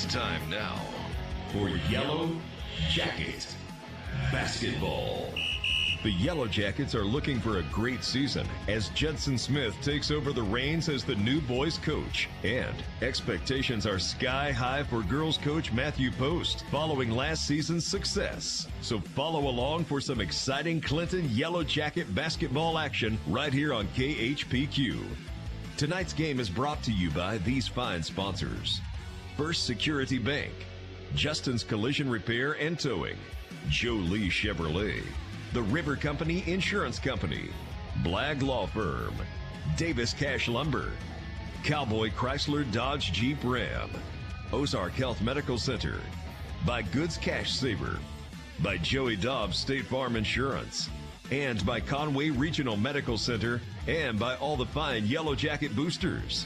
It's time now for Yellow Jacket Basketball. The Yellow Jackets are looking for a great season as Judson Smith takes over the reins as the new boys coach. And expectations are sky high for girls coach Matthew Post following last season's success. So follow along for some exciting Clinton Yellow Jacket basketball action right here on KHPQ. Tonight's game is brought to you by these fine sponsors: First Security Bank, Justin's Collision Repair and Towing, Jolie Chevrolet, The River Company Insurance Company, Blagg Law Firm, Davis Cash Lumber, Cowboy Chrysler Dodge Jeep Ram, Ozark Health Medical Center, by Goods Cash Saver, by Joey Dobbs State Farm Insurance, and by Conway Regional Medical Center, and by all the fine Yellow Jacket boosters.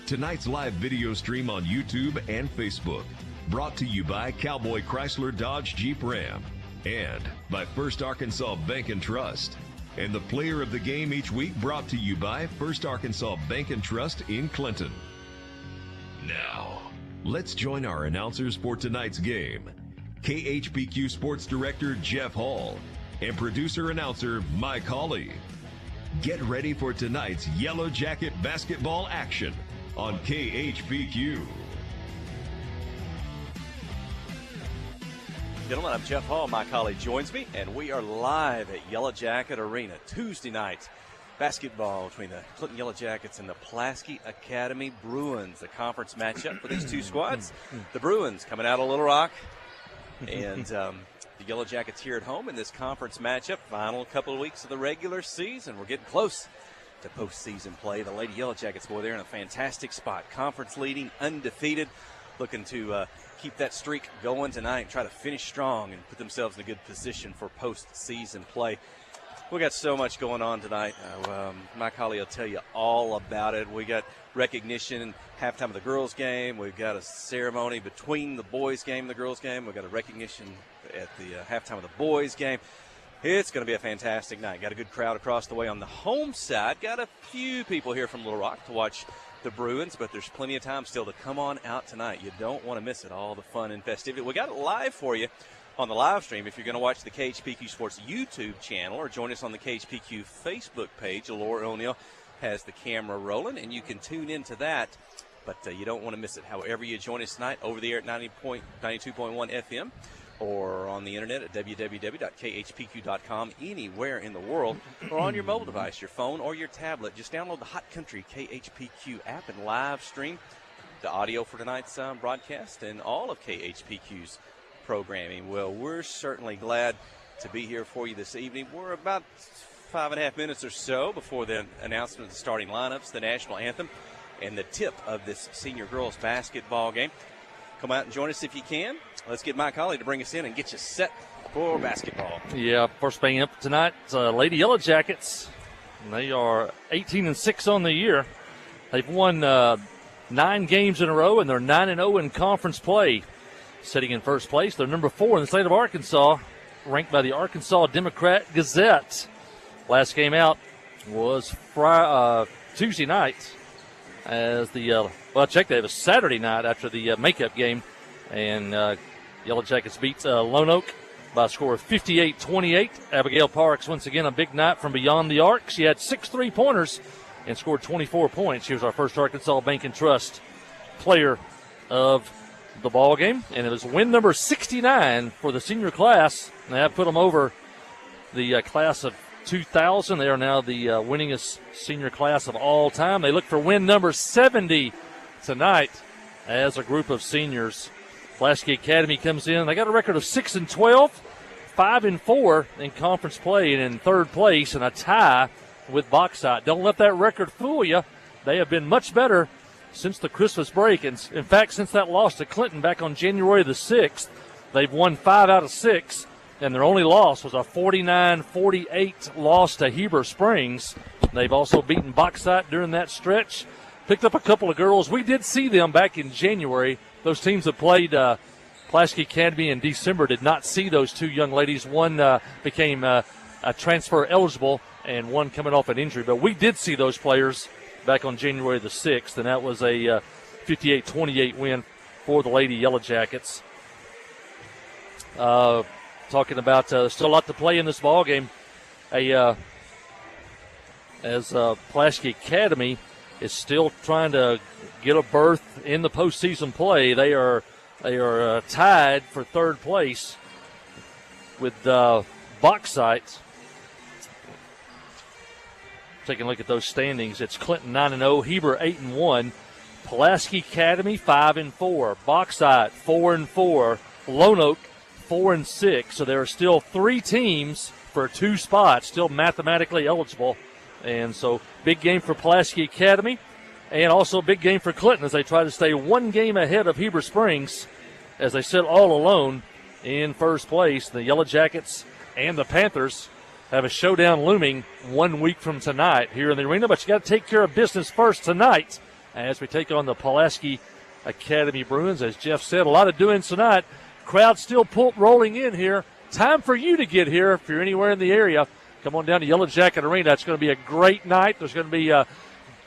Tonight's live video stream on YouTube and Facebook, brought to you by Cowboy Chrysler Dodge Jeep Ram, and by First Arkansas Bank and Trust. And the player of the game each week brought to you by First Arkansas Bank and Trust in Clinton. Now, let's join our announcers for tonight's game. KHPQ Sports Director Jeff Hall and producer-announcer Mike Hawley. Get ready for tonight's Yellow Jacket basketball action on KHPQ. Gentlemen, I'm Jeff Hall. My colleague joins me, and we are live at Yellow Jacket Arena Tuesday night. Basketball between the Clinton Yellow Jackets and the Pulaski Academy Bruins. The conference matchup for these two squads. The Bruins coming out of Little Rock, and the Yellow Jackets here at home in this conference matchup. Final couple of weeks of the regular season. We're getting close to postseason play. The Lady Yellow Jackets, boy, they're in a fantastic spot. Conference leading, undefeated, looking to keep that streak going tonight and try to finish strong and put themselves in a good position for postseason play. We got so much going on tonight. Mike Hawley will tell you all about it. We got recognition and halftime of the girls' game. We've got a ceremony between the boys' game and the girls' game. We've got a recognition at the halftime of the boys' game. It's going to be a fantastic night. Got a good crowd across the way on the home side. Got a few people here from Little Rock to watch the Bruins, but there's plenty of time still to come on out tonight. You don't want to miss it, all the fun and festivity. We got it live for you on the live stream. If you're going to watch the KHPQ Sports YouTube channel or join us on the KHPQ Facebook page, Laura O'Neill has the camera rolling, and you can tune into that, but you don't want to miss it. However you join us tonight, over the air at 92.1 FM, or on the internet at www.khpq.com, anywhere in the world, or on your mobile device, your phone or your tablet. Just download the Hot Country KHPQ app and live stream the audio for tonight's broadcast and all of KHPQ's programming. Well, we're certainly glad to be here for you this evening. We're about 5.5 minutes or so before the announcement of the starting lineups, the national anthem, and the tip of this senior girls basketball game. Come out and join us if you can. Let's get Mike Hawley to bring us in and get you set for basketball. Yeah, first bang up tonight, Lady Yellow Jackets. They are 18-6 on the year. They've won 9 games in a row, and they're 9-0 in conference play. Sitting in first place, they're number 4 in the state of Arkansas, ranked by the Arkansas Democrat Gazette. Last game out was Tuesday night, as the they have a Saturday night after the makeup game, and Yellow Jackets beats Lone Oak by a score of 58-28. Abigail Parks, once again, a big night from beyond the arc. She had 6 3-pointers and scored 24 points. Here's our First Arkansas Bank and Trust player of the ball game, and it was win number 69 for the senior class. And that put them over the class of 2000. They are now the winningest senior class of all time. They look for win number 70 tonight as a group of seniors. Pulaski Academy comes in. They got a record of 6-12, 5-4 in conference play, and in third place in a tie with Bauxite. Don't let that record fool you. They have been much better since the Christmas break. And in fact, since that loss to Clinton back on January the 6th, they've won 5 out of 6. And their only loss was a 49-48 loss to Heber Springs. They've also beaten Bauxite during that stretch. Picked up a couple of girls. We did see them back in January. Those teams that played Pulaski Academy in December did not see those 2 young ladies. One became transfer eligible and one coming off an injury. But we did see those players back on January the 6th, and that was a 58-28 win for the Lady Yellow Jackets. Talking about still a lot to play in this ball game. As Pulaski Academy is still trying to get a berth in the postseason play. They are tied for third place with Bauxite. Taking a look at those standings, it's Clinton 9-0, Heber 8-1, Pulaski Academy 5-4, Bauxite 4-4, Lone Oak 4-6. So there are still 3 teams for 2 spots still mathematically eligible. And so big game for Pulaski Academy, and also a big game for Clinton as they try to stay 1 game ahead of Heber Springs as they sit all alone in first place. The Yellow Jackets and the Panthers have a showdown looming 1 week from tonight here in the arena, but you got to take care of business first tonight as we take on the Pulaski Academy Bruins. As Jeff said, a lot of doings tonight. Crowd still rolling in here. Time for you to get here if you're anywhere in the area. Come on down to Yellow Jacket Arena. It's going to be a great night. There's going to be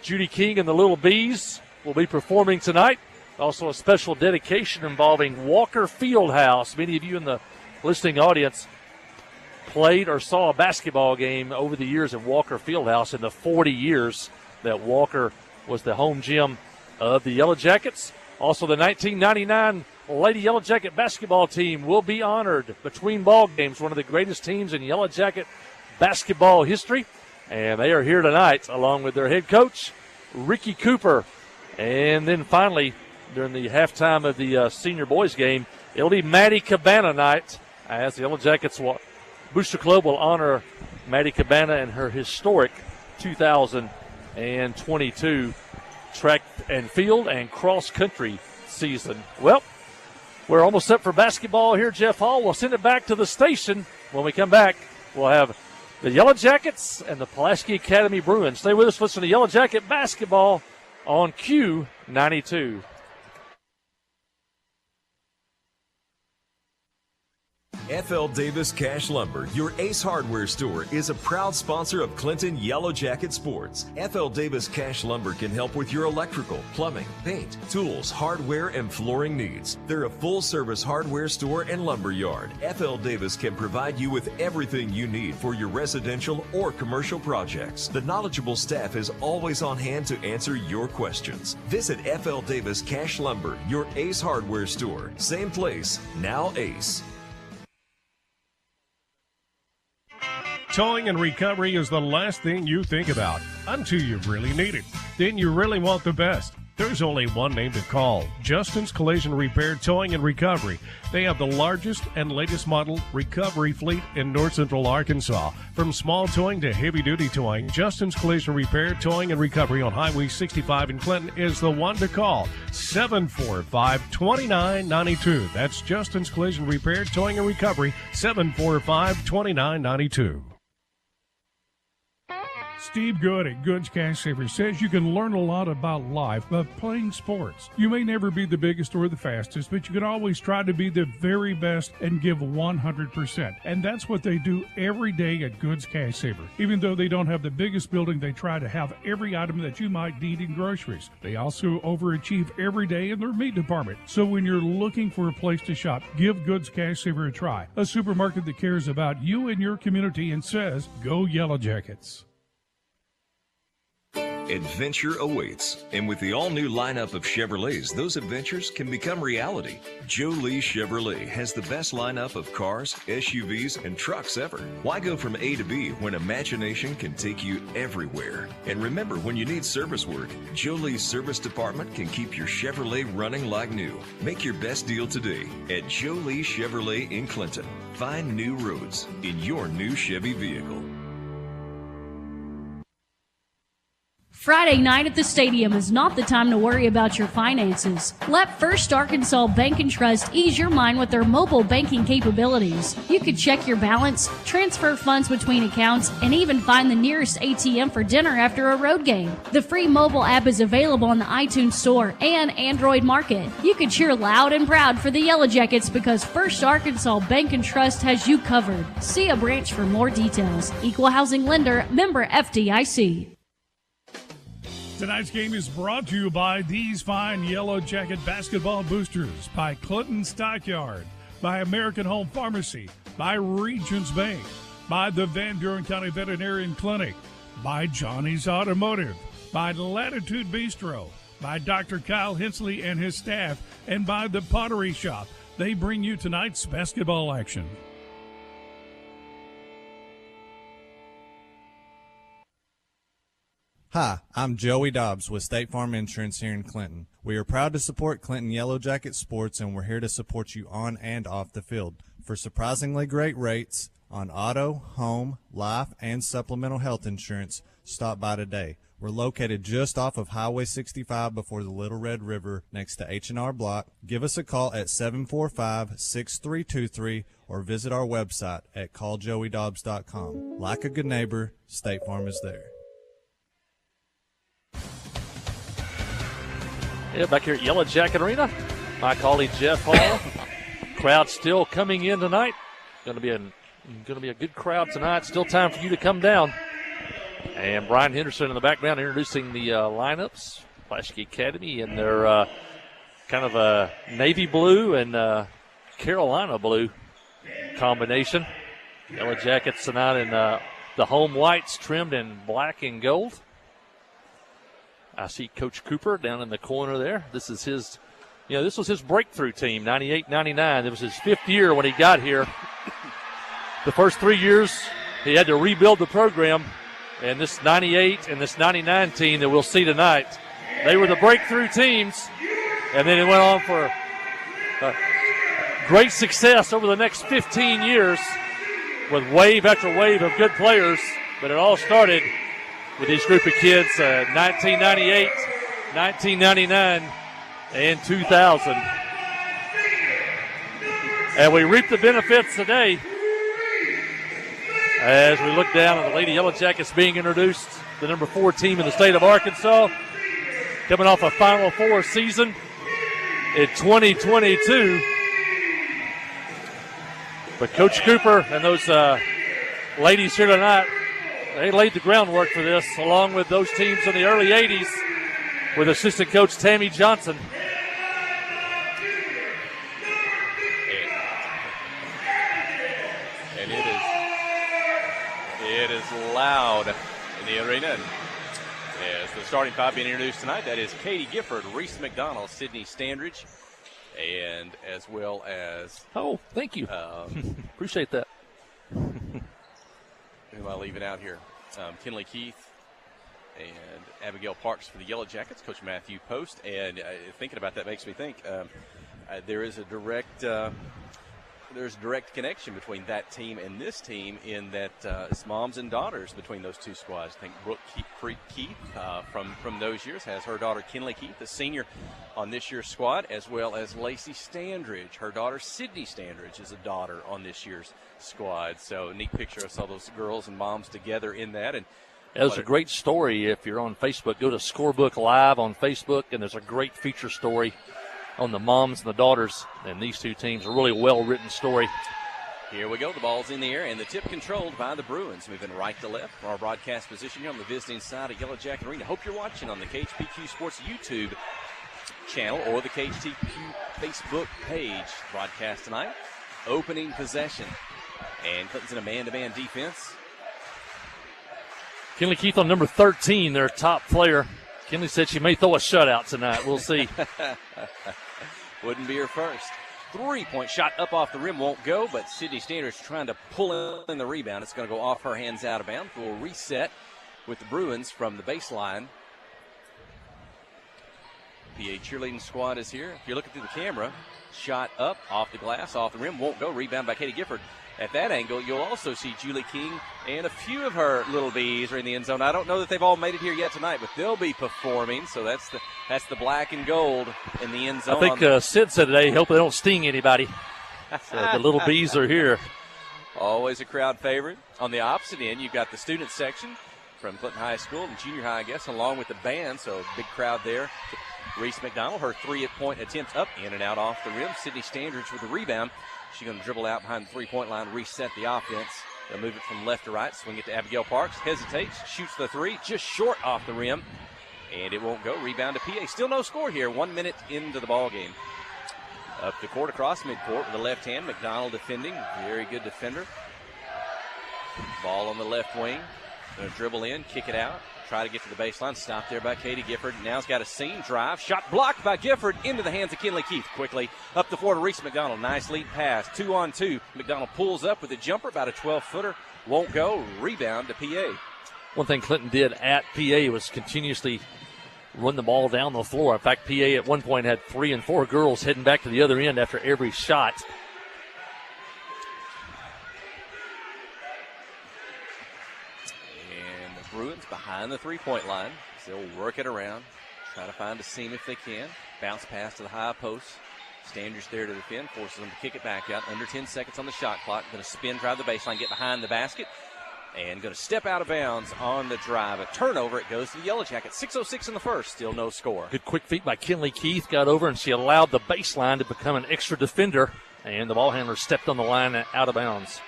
Judy King and the Little Bees will be performing tonight. Also a special dedication involving Walker Fieldhouse. Many of you in the listening audience played or saw a basketball game over the years at Walker Fieldhouse in the 40 years that Walker was the home gym of the Yellow Jackets. Also, the 1999 Lady Yellow Jacket basketball team will be honored between ball games, one of the greatest teams in Yellow Jacket basketball history. And they are here tonight along with their head coach, Ricky Cooper. And then finally, during the halftime of the senior boys game, it'll be Maddie Cabana night as the Yellow Jackets Booster Club will honor Maddie Cabana and her historic 2022 track and field and cross-country season. Well, we're almost set for basketball here, Jeff Hall. We'll send it back to the station. When we come back, we'll have the Yellow Jackets and the Pulaski Academy Bruins. Stay with us. Listen to Yellow Jacket basketball on Q92. FL Davis Cash Lumber, your Ace Hardware store, is a proud sponsor of Clinton Yellow Jacket Sports. FL Davis Cash Lumber can help with your electrical, plumbing, paint, tools, hardware, and flooring needs. They're a full-service hardware store and lumber yard. FL Davis can provide you with everything you need for your residential or commercial projects. The knowledgeable staff is always on hand to answer your questions. Visit FL Davis Cash Lumber, your Ace Hardware store. Same place, now Ace. Towing and recovery is the last thing you think about until you really need it. Then you really want the best. There's only one name to call, Justin's Collision Repair Towing and Recovery. They have the largest and latest model recovery fleet in north central Arkansas. From small towing to heavy-duty towing, Justin's Collision Repair Towing and Recovery on Highway 65 in Clinton is the one to call, 745-2992. That's Justin's Collision Repair Towing and Recovery, 745-2992. Steve Good at Goods Cash Saver says you can learn a lot about life by playing sports. You may never be the biggest or the fastest, but you can always try to be the very best and give 100%. And that's what they do every day at Goods Cash Saver. Even though they don't have the biggest building, they try to have every item that you might need in groceries. They also overachieve every day in their meat department. So when you're looking for a place to shop, give Goods Cash Saver a try. A supermarket that cares about you and your community and says, go Yellow Jackets. Adventure awaits, and with the all-new lineup of Chevrolets, those adventures can become reality. Jolie Chevrolet has the best lineup of cars, SUVs, and trucks ever. Why go from A to B when imagination can take you everywhere? And remember, when you need service work, Jolie's service department can keep your Chevrolet running like new. Make your best deal today at Jolie Chevrolet in Clinton. Find new roads in your new Chevy vehicle. Friday night at the stadium is not the time to worry about your finances. Let First Arkansas Bank and Trust ease your mind with their mobile banking capabilities. You can check your balance, transfer funds between accounts, and even find the nearest ATM for dinner after a road game. The free mobile app is available on the iTunes Store and Android Market. You can cheer loud and proud for the Yellow Jackets because First Arkansas Bank and Trust has you covered. See a branch for more details. Equal housing lender, member FDIC. Tonight's game is brought to you by these fine Yellow Jacket basketball boosters, by Clinton Stockyard, by American Home Pharmacy, by Regions Bank, by the Van Buren County Veterinarian Clinic, by Johnny's Automotive, by Latitude Bistro, by Dr. Kyle Hensley and his staff, and by the Pottery Shop. They bring you tonight's basketball action. Hi, I'm Joey Dobbs with State Farm Insurance here in Clinton. We are proud to support Clinton Yellow Jacket sports, and we're here to support you on and off the field. For surprisingly great rates on auto, home, life, and supplemental health insurance, stop by today. We're located just off of Highway 65 before the Little Red River next to H&R Block. Give us a call at 745-6323 or visit our website at calljoeydobbs.com. Like a good neighbor, State Farm is there. Yeah, back here at Yellow Jacket Arena, my colleague Jeff Hall. Crowd still coming in tonight. Going to be a good crowd tonight. Still time for you to come down. And Brian Henderson in the background introducing the lineups. Pulaski Academy in their kind of a navy blue and Carolina blue combination. Yellow Jackets tonight in the home whites trimmed in black and gold. I see Coach Cooper down in the corner there. This is his, this was his breakthrough team, 98-99. It was his 5th year when he got here. The first 3 years, he had to rebuild the program. And this 98 and this 99 team that we'll see tonight, they were the breakthrough teams. And then it went on for great success over the next 15 years with wave after wave of good players. But it all started with these group of kids, 1998, 1999, and 2000. And we reap the benefits today as we look down at the Lady Yellow Jackets being introduced, the number 4 team in the state of Arkansas, coming off a Final Four season in 2022. But Coach Cooper and those ladies here tonight, they laid the groundwork for this, along with those teams in the early 80s with assistant coach Tammy Johnson. And it is loud in the arena. As the starting 5 being introduced tonight, that is Katie Gifford, Reese McDonald, Sydney Standridge, and as well as... Oh, thank you. Appreciate that. Who am I leaving out here? Kinley Keith and Abigail Parks for the Yellow Jackets, Coach Matthew Post. And thinking about that makes me think there is a direct connection between that team and this team in that it's moms and daughters between those two squads. I think Brooke Keith from those years has her daughter Kinley Keith, a senior on this year's squad, as well as Lacey Standridge. Her daughter Sydney Standridge is a daughter on this year's squad. So neat picture. I saw those girls and moms together in that. And it was a great story. If you're on Facebook, go to Scorebook Live on Facebook, and there's a great feature story on the moms and the daughters, and these two teams. A really well-written story. Here we go. The ball's in the air, and the tip controlled by the Bruins. Moving right to left for our broadcast position here on the visiting side of Yellow Jacket Arena. Hope you're watching on the KHPQ Sports YouTube channel or the KHTQ Facebook page. Broadcast tonight. Opening possession. And Clinton's in a man-to-man defense. Kinley Keith on number 13, their top player. Kinley said she may throw a shutout tonight. We'll see. Wouldn't be her first. 3-point shot up off the rim won't go, but Sydney Standridge trying to pull in the rebound. It's going to go off her hands out of bounds. We'll reset with the Bruins from the baseline. The cheerleading squad is here. If you're looking through the camera, shot up off the glass, off the rim, won't go. Rebound by Katie Gifford. At that angle, you'll also see Julie King and a few of her little bees are in the end zone. I don't know that they've all made it here yet tonight, but they'll be performing. So that's the black and gold in the end zone. I think Sid said today, hope they don't sting anybody. So the little bees are here. Always a crowd favorite. On the opposite end, you've got the student section from Clinton High School and junior high, I guess, along with the band. So big crowd there. Reese McDonald, her 3-point attempt up, in and out off the rim. Sydney Standridge with the rebound. She's going to dribble out behind the 3-point line, reset the offense. They'll move it from left to right, swing it to Abigail Parks. Hesitates, shoots the 3, just short off the rim. And it won't go. Rebound to PA. Still no score here. 1 minute into the ball game. Up the court, across midcourt with the left hand. McDonald defending. Very good defender. Ball on the left wing. Going to dribble in, kick it out. Try to get to the baseline. Stopped there by Katie Gifford. Now's got a seam drive. Shot blocked by Gifford into the hands of Kinley Keith. Quickly up the floor to Reese McDonald. Nice lead pass. 2-on-2. McDonald pulls up with a jumper. About a 12-footer. Won't go. Rebound to PA. One thing Clinton did at PA was continuously run the ball down the floor. In fact, PA at one point had 3 and 4 girls heading back to the other end after every shot. And the Bruins behind the three-point line. They'll work it around. Try to find a seam if they can. Bounce pass to the high post. Standers there to defend. Forces them to kick it back out. Under 10 seconds on the shot clock. Going to spin, drive the baseline, get behind the basket. And going to step out of bounds on the drive. A turnover. It goes to the Yellow Jackets. 6:06 in the first. Still no score. Good quick feet by Kinley Keith. Got over, and she allowed the baseline to become an extra defender. And the ball handler stepped on the line out of bounds.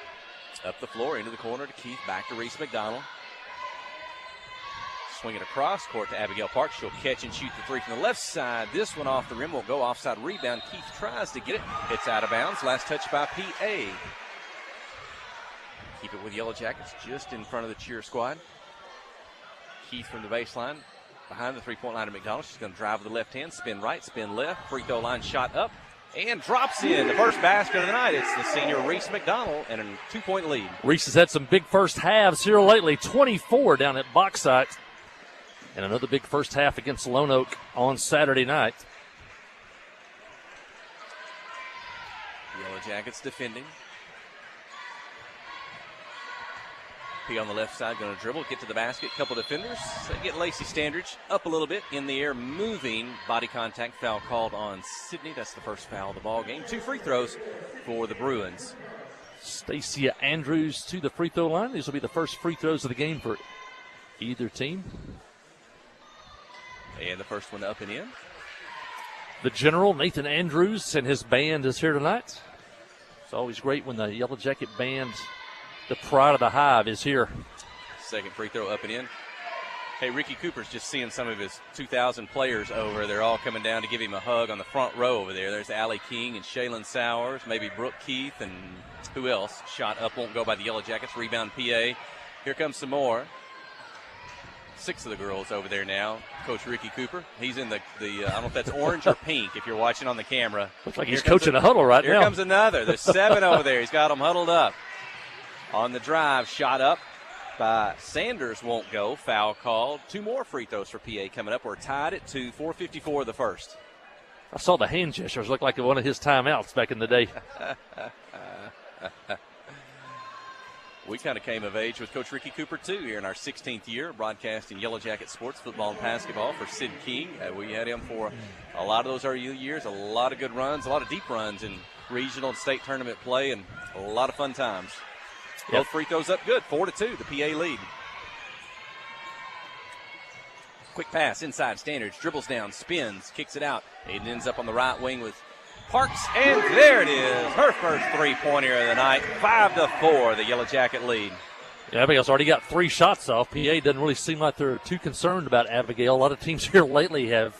Up the floor, into the corner to Keith. Back to Reese McDonald. Swing it across court to Abigail Park. She'll catch and shoot the three from the left side. This one off the rim will go offside rebound. Keith tries to get it. It's out of bounds. Last touch by PA. Keep it with Yellow Jackets just in front of the cheer squad. Keith from the baseline. Behind the three-point line of McDonald. She's going to drive with the left hand. Spin right, spin left. Free throw line shot up. And drops in the first basket of the night. It's the senior Reese McDonald and a 2-point lead. Reese has had some big first halves here lately. 24 down at Bauxite. And another big first half against Lone Oak on Saturday night. Yellow Jackets defending. P on the left side, going to dribble, get to the basket. Couple defenders. They get Lacey Standridge up a little bit in the air, moving. Body contact foul called on Sydney. That's the first foul of the ball game. 2 free throws for the Bruins. Stacia Andrews to the free throw line. These will be the first free throws of the game for either team. And the first one up and in. The general, Nathan Andrews, and his band is here tonight. It's always great when the Yellow Jacket band, the pride of the Hive, is here. Second free throw up and in. Hey, Ricky Cooper's just seeing some of his 2,000 players over. They're all coming down to give him a hug on the front row over there. There's Allie King and Shaylin Sowers, maybe Brooke Keith, and who else? Shot up, won't go by the Yellow Jackets. Rebound PA. Here comes some more. 6 of the girls over there now. Coach Ricky Cooper. He's in the I don't know if that's orange or pink if you're watching on the camera. Looks like he's coaching a huddle right now. Here comes another. There's 7 over there. He's got them huddled up. On the drive, shot up by Sanders, won't go. Foul called. 2 more free throws for PA coming up. We're tied at 2, 4:54 the first. I saw the hand gestures. Looked like one of his timeouts back in the day. We kind of came of age with Coach Ricky Cooper, too, here in our 16th year, broadcasting Yellow Jacket sports, football, and basketball for Sid King. We had him for a lot of those early years, a lot of good runs, a lot of deep runs in regional and state tournament play, and a lot of fun times. Yep. Both free throws up good, 4-2, the PA lead. Quick pass inside, Standards, dribbles down, spins, kicks it out. It ends up on the right wing with Parks, and there it is. Her first three-pointer of the night. 5-4, the Yellow Jacket lead. Yeah, Abigail's already got 3 shots off. PA doesn't really seem like they're too concerned about Abigail. A lot of teams here lately have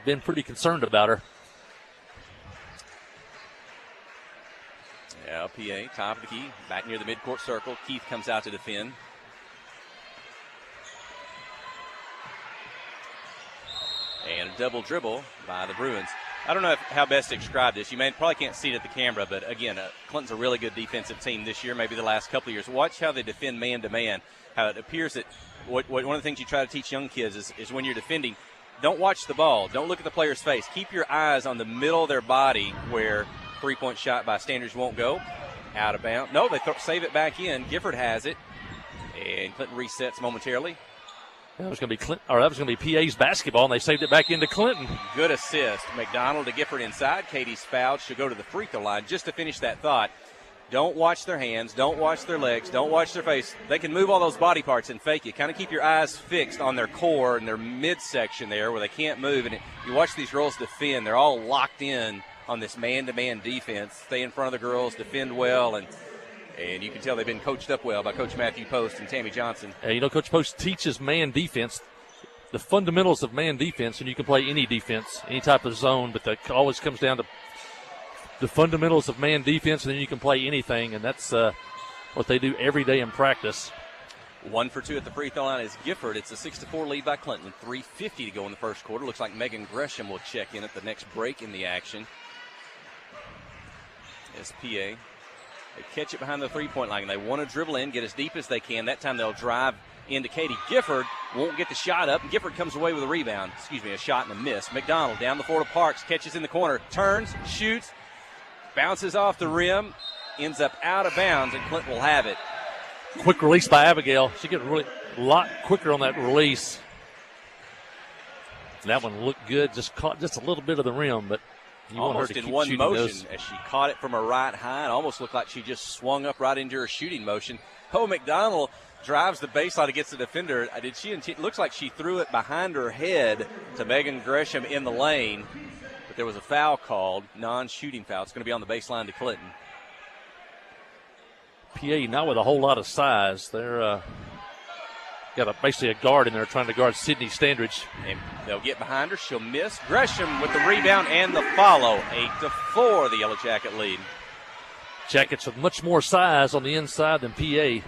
been pretty concerned about her. Yeah, PA, top of the key, back near the midcourt circle. Keith comes out to defend. And a double dribble by the Bruins. I don't know how best to describe this. You probably can't see it at the camera, but again, Clinton's a really good defensive team this year, maybe the last couple of years. Watch how they defend man-to-man, how it appears that one of the things you try to teach young kids is when you're defending, don't watch the ball. Don't look at the player's face. Keep your eyes on the middle of their body where three-point shot by Standards won't go. Out of bounds. No, they save it back in. Gifford has it. And Clinton resets momentarily. That was going to be PA's basketball, and they saved it back into Clinton. Good assist. McDonald to Gifford inside. Katie's fouled. She'll go to the free throw line. Just to finish that thought, don't watch their hands. Don't watch their legs. Don't watch their face. They can move all those body parts and fake you. Kind of keep your eyes fixed on their core and their midsection there where they can't move. And you watch these girls defend. They're all locked in on this man-to-man defense. Stay in front of the girls, defend well, and you can tell they've been coached up well by Coach Matthew Post and Tammy Johnson. Coach Post teaches man defense. the fundamentals of man defense, and you can play any defense, any type of zone, but that always comes down to the fundamentals of man defense, and then you can play anything, and that's what they do every day in practice. 1 for 2 at the free throw line is Gifford. It's a 6-4 lead by Clinton. 3:50 to go in the first quarter. Looks like Megan Gresham will check in at the next break in the action. SPA. They catch it behind the three-point line. They want to dribble in, get as deep as they can. That time they'll drive into Katie. Gifford won't get the shot up, and Gifford comes away with a rebound. A shot and a miss. McDonald down the floor to Parks, catches in the corner, turns, shoots, bounces off the rim, ends up out of bounds, and Clinton will have it. Quick release by Abigail. She gets really a lot quicker on that release. And that one looked good, just caught just a little bit of the rim, but you want her to keep in one shooting motion those. As she caught it from her right high. It almost looked like she just swung up right into her shooting motion. McDonald drives the baseline against the defender. It looks like she threw it behind her head to Megan Gresham in the lane, but there was a foul called, non-shooting foul. It's going to be on the baseline to Clinton. PA not with a whole lot of size. They're got basically a guard in there trying to guard Sydney Standridge. And they'll get behind her. She'll miss. Gresham with the rebound and the follow. 8-4, the Yellow Jacket lead. Jackets with much more size on the inside than PA. I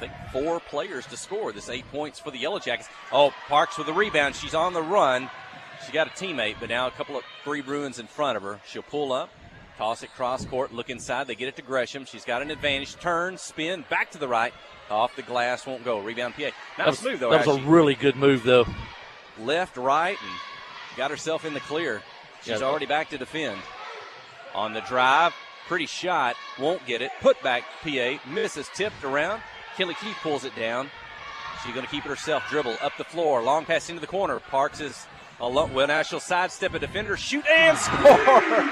think 4 players to score. This 8 points for the Yellow Jackets. Oh, Parks with the rebound. She's on the run. She got a teammate, but now a couple of 3 Bruins in front of her. She'll pull up, toss it cross court, look inside. They get it to Gresham. She's got an advantage. Turn, spin, back to the right. Off the glass, won't go. Rebound PA. Not smooth, though. That was a really good move, though. Left, right, and got herself in the clear. She's already back to defend. On the drive, pretty shot. Won't get it. Put back PA. Misses, tipped around. Kelly Keith pulls it down. She's going to keep it herself. Dribble up the floor. Long pass into the corner. Parks is alone. Well, now she'll sidestep a defender. Shoot and score.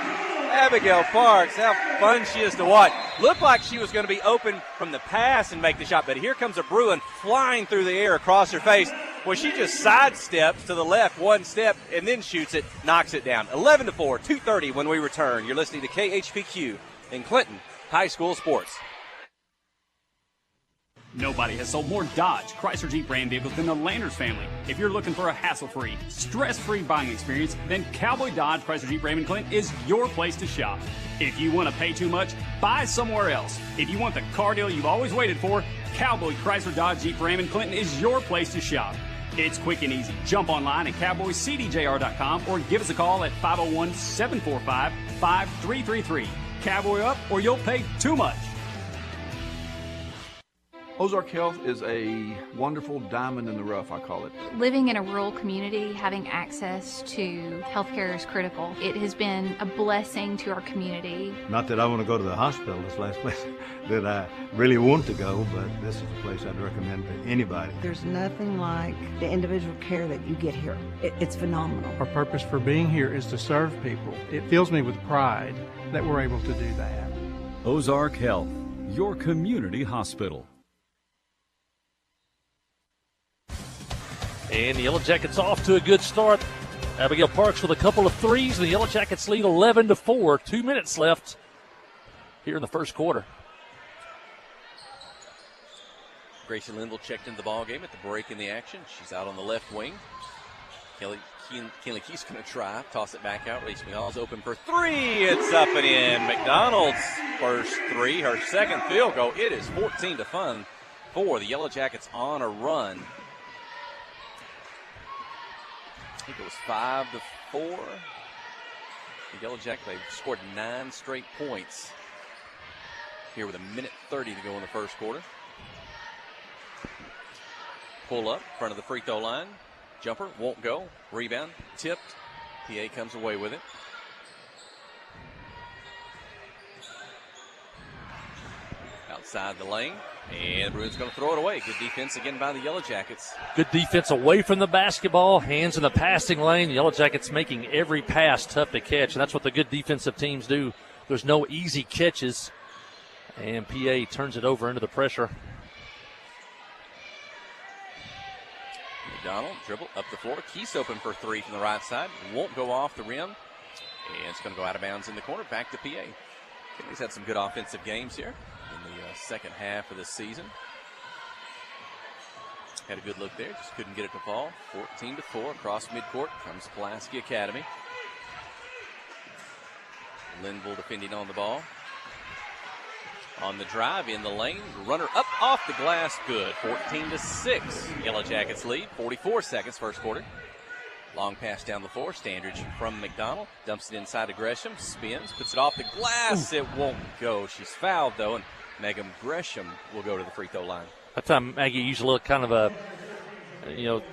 Abigail Parks, how fun she is to watch. Looked like she was going to be open from the pass and make the shot, but here comes a Bruin flying through the air across her face. Well, she just sidesteps to the left 1 step and then shoots it, knocks it down. 11-4, 2:30 when we return. You're listening to KHPQ in Clinton High School Sports. Nobody has sold more Dodge, Chrysler Jeep brand vehicles than the Landers family. If you're looking for a hassle-free, stress-free buying experience, then Cowboy Dodge, Chrysler Jeep Ram in Clinton is your place to shop. If you want to pay too much, buy somewhere else. If you want the car deal you've always waited for, Cowboy Chrysler Dodge Jeep Ram in Clinton is your place to shop. It's quick and easy. Jump online at cowboycdjr.com or give us a call at 501-745-5333. Cowboy up or you'll pay too much. Ozark Health is a wonderful diamond in the rough, I call it. Living in a rural community, having access to healthcare is critical. It has been a blessing to our community. Not that I want to go to the hospital, this last place that I really want to go, but this is a place I'd recommend to anybody. There's nothing like the individual care that you get here. It's phenomenal. Our purpose for being here is to serve people. It fills me with pride that we're able to do that. Ozark Health, your community hospital. And the Yellow Jackets off to a good start. Abigail Parks with a couple of threes, and the Yellow Jackets lead 11-4. 2 minutes left here in the first quarter. Gracie Linville checked into the ball game at the break in the action. She's out on the left wing. Kelly Keith's going to try, toss it back out. Reese McDonald's open for 3. It's up and in. McDonald's first 3, her second field goal. It is 14-4 the Yellow Jackets on a run. I think it was 5-4. The Yellow Jackets, they've scored 9 straight points here with 1:30 to go in the first quarter. Pull up, front of the free throw line. Jumper, won't go. Rebound, tipped. PA comes away with it. Outside the lane. And Bruins going to throw it away. Good defense again by the Yellow Jackets. Good defense away from the basketball. Hands in the passing lane. The Yellow Jackets making every pass tough to catch. And that's what the good defensive teams do. There's no easy catches. And PA turns it over into the pressure. McDonald dribble up the floor. Keith's open for 3 from the right side. Won't go off the rim. And it's going to go out of bounds in the corner. Back to PA. He's had some good offensive games here in the second half of the season. Had a good look there, just couldn't get it to fall. 14-4 across midcourt comes Pulaski Academy. Linville defending on the ball. On the drive in the lane, runner up off the glass, good. 14-6. Yellow Jackets lead. 44 seconds, first quarter. Long pass down the floor. Standridge from McDonald. Dumps it inside to Gresham. Spins. Puts it off the glass. Ooh. It won't go. She's fouled, though, and Megan Gresham will go to the free throw line. That time Maggie used a little kind of a,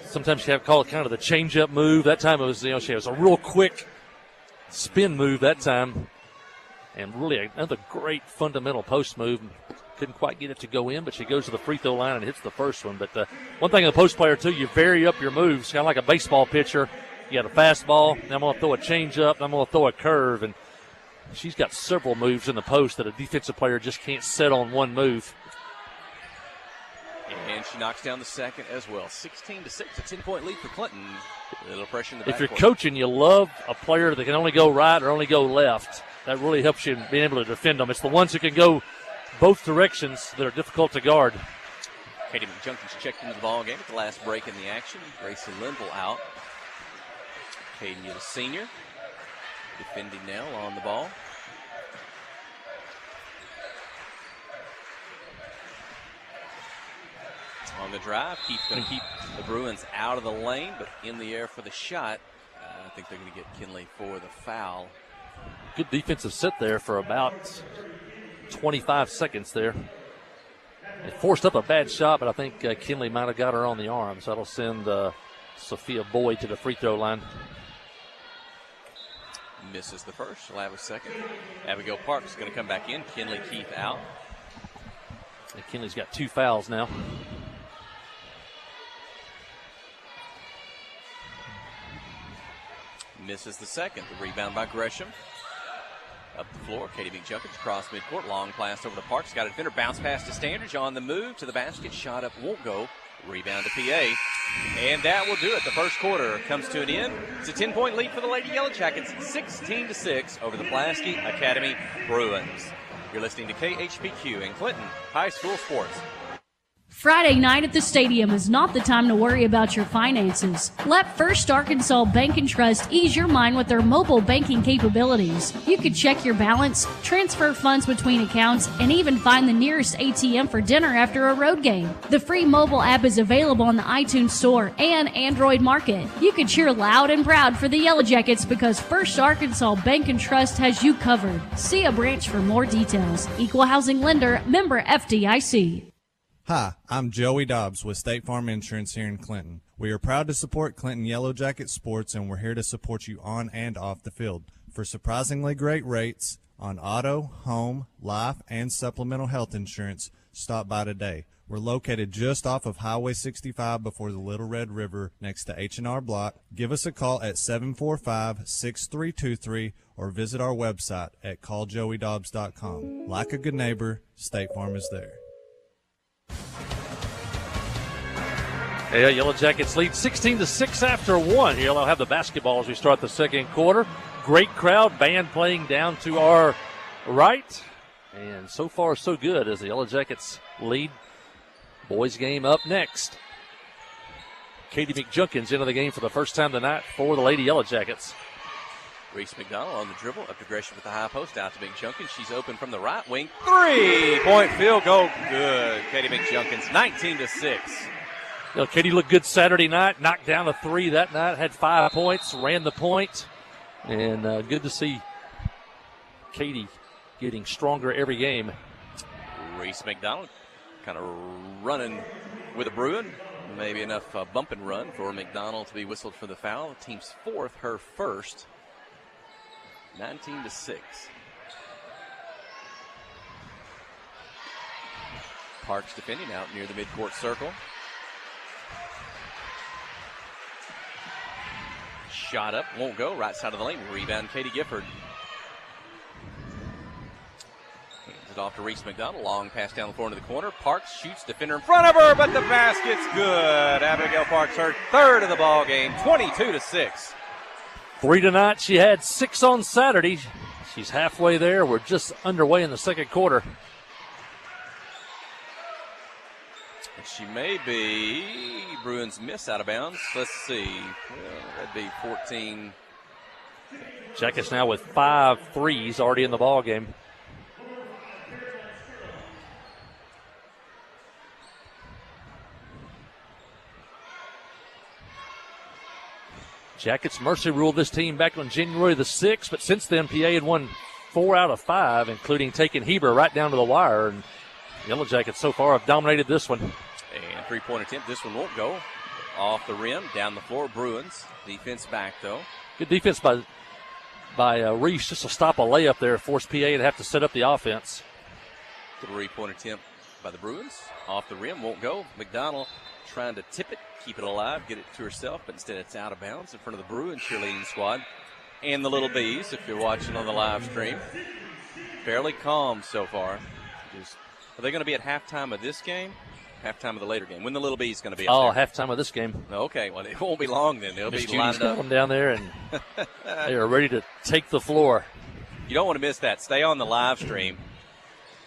sometimes you have to call it kind of the change-up move. That time it was, she was a real quick spin move that time. And really another great fundamental post move. Couldn't quite get it to go in, but she goes to the free throw line and hits the first one. But one thing as a post player, too, you vary up your moves, kind of like a baseball pitcher. You got a fastball, now I'm going to throw a change-up, and I'm going to throw a curve. And she's got several moves in the post that a defensive player just can't set on one move. And she knocks down the second as well. 16-6, a 10-point lead for Clinton. A little pressure in the backcourt. If you're coaching, you love a player that can only go right or only go left. That really helps you in being able to defend them. It's the ones who can go both directions that are difficult to guard. Katie McJunkins checked into the ball game at the last break in the action. Gracie Linville out. Caden, the senior, defending now on the ball. On the drive, Keith's going to keep the Bruins out of the lane, but in the air for the shot. I think they're going to get Kinley for the foul. Good defensive set there for about 25 seconds there. It forced up a bad shot, but I think Kinley might have got her on the arm, so that'll send Sophia Boyd to the free throw line. Misses the first. She'll have a second. Abigail Parks is going to come back in. Kinley Keith out. And Kinley's got 2 fouls now. Misses the second. The rebound by Gresham. Up the floor, Katie McJunkins across midcourt. Long pass over to Parks. Got a defender. Bounce pass to Standridge on the move to the basket. Shot up, won't go. Rebound to PA. And that will do it. The first quarter comes to an end. It's a 10-point lead for the Lady Yellow Jackets. 16-6 over the Pulaski Academy Bruins. You're listening to KHPQ in Clinton High School Sports. Friday night at the stadium is not the time to worry about your finances. Let First Arkansas Bank and Trust ease your mind with their mobile banking capabilities. You can check your balance, transfer funds between accounts, and even find the nearest ATM for dinner after a road game. The free mobile app is available on the iTunes Store and Android Market. You can cheer loud and proud for the Yellow Jackets because First Arkansas Bank and Trust has you covered. See a branch for more details. Equal housing lender, member FDIC. Hi, I'm Joey Dobbs with State Farm Insurance here in Clinton. We are proud to support Clinton Yellow Jacket sports, and we're here to support you on and off the field. For surprisingly great rates on auto, home, life, and supplemental health insurance, stop by today. We're located just off of Highway 65 before the Little Red River next to H&R Block. Give us a call at 745-6323 or visit our website at calljoeydobbs.com. Like a good neighbor, State Farm is there. Yeah, Yellow Jackets lead 16-6 after 1. Here they'll have the basketball as we start the second quarter. Great crowd, band playing down to our right. And so far, so good as the Yellow Jackets lead. Boys game up next. Katie McJunkins into the game for the first time tonight for the Lady Yellow Jackets. Reese McDonald on the dribble, up to Gresham with the high post, out to McJunkins. She's open from the right wing. 3-point field goal, good. Katie McJunkins, 19-6. Katie looked good Saturday night, knocked down a 3 that night, had 5 points, ran the point, and good to see Katie getting stronger every game. Reese McDonald kind of running with a Bruin. Maybe enough bump and run for McDonald to be whistled for the foul. The team's fourth, her first. 19-6. Parks defending out near the midcourt circle. Shot up, won't go. Right side of the lane. Rebound, Katie Gifford. Hands it off to Reese McDonald. Long pass down the floor into the corner. Parks shoots, defender in front of her, but the basket's good. Abigail Parks, her third of the ball game. 22-6. 3 tonight. She had 6 on Saturday. She's halfway there. We're just underway in the second quarter. And she may be. Bruins miss out of bounds. Let's see. Well, that'd be 14. Jackets now with 5 threes already in the ball game. Jackets mercy ruled this team back on January the 6th, but since then, PA had won 4 out of 5, including taking Heber right down to the wire. And Yellow Jackets so far have dominated this one. And three-point attempt. This one won't go. Off the rim, down the floor. Bruins. Defense back, though. Good defense by Reese just to stop a layup there, force PA to have to set up the offense. Three-point attempt by the Bruins. Off the rim, won't go. McDonald trying to tip it, keep it alive, get it to herself, but instead it's out of bounds in front of the Bruins cheerleading squad. And the Little Bees, if you're watching on the live stream. Fairly calm so far. Are they going to be at halftime of this game? Halftime of the later game. When the Little Bees going to be up there? Halftime of this game. Okay, well, it won't be long then. They'll Miss be Judy's lined got up. them down there, and they are ready to take the floor. You don't want to miss that. Stay on the live stream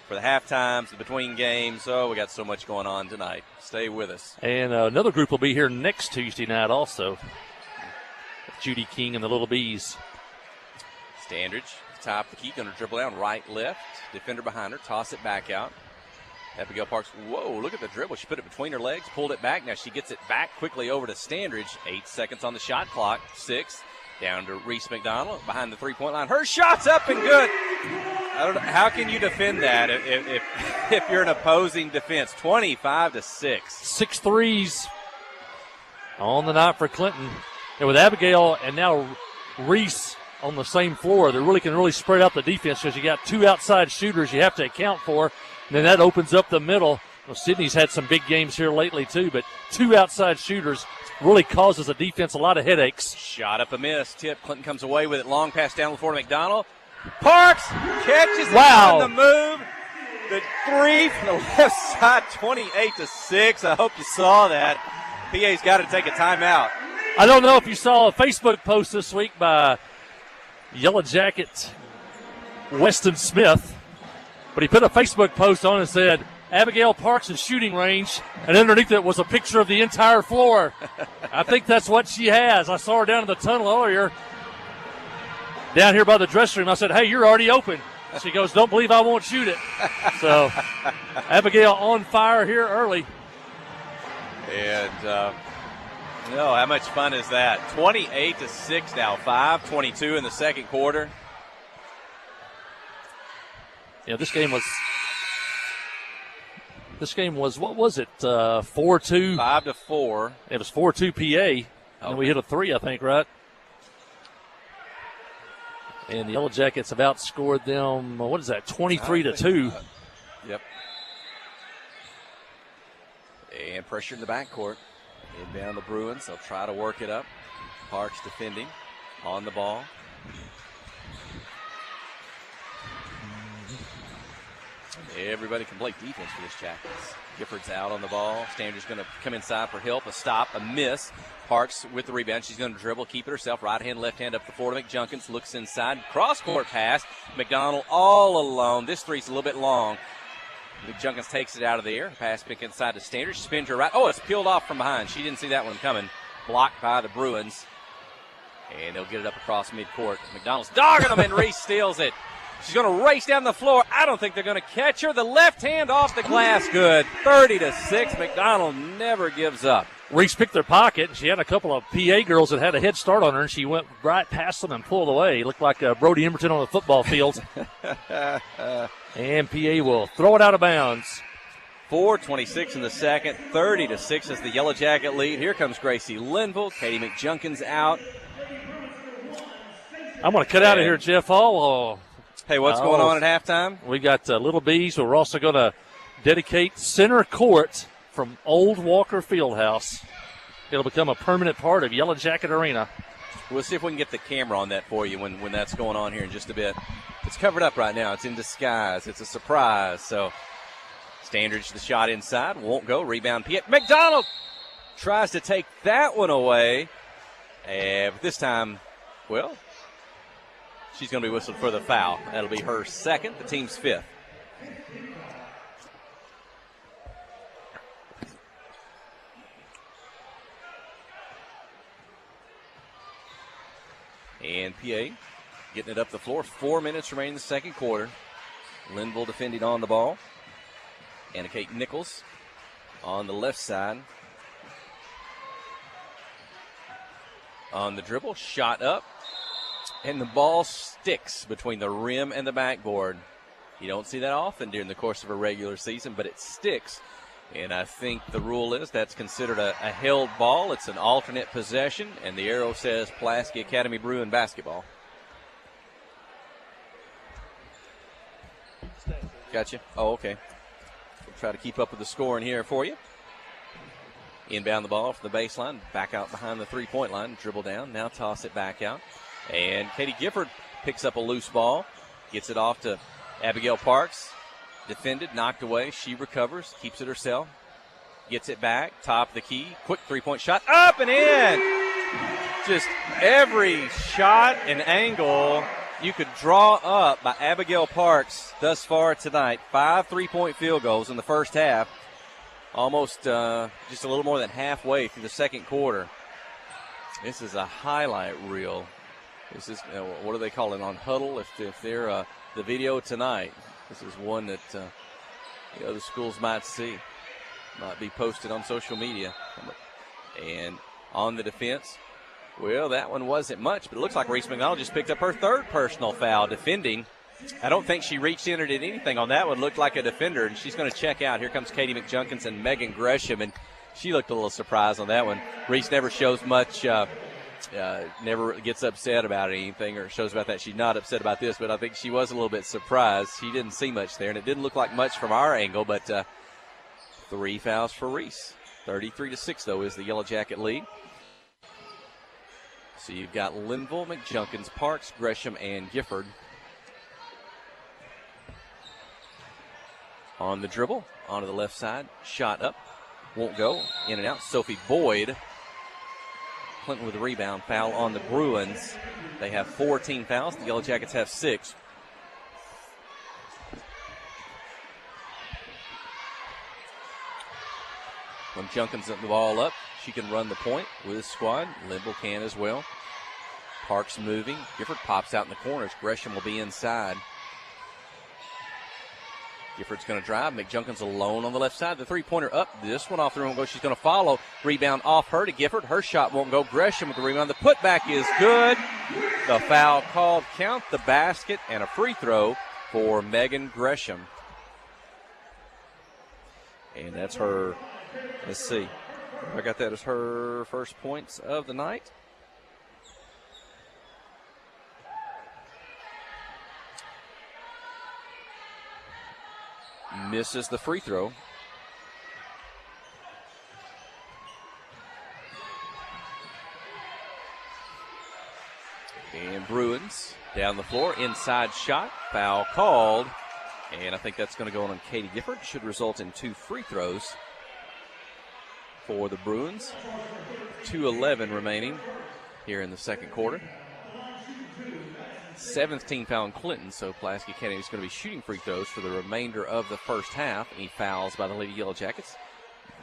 for the halftimes, the between games. Oh, we got so much going on tonight. Stay with us. And another group will be here next Tuesday night also. Judy King and the Little Bees. Standridge, top of the key, going to dribble down right, left. Defender behind her, toss it back out. Abigail Parks, whoa, look at the dribble. She put it between her legs, pulled it back. Now she gets it back quickly over to Standridge. 8 seconds on the shot clock. 6. Down to Reese McDonald behind the three-point line. Her shot's up and good. I don't know. How can you defend that if you're an opposing defense? 25-6. 6 threes on the night for Clinton. And with Abigail and now Reese on the same floor, they really can spread out the defense because you got 2 outside shooters you have to account for. And then that opens up the middle. Well, Sydney's had some big games here lately too, but 2 outside shooters really causes the defense a lot of headaches. Shot up a miss. Tip. Clinton comes away with it. Long pass down the floor to McDonald. Parks catches it on the move. The three from the left side, 28-6. I hope you saw that. PA's got to take a timeout. I don't know if you saw a Facebook post this week by Yellow Jacket Weston Smith, but he put a Facebook post on and said, Abigail Parks' shooting range, and underneath it was a picture of the entire floor. I think that's what she has. I saw her down in the tunnel earlier, down here by the dressing room. I said, hey, you're already open. She goes, don't believe I won't shoot it. So Abigail on fire here early. And, how much fun is that? 28-6 now, 5:22 in the second quarter. Yeah, this game was, what was it, 4-2? 5-4. It was 4-2 PA, and we hit a 3, I think, right? And the Yellow Jackets have outscored them, 23-2. Yep. And pressure in the backcourt. Inbound the Bruins. They'll try to work it up. Parks defending on the ball. Everybody can play defense for this Jackets. Gifford's out on the ball. Standard's going to come inside for help. A stop, a miss. Parks with the rebound. She's going to dribble, keep it herself. Right hand, left hand up the floor to McJunkins. Looks inside. Cross-court pass. McDonald all alone. This three's a little bit long. McJunkins takes it out of the air. Pass pick inside to Standard. She spins her right. Oh, it's peeled off from behind. She didn't see that one coming. Blocked by the Bruins. And they'll get it up across midcourt. McDonald's dogging them, and Reese steals it. She's going to race down the floor. I don't think they're going to catch her. The left hand off the glass. Good. 30-6. McDonald never gives up. Reese picked her pocket. She had a couple of PA girls that had a head start on her, and she went right past them and pulled away. Looked like Brody Emberton on the football field. And PA will throw it out of bounds. 4:26 in the second. 30-6 is the Yellow Jacket lead. Here comes Gracie Linville. Katie McJunkins out. I'm going to cut out of here, Jeff Hall. Hey, what's going on at halftime? We got Little Bees. We're also going to dedicate center court from Old Walker Fieldhouse. It'll become a permanent part of Yellow Jacket Arena. We'll see if we can get the camera on that for you when that's going on here in just a bit. It's covered up right now. It's in disguise. It's a surprise. So Standridge, the shot inside, won't go. Rebound, Piet. McDonald tries to take that one away. But this time, well, she's going to be whistled for the foul. That'll be her second, the team's fifth. And PA getting it up the floor. 4 minutes remaining in the second quarter. Linville defending on the ball. Anna Kate Nichols on the left side. On the dribble, shot up. And the ball sticks between the rim and the backboard. You don't see that often during the course of a regular season, but it sticks. And I think the rule is that's considered a held ball. It's an alternate possession, and the arrow says Pulaski Academy Bruin basketball. Gotcha. Oh, okay. We'll try to keep up with the scoring here for you. Inbound the ball from the baseline, back out behind the three-point line, dribble down, now toss it back out. And Katie Gifford picks up a loose ball, gets it off to Abigail Parks. Defended, knocked away. She recovers, keeps it herself, gets it back, top of the key, quick three-point shot, up and in. Just every shot and angle you could draw up by Abigail Parks thus far tonight. 5 3-point field goals in the first half. Almost just a little more than halfway through the second quarter. This is a highlight reel. This is, what do they call it on Huddle? If they're the video tonight, this is one that the other schools might see. Might be posted on social media. And on the defense, well, that one wasn't much, but it looks like Reese McDonald just picked up her third personal foul defending. I don't think she reached in or did anything on that one. Looked like a defender, and she's going to check out. Here comes Katie McJunkins and Megan Gresham, and she looked a little surprised on that one. Reese never shows much, never gets upset about anything or shows about that. She's not upset about this, but I think she was a little bit surprised. She didn't see much there, and it didn't look like much from our angle, but 3 fouls for Reese. 33-6, though, is the Yellow Jacket lead. So you've got Linville, McJunkins, Parks, Gresham, and Gifford. On the dribble, onto the left side, shot up, won't go, in and out. Sophie Boyd. Clinton with a rebound, foul on the Bruins. They have 14 fouls. The Yellow Jackets have 6. When Junkins the ball up, she can run the point with his squad. Linville can as well. Parks moving. Gifford pops out in the corners. Gresham will be inside. Gifford's going to drive. McJunkins alone on the left side. The three-pointer up. This one off the rim. She's going to follow. Rebound off her to Gifford. Her shot won't go. Gresham with the rebound. The putback is good. The foul called. Count the basket and a free throw for Megan Gresham. And that's her, let's see. I got that as her first points of the night. Misses the free throw. And Bruins down the floor, inside shot, foul called. And I think that's going to go on Katie Gifford. Should result in 2 free throws for the Bruins. 2:11 remaining here in the second quarter. 7th team foul in Clinton, so Pulaski Academy is going to be shooting free throws for the remainder of the first half. Any fouls by the Lady Yellow Jackets.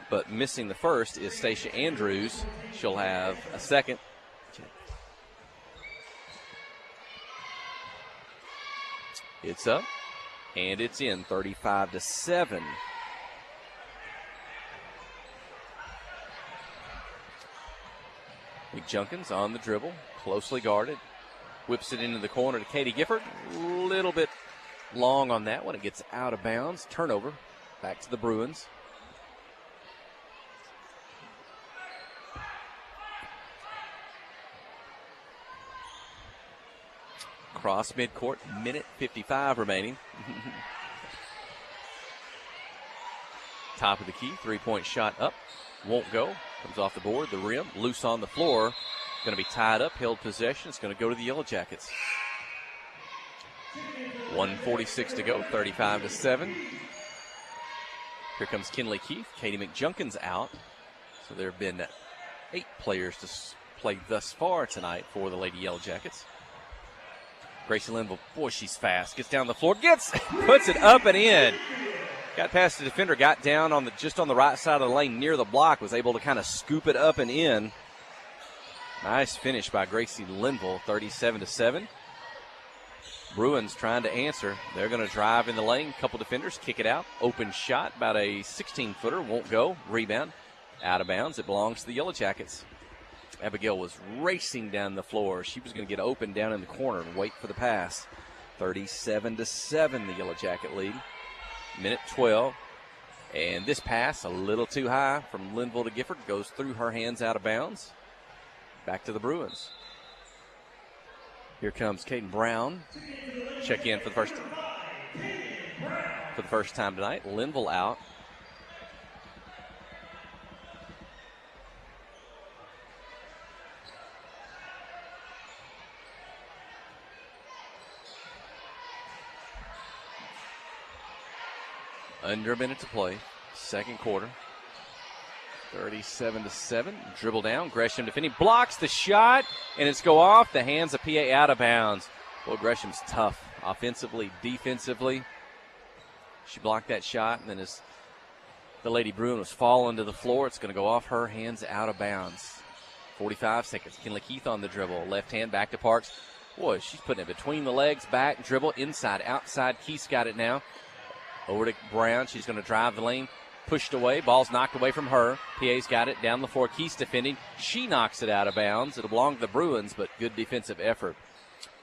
But missing the first is Stacia Andrews. She'll have a second. It's up, and it's in, 35-7. McJunkins on the dribble, closely guarded. Whips it into the corner to Katie Gifford. A little bit long on that one. It gets out of bounds. Turnover. Back to the Bruins. Cross midcourt. Minute 55 remaining. Top of the key. 3-point shot up. Won't go. Comes off the board. The rim. Loose on the floor. Going to be tied up, held possession. It's going to go to the Yellow Jackets. 1:46 to go, 35-7. Here comes Kinley Keith. Katie McJunkins out. So there have been 8 players to play thus far tonight for the Lady Yellow Jackets. Gracie Linville, boy, she's fast. Gets down the floor, puts it up and in. Got past the defender, got down on just on the right side of the lane near the block, was able to kind of scoop it up and in. Nice finish by Gracie Linville, 37-7. Bruins trying to answer. They're going to drive in the lane. Couple defenders kick it out. Open shot, about a 16-footer. Won't go. Rebound. Out of bounds. It belongs to the Yellow Jackets. Abigail was racing down the floor. She was going to get open down in the corner and wait for the pass. 37-7, the Yellow Jacket lead. Minute 12. And this pass, a little too high from Linville to Gifford, goes through her hands out of bounds. Back to the Bruins. Here comes Caden Brown. Check in for the first time tonight. Linville out. Under a minute to play. Second quarter. 37-7. Dribble down. Gresham defending. Blocks the shot, and it's go off the hands of PA out of bounds. Well, Gresham's tough offensively, defensively. She blocked that shot, and then as the Lady Bruin was falling to the floor, it's going to go off her hands out of bounds. 45 seconds. Kinley Keith on the dribble. Left hand back to Parks. Boy, she's putting it between the legs. Back, dribble, inside, outside. Keith's got it now. Over to Brown. She's going to drive the lane. Pushed away. Ball's knocked away from her. PA's got it down the floor. Keith's defending. She knocks it out of bounds. It'll belong to the Bruins, but good defensive effort.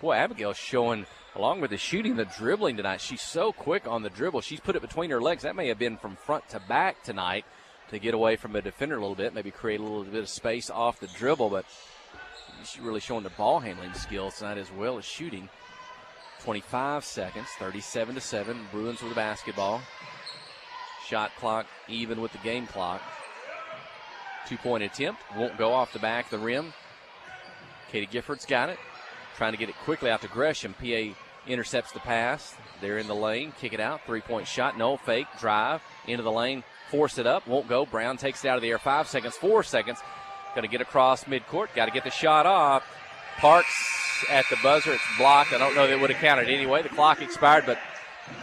Boy, Abigail's showing, along with the shooting, the dribbling tonight. She's so quick on the dribble. She's put it between her legs. That may have been from front to back tonight to get away from a defender a little bit, maybe create a little bit of space off the dribble, but she's really showing the ball handling skills tonight as well as shooting. 25 seconds, 37-7. Bruins with the basketball. Shot clock even with the game clock. 2-point attempt. Won't go off the back of the rim. Katie Gifford's got it. Trying to get it quickly out to Gresham. PA intercepts the pass. They're in the lane. Kick it out. 3-point shot. No fake. Drive. Into the lane. Force it up. Won't go. Brown takes it out of the air. 5 seconds. 4 seconds. Going to get across midcourt. Got to get the shot off. Parks at the buzzer. It's blocked. I don't know that it would have counted anyway. The clock expired, but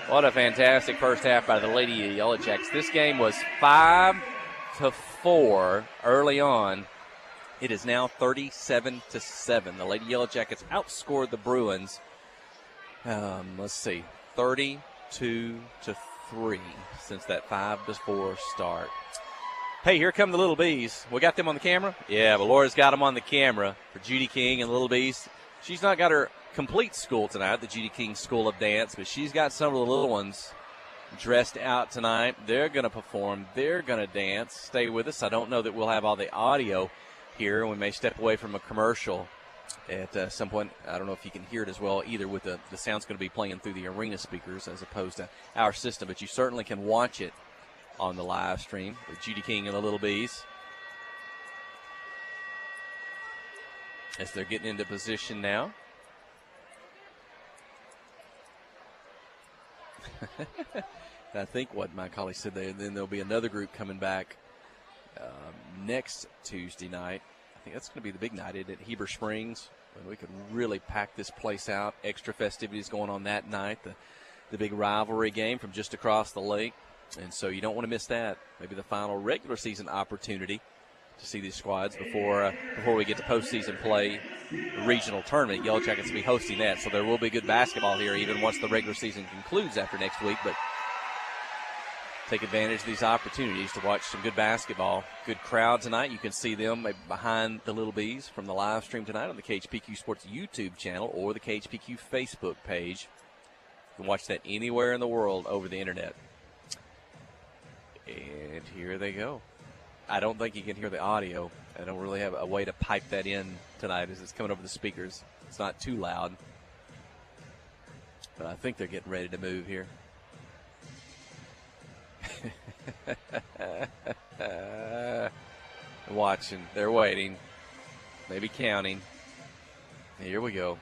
what a fantastic first half by the Lady Yellow Jackets. This game was 5-4 early on. It is now 37-7. The Lady Yellow Jackets outscored the Bruins. Let's see, 32-3 since that 5-4 start. Hey, here come the Little Bees. We got them on the camera? Yeah, but Laura's got them on the camera for Judy King and the Little Bees. She's not got her complete school tonight, the Judy King School of Dance, but she's got some of the little ones dressed out tonight. They're going to perform. They're going to dance. Stay with us. I don't know that we'll have all the audio here. We may step away from a commercial at some point. I don't know if you can hear it as well either, with the sound's going to be playing through the arena speakers as opposed to our system, but you certainly can watch it on the live stream with Judy King and the Little Bees as they're getting into position now. I think what my colleague said there, then there'll be another group coming back next Tuesday night. I think that's going to be the big night at Heber Springs, when we could really pack this place out. Extra festivities going on that night, the big rivalry game from just across the lake. And so you don't want to miss that. Maybe the final regular season opportunity to see these squads before we get to postseason play, the regional tournament. Yellow Jackets will be hosting that, so there will be good basketball here even once the regular season concludes after next week. But take advantage of these opportunities to watch some good basketball. Good crowd tonight. You can see them behind the Little Bees from the live stream tonight on the KHPQ Sports YouTube channel or the KHPQ Facebook page. You can watch that anywhere in the world over the internet. And here they go. I don't think you can hear the audio. I don't really have a way to pipe that in tonight as it's coming over the speakers. It's not too loud. But I think they're getting ready to move here. Watching. They're waiting. Maybe counting. Here we go.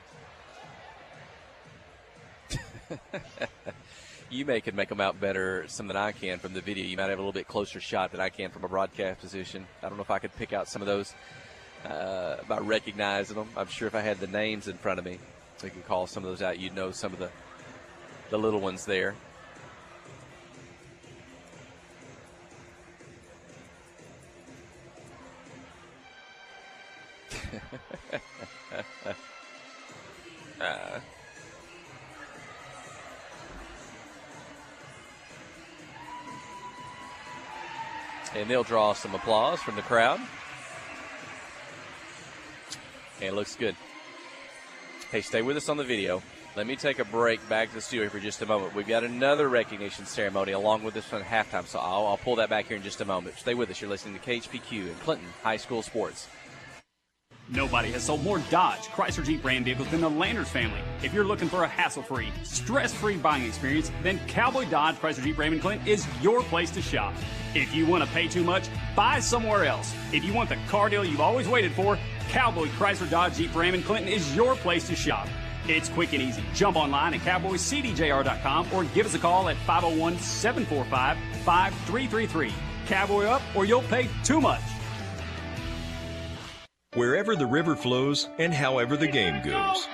You can make them out better some than I can from the video. You might have a little bit closer shot than I can from a broadcast position. I don't know if I could pick out some of those by recognizing them. I'm sure if I had the names in front of me, we could call some of those out. You'd know some of the little ones there. And they'll draw some applause from the crowd. And it looks good. Hey, stay with us on the video. Let me take a break back to the studio for just a moment. We've got another recognition ceremony along with this one at halftime, so I'll pull that back here in just a moment. Stay with us. You're listening to KHPQ and Clinton High School Sports. Nobody has sold more Dodge, Chrysler Jeep brand vehicles than the Landers family. If you're looking for a hassle-free, stress-free buying experience, then Cowboy Dodge, Chrysler Jeep Raymond Clinton is your place to shop. If you want to pay too much, buy somewhere else. If you want the car deal you've always waited for, Cowboy Chrysler Dodge Jeep Raymond Clinton is your place to shop. It's quick and easy. Jump online at cowboycdjr.com or give us a call at 501-745-5333. Cowboy up or you'll pay too much. Wherever the river flows and however the game goes.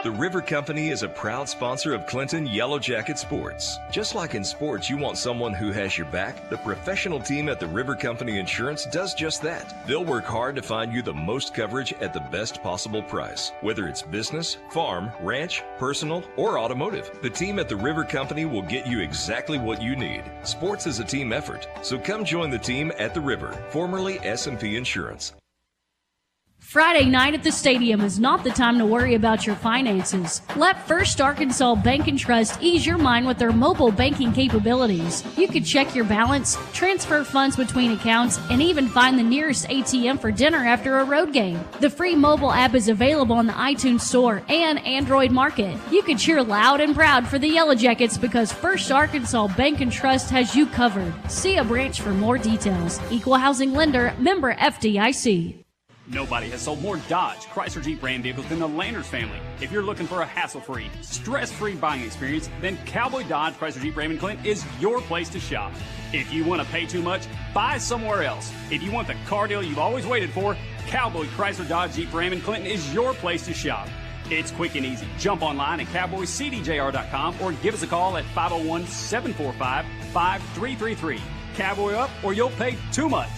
The River Company is a proud sponsor of Clinton Yellow Jacket Sports. Just like in sports, you want someone who has your back. The professional team at the River Company Insurance does just that. They'll work hard to find you the most coverage at the best possible price. Whether it's business, farm, ranch, personal, or automotive, the team at the River Company will get you exactly what you need. Sports is a team effort, so come join the team at the River, formerly S&P Insurance. Friday night at the stadium is not the time to worry about your finances. Let First Arkansas Bank and Trust ease your mind with their mobile banking capabilities. You can check your balance, transfer funds between accounts, and even find the nearest ATM for dinner after a road game. The free mobile app is available on the iTunes Store and Android Market. You can cheer loud and proud for the Yellow Jackets because First Arkansas Bank and Trust has you covered. See a branch for more details. Equal housing lender, member FDIC. Nobody has sold more Dodge, Chrysler Jeep brand vehicles than the Landers family. If you're looking for a hassle-free, stress-free buying experience, then Cowboy Dodge, Chrysler Jeep Raymond Clinton is your place to shop. If you want to pay too much, buy somewhere else. If you want the car deal you've always waited for, Cowboy Chrysler Dodge Jeep Raymond Clinton is your place to shop. It's quick and easy. Jump online at cowboycdjr.com or give us a call at 501-745-5333. Cowboy up or you'll pay too much.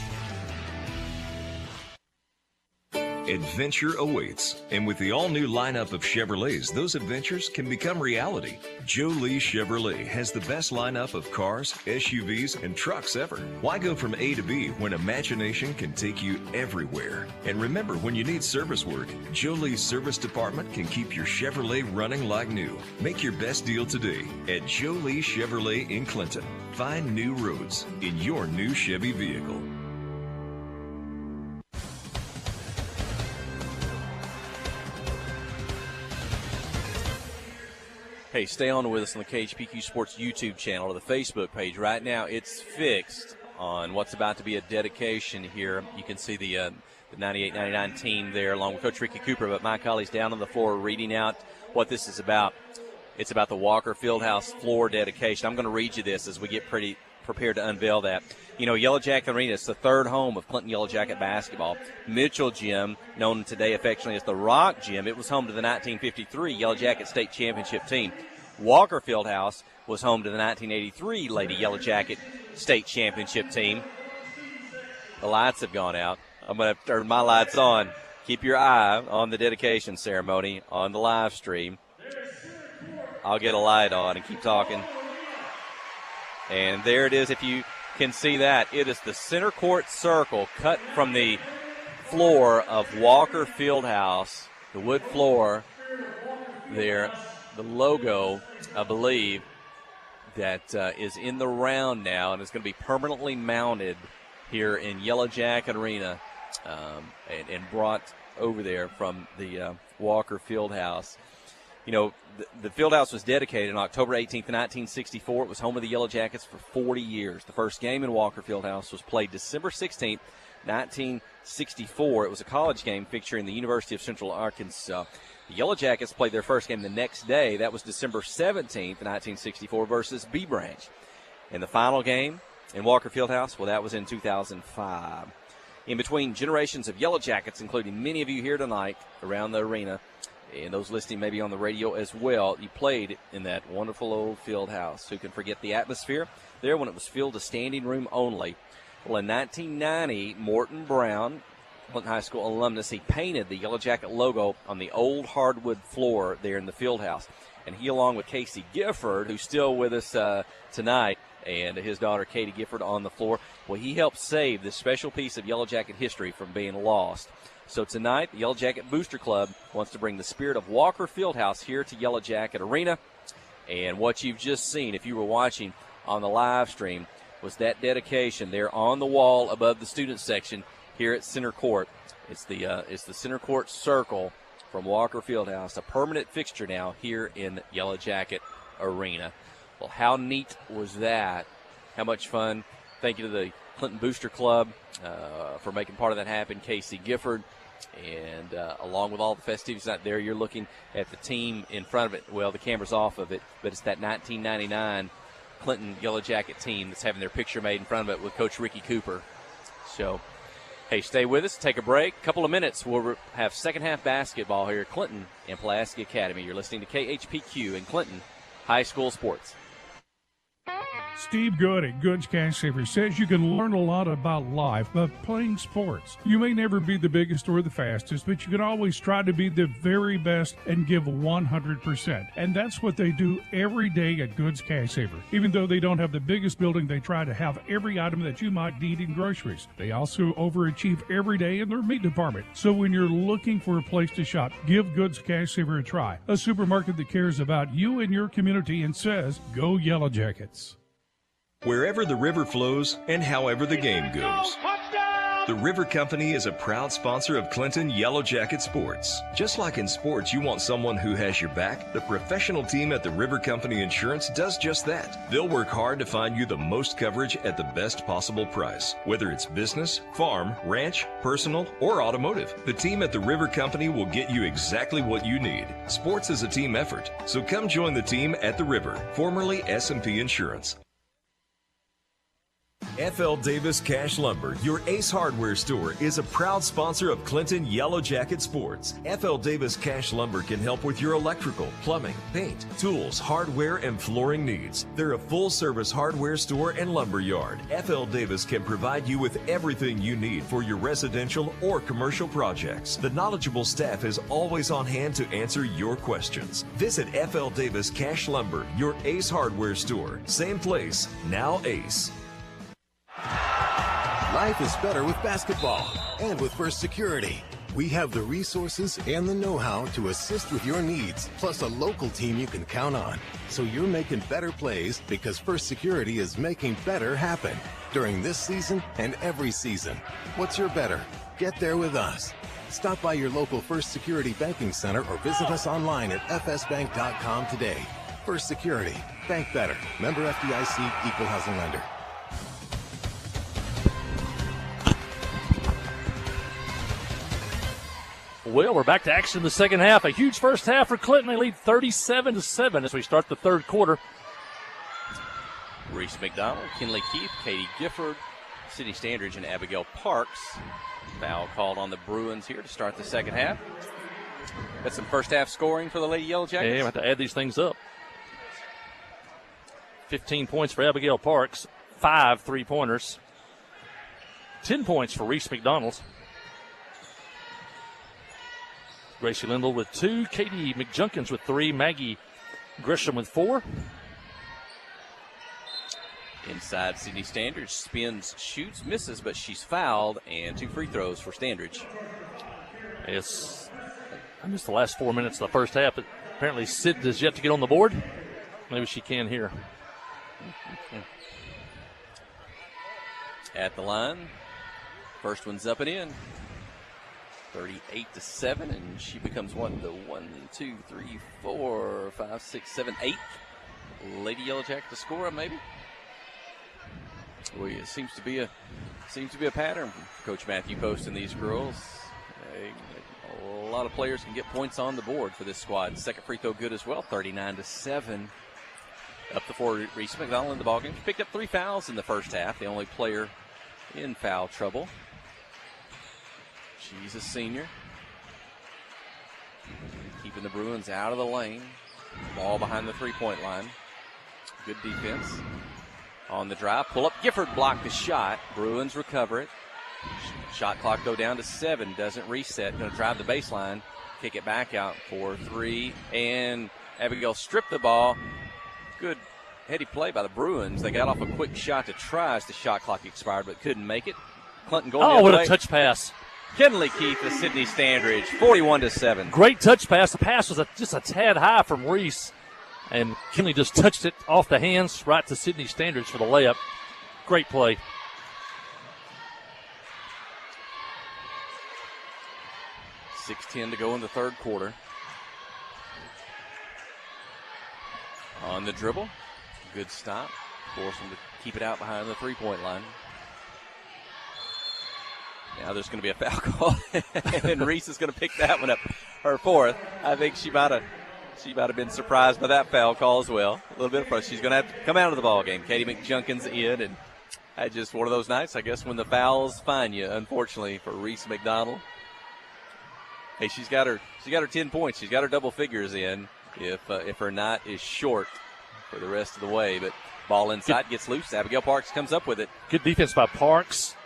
Adventure awaits, and with the all-new lineup of Chevrolets, those adventures can become reality. Jolie Chevrolet has the best lineup of cars, SUVs, and trucks ever. Why go from A to B when imagination can take you everywhere? And remember, when you need service work, Jolie's service department can keep your Chevrolet running like new. Make your best deal today at Jolie Chevrolet in Clinton. Find new roads in your new Chevy vehicle. Hey, stay on with us on the KHPQ Sports YouTube channel or the Facebook page. Right now, it's fixed on what's about to be a dedication here. You can see the 98-99 team there along with Coach Ricky Cooper, but my colleague's down on the floor reading out what this is about. It's about the Walker Fieldhouse floor dedication. I'm going to read you this as we get pretty prepared to unveil that. You know, Yellow Jacket Arena is the third home of Clinton Yellow Jacket basketball. Mitchell Gym, known today affectionately as the Rock Gym, it was home to the 1953 Yellow Jacket State Championship team. Walker Fieldhouse was home to the 1983 Lady Yellow Jacket State Championship team. The lights have gone out. I'm going to turn my lights on. Keep your eye on the dedication ceremony on the live stream. I'll get a light on and keep talking. And there it is. If you can see that, it is the center court circle cut from the floor of Walker Fieldhouse, the wood floor there. The logo, I believe, that is in the round now, and it's going to be permanently mounted here in Yellow Jacket Arena and brought over there from the Walker Fieldhouse. You know, the Fieldhouse was dedicated on October 18th, 1964. It was home of the Yellow Jackets for 40 years. The first game in Walker Fieldhouse was played December 16th, 1964. It was a college game featuring the University of Central Arkansas. The Yellow Jackets played their first game the next day. That was December 17th, 1964 versus B Branch. And the final game in Walker Fieldhouse, well, that was in 2005. In between generations of Yellow Jackets, including many of you here tonight around the arena, and those listening maybe on the radio as well, you played in that wonderful old field house. Who can forget the atmosphere there when it was filled to standing room only? Well, in 1990, Morton Brown Clinton High School alumnus. He painted the Yellow Jacket logo on the old hardwood floor there in the field house. And he, along with Casey Gifford, who's still with us tonight, and his daughter Katie Gifford on the floor, well, he helped save this special piece of Yellow Jacket history from being lost. So tonight, the Yellow Jacket Booster Club wants to bring the spirit of Walker Fieldhouse here to Yellow Jacket Arena. And what you've just seen, if you were watching on the live stream, was that dedication there on the wall above the student section here at center court. It's the center court circle from Walker Fieldhouse, a permanent fixture now here in Yellow Jacket Arena. Well, how neat was that? How much fun. Thank you to the Clinton Booster Club for making part of that happen. Casey Gifford, and along with all the festivities out there, you're looking at the team in front of it. Well, the camera's off of it, but it's that 1999 Clinton Yellow Jacket team that's having their picture made in front of it with Coach Ricky Cooper. So, hey, stay with us. Take a break. Couple of minutes. We'll have second half basketball here at Clinton and Pulaski Academy. You're listening to KHPQ in Clinton High School Sports. Steve Good at Goods Cash Savers says you can learn a lot about life by playing sports. You may never be the biggest or the fastest, but you can always try to be the very best and give 100%. And that's what they do every day at Goods Cash Saver. Even though they don't have the biggest building, they try to have every item that you might need in groceries. They also overachieve every day in their meat department. So when you're looking for a place to shop, give Goods Cash Saver a try. A supermarket that cares about you and your community and says, go Yellow Jackets. Wherever the river flows and however the game goes. The River Company is a proud sponsor of Clinton Yellow Jacket Sports. Just like in sports, you want someone who has your back. The professional team at the River Company Insurance does just that. They'll work hard to find you the most coverage at the best possible price. Whether it's business, farm, ranch, personal, or automotive, the team at the River Company will get you exactly what you need. Sports is a team effort, so come join the team at the River, formerly S&P Insurance. F.L. Davis Cash Lumber, your Ace Hardware store, is a proud sponsor of Clinton Yellow Jacket Sports. F.L. Davis Cash Lumber can help with your electrical, plumbing, paint, tools, hardware, and flooring needs. They're a full-service hardware store and lumber yard. F.L. Davis can provide you with everything you need for your residential or commercial projects. The knowledgeable staff is always on hand to answer your questions. Visit F.L. Davis Cash Lumber, your Ace Hardware store. Same place, now Ace. Life is better with basketball and with First Security. We have the resources and the know-how to assist with your needs, plus a local team you can count on. So you're making better plays because First Security is making better happen during this season and every season. What's your better? Get there with us. Stop by your local First Security Banking Center or visit us online at fsbank.com today. First Security. Bank better. Member FDIC, Equal Housing Lender. Well, we're back to action in the second half. A huge first half for Clinton. They lead 37-7 as we start the third quarter. Reese McDonald, Kinley Keith, Katie Gifford, Sydney Standridge, and Abigail Parks. Foul called on the Bruins here to start the second half. Got some first half scoring for the Lady Yellow Jackets. Yeah, we have to add these things up. 15 points for Abigail Parks, 5 3-pointers. 10 points for Reese McDonald. Gracie Lindell with 2, Katie McJunkins with 3, Maggie Grisham with 4. Inside, Sydney Standridge spins, shoots, misses, but she's fouled, and 2 free throws for Standridge. Yes, I missed the last 4 minutes of the first half, but apparently Sid is yet to get on the board. Maybe she can here. At the line, first one's up and in. 38-7, and she becomes the 8th Lady Yellow Jacket to score, maybe. Well, it seems to be a pattern from Coach Matthew Post and these girls. A lot of players can get points on the board for this squad. Second free throw good as well, 39-7. Up the floor, Reese McDonald in the ballgame. She picked up 3 fouls in the first half, the only player in foul trouble. She's a senior. Keeping the Bruins out of the lane. Ball behind the three-point line. Good defense. On the drive, pull up. Gifford blocked the shot. Bruins recover it. Shot clock go down to 7. Doesn't reset. Going to drive the baseline. Kick it back out for 3. And Abigail stripped the ball. Good heady play by the Bruins. They got off a quick shot to try as the shot clock expired, but couldn't make it. Clinton going the other what way. A touch pass. Kinley Keith to Sydney Standridge, 41-7. Great touch pass. The pass was just a tad high from Reese, and Kinley just touched it off the hands right to Sydney Standridge for the layup. Great play. .6:10 to go in the third quarter. On the dribble. Good stop. Force them to keep it out behind the three-point line. Now there's going to be a foul call, and Reese is going to pick that one up, her fourth. I think she might have been surprised by that foul call as well. A little bit of pressure. She's going to have to come out of the ball game. Katie McJunkins in, and that's just one of those nights, I guess, when the fouls find you, unfortunately, for Reese McDonald. Hey, she's got her 10 points. She's got her double figures in if her night is short for the rest of the way. But ball inside, gets loose. Abigail Parks comes up with it. Good defense by Parks.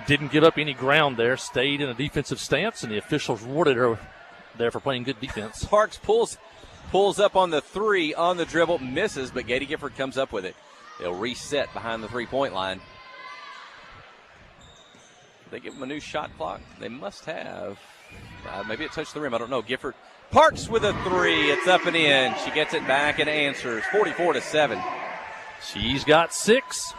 Didn't give up any ground there. Stayed in a defensive stance, and the officials rewarded her there for playing good defense. Parks pulls up on the 3 on the dribble, misses, but Katie Gifford comes up with it. They'll reset behind the three-point line. They give them a new shot clock. They must have. Maybe it touched the rim. I don't know. Gifford. Parks with a 3. It's up and in. She gets it back and answers. 44-7. She's got 6.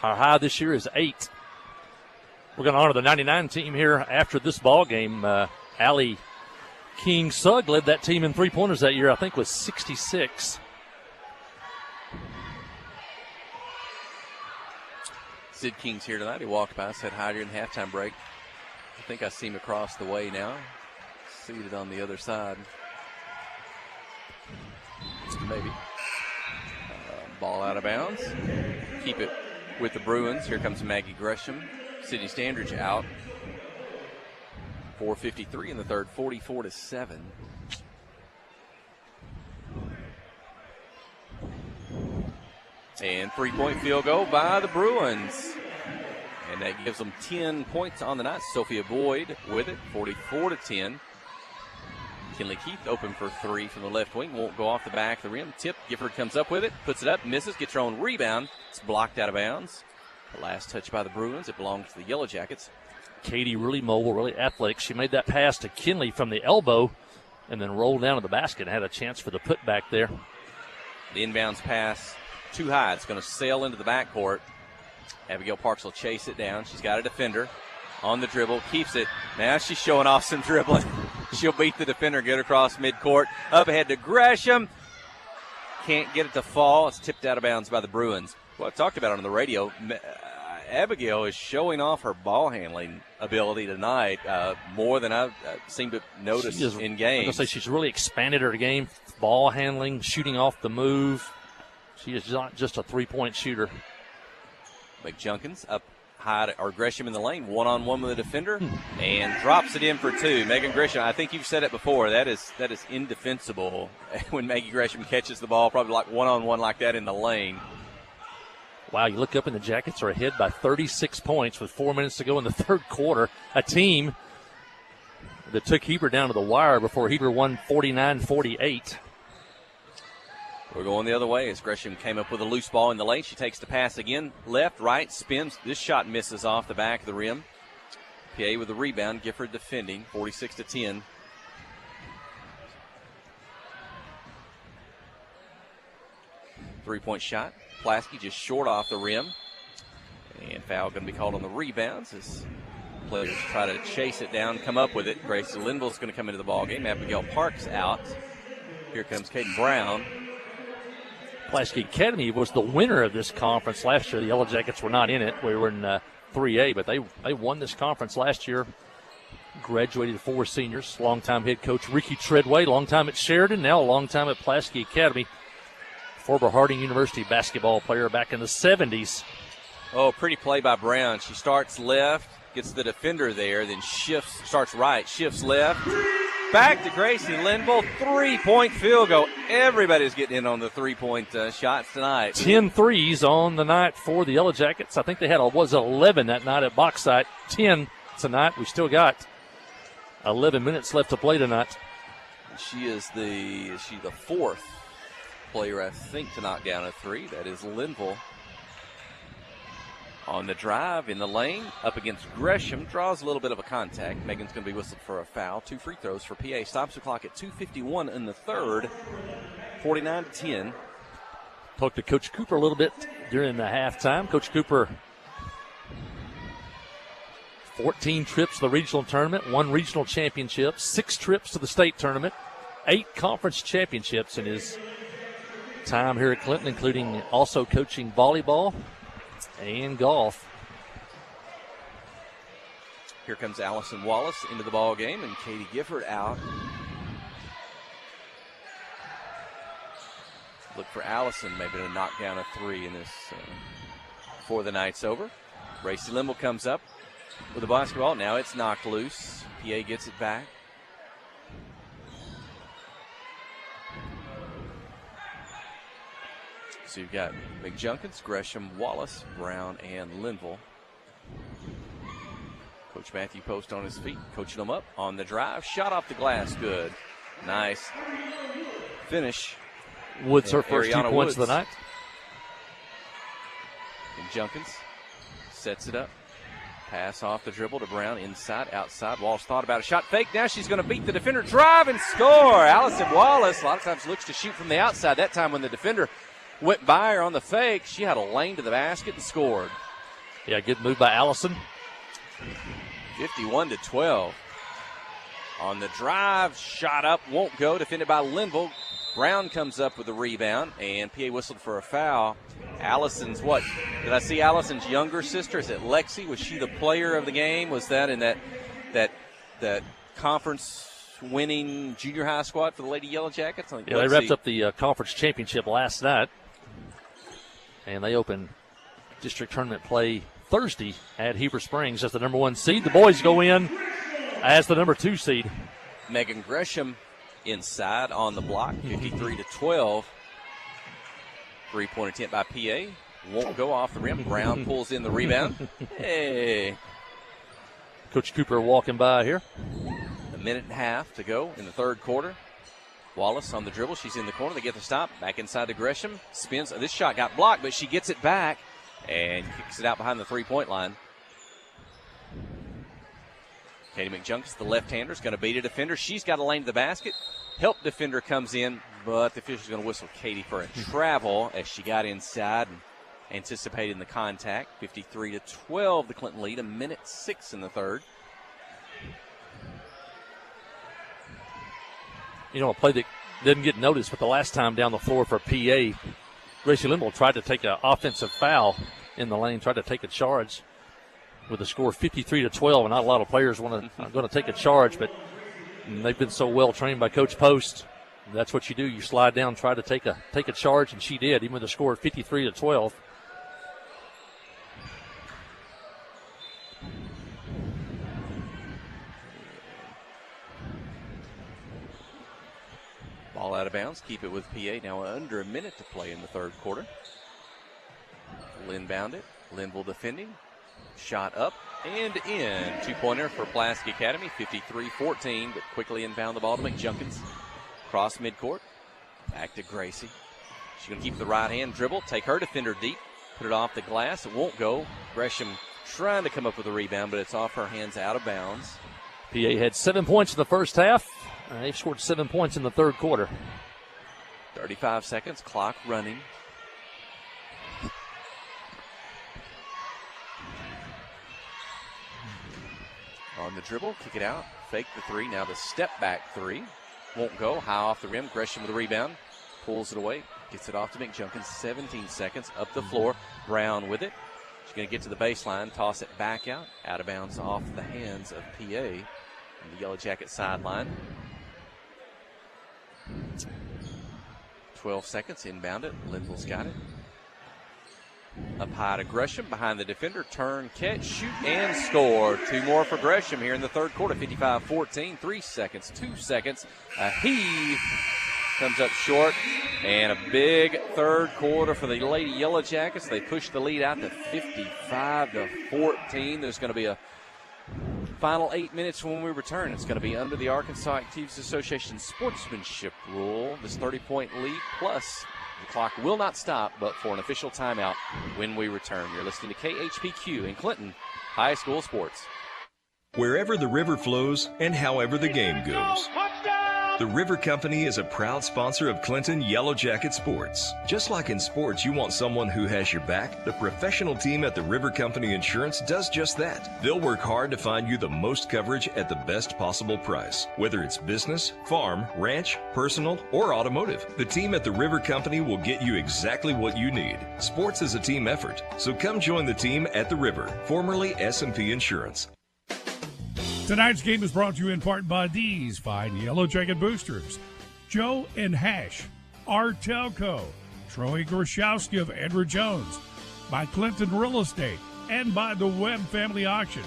Her high this year is 8. We're going to honor the 99 team here after this ball game. Allie King-Sugg led that team in three-pointers that year, I think, was 66. Sid King's here tonight. He walked by, said hi during the halftime break. I think I see him across the way now, seated on the other side. Maybe. Ball out of bounds. Keep it with the Bruins. Here comes Maggie Gresham. Sydney Standridge out. 4:53 in the third, 44-7. And three-point field goal by the Bruins. And that gives them 10 points on the night. Sophia Boyd with it, 44-10. Kinley Keith open for 3 from the left wing. Won't go off the back of the rim. Tip. Gifford comes up with it, puts it up, misses, gets her own rebound. It's blocked out of bounds. The last touch by the Bruins. It belongs to the Yellow Jackets. Katie really mobile, really athletic. She made that pass to Kinley from the elbow and then rolled down to the basket and had a chance for the putback there. The inbounds pass too high. It's going to sail into the backcourt. Abigail Parks will chase it down. She's got a defender on the dribble, keeps it. Now she's showing off some dribbling. She'll beat the defender, get across midcourt. Up ahead to Gresham. Can't get it to fall. It's tipped out of bounds by the Bruins. Well, I talked about it on the radio. Abigail is showing off her ball handling ability tonight more than I've seemed to notice in games. I'm going to say she's really expanded her game. Ball handling, shooting off the move. She is not just a three-point shooter. McJunkins up high, or Gresham in the lane, one-on-one with the defender, and drops it in for 2. Megan Gresham, I think you've said it before, that is indefensible when Maggie Gresham catches the ball, probably like one-on-one like that in the lane. Wow, you look up and the Jackets are ahead by 36 points with 4 minutes to go in the third quarter. A team that took Heber down to the wire before Heber won 49-48. We're going the other way as Gresham came up with a loose ball in the lane. She takes the pass again. Left, right, spins. This shot misses off the back of the rim. PA with the rebound. Gifford defending, 46-10. Three-point shot. Plasky just short off the rim. And foul going to be called on the rebounds as players try to chase it down, come up with it. Grace Linville's going to come into the ballgame. Abigail Parks out. Here comes Kaden Brown. Plasky Academy was the winner of this conference last year. The Yellow Jackets were not in it. We were in 3A, but they won this conference last year. Graduated 4 seniors. Longtime head coach Ricky Treadway, longtime at Sheridan, now a longtime at Plasky Academy. Former Harding University basketball player back in the 70s. Oh, pretty play by Brown. She starts left, gets the defender there, then shifts, starts right, shifts left, back to Gracie Linville. 3-point field goal. Everybody's getting in on the 3-point shots tonight. 10 threes on the night for the Yellow Jackets. I think they had 11 that night at Bauxite. 10 tonight. We still got 11 minutes left to play tonight. She is the fourth player, I think, to knock down a three. That is Linville. On the drive in the lane, up against Gresham, draws a little bit of a contact. Megan's going to be whistled for a foul. 2 free throws for PA. Stops the clock at 2:51 in the third. 49-10. Talked to Coach Cooper a little bit during the halftime. Coach Cooper, 14 trips to the regional tournament, 1 regional championship, 6 trips to the state tournament, 8 conference championships in his time here at Clinton, including also coaching volleyball and golf. Here comes Allison Wallace into the ball game, and Katie Gifford out. Look for Allison maybe to knock down a three in this before the night's over. Gracie Linville comes up with the basketball. Now it's knocked loose. PA gets it back. So you've got McJunkins, Gresham, Wallace, Brown, and Linville. Coach Matthew Post on his feet, coaching them up on the drive. Shot off the glass, good. Nice finish. Woods her first 2 points of the night. McJunkins sets it up. Pass off the dribble to Brown, inside, outside. Wallace thought about a shot fake. Now she's going to beat the defender, drive, and score. Allison Wallace a lot of times looks to shoot from the outside. That time when the defender went by her on the fake, she had a lane to the basket and scored. Yeah, good move by Allison. 51-12. On the drive, shot up, won't go, defended by Linville. Brown comes up with the rebound, and PA whistled for a foul. Allison's what? Did I see Allison's younger sister? Is it Lexi? Was she the player of the game? Was that in that conference winning junior high squad for the Lady Yellow Jackets? Yeah, they wrapped up the conference championship last night, and they open district tournament play Thursday at Heber Springs as the number 1 seed. The boys go in as the number 2 seed. Megan Gresham inside on the block, 53-12. 3-point attempt by PA. Won't go off the rim. Brown pulls in the rebound. Hey. Coach Cooper walking by here. A minute and a half to go in the third quarter. Wallace on the dribble. She's in the corner. They get the stop. Back inside to Gresham. Spins. This shot got blocked, but she gets it back and kicks it out behind the 3-point line. Katie McJunkins, the left-hander, is going to beat a defender. She's got a lane to the basket. Help defender comes in, but the official's going to whistle Katie for a travel as she got inside and anticipating the contact. 53-12, the Clinton lead. 1:06 in the third. You know, a play that didn't get noticed, but the last time down the floor for PA, Gracie Linville tried to take an offensive foul in the lane, tried to take a charge with a score 53-12, and not a lot of players are going to take a charge, but they've been so well trained by Coach Post. That's what you do. You slide down, try to take a charge, and she did, even with a score of 53-12. Ball out of bounds. Keep it with PA. Now under a minute to play in the third quarter. Inbound it. Linville defending. Shot up and in. 2-pointer for Pulaski Academy. 53-14, but quickly inbound the ball to McJunkins. Cross midcourt. Back to Gracie. She's going to keep the right hand dribble. Take her defender deep. Put it off the glass. It won't go. Gresham trying to come up with a rebound, but it's off her hands, out of bounds. PA had 7 points in the first half. They've scored 7 points in the third quarter. 35 seconds. Clock running. On the dribble, kick it out, fake the three. Now the step back three. Won't go. High off the rim. Gresham with the rebound. Pulls it away. Gets it off to McJunkins. 17 seconds. Up the floor. Brown with it. She's going to get to the baseline. Toss it back out. Out of bounds off the hands of PA. On the Yellow Jacket sideline. 12 seconds. Inbound it. Linville's got it. Up high to Gresham, behind the defender, turn, catch, shoot, and score. 2 more for Gresham here in the third quarter, 55-14, 3 seconds, 2 seconds. A heave comes up short, and a big third quarter for the Lady Yellow Jackets. They push the lead out to 55-14. There's going to be a final 8 minutes when we return. It's going to be under the Arkansas Activities Association sportsmanship rule, this 30-point lead, plus the clock will not stop but for an official timeout when we return. You're listening to KHPQ in Clinton High School Sports. Wherever the river flows and however the game goes, the River Company is a proud sponsor of Clinton Yellow Jacket Sports. Just like in sports, you want someone who has your back. The professional team at the River Company Insurance does just that. They'll work hard to find you the most coverage at the best possible price. Whether it's business, farm, ranch, personal, or automotive, the team at the River Company will get you exactly what you need. Sports is a team effort, so come join the team at the River, formerly S&P Insurance. Tonight's game is brought to you in part by these fine Yellow Jacket boosters: Joe and Hash, Artelco, Troy Gorshowski of Edward Jones, by Clinton Real Estate, and by the Webb Family Auction,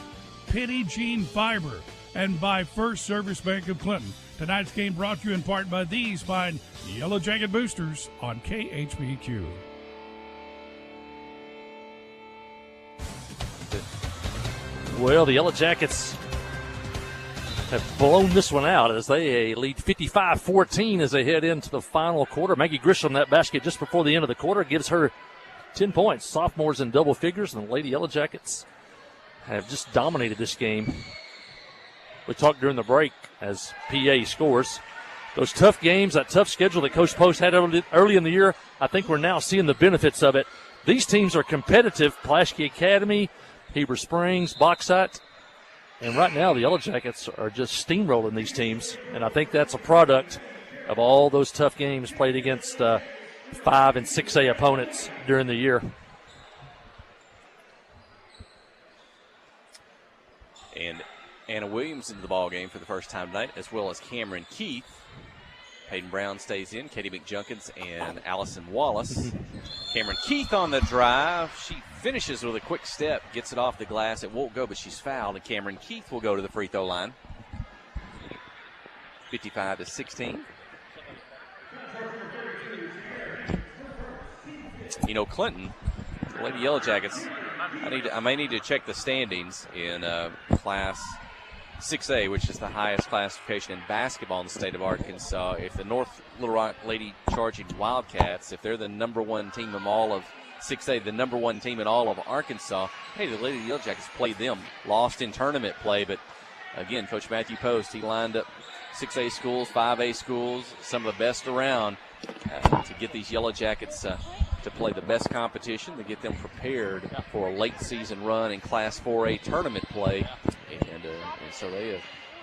Penny Jean Fiber, and by First Service Bank of Clinton. Tonight's game brought to you in part by these fine Yellow Jacket boosters on KHPQ. Well, the Yellow Jackets have blown this one out as they lead 55-14 as they head into the final quarter. Maggie Grisham, that basket just before the end of the quarter, gives her 10 points. Sophomores in double figures, and the Lady Yellow Jackets have just dominated this game. We talked during the break as PA scores. Those tough games, that tough schedule that Coach Post had early in the year, I think we're now seeing the benefits of it. These teams are competitive. Pulaski Academy, Heber Springs, Bauxite. And right now, the Yellow Jackets are just steamrolling these teams, and I think that's a product of all those tough games played against 5 and 6A opponents during the year. And Anna Williams into the ball game for the first time tonight, as well as Cameron Keith. Hayden Brown stays in, Katie McJunkins and Allison Wallace. Cameron Keith on the drive. She finishes with a quick step, gets it off the glass. It won't go, but she's fouled, and Cameron Keith will go to the free throw line. 55-16. You know, Clinton, the Lady Yellow Jackets, I may need to check the standings in Class 6A, which is the highest classification in basketball in the state of Arkansas. If the North Little Rock Lady Charging Wildcats, if they're the number one team of all of 6A, the number one team in all of Arkansas, hey, the Lady Yellow Jackets played them. Lost in tournament play, but again, Coach Matthew Post, he lined up 6A schools, 5A schools, some of the best around to get these Yellow Jackets to play the best competition, to get them prepared for a late season run in Class 4A tournament play. And so they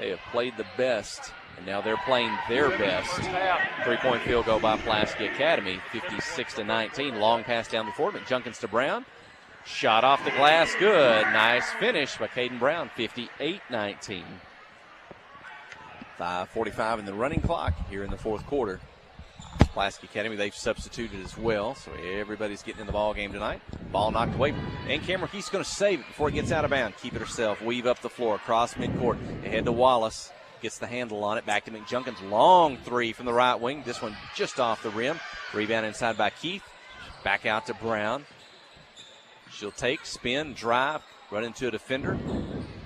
have played the best, and now they're playing their best. 3-point field goal by Pulaski Academy, 56-19. Long pass down the floor, McJunkins to Brown. Shot off the glass, good. Nice finish by Caden Brown, 58-19. 5:45 in the running clock here in the fourth quarter. Pulaski Academy, they've substituted as well, so everybody's getting in the ball game tonight. Ball knocked away, and Cameron Keith's going to save it before it gets out of bounds. Keep it herself, weave up the floor, across midcourt, ahead to Wallace. Gets the handle on it, back to McJunkins. Long three from the right wing. This one just off the rim. Rebound inside by Keith. Back out to Brown. She'll take, spin, drive, run into a defender.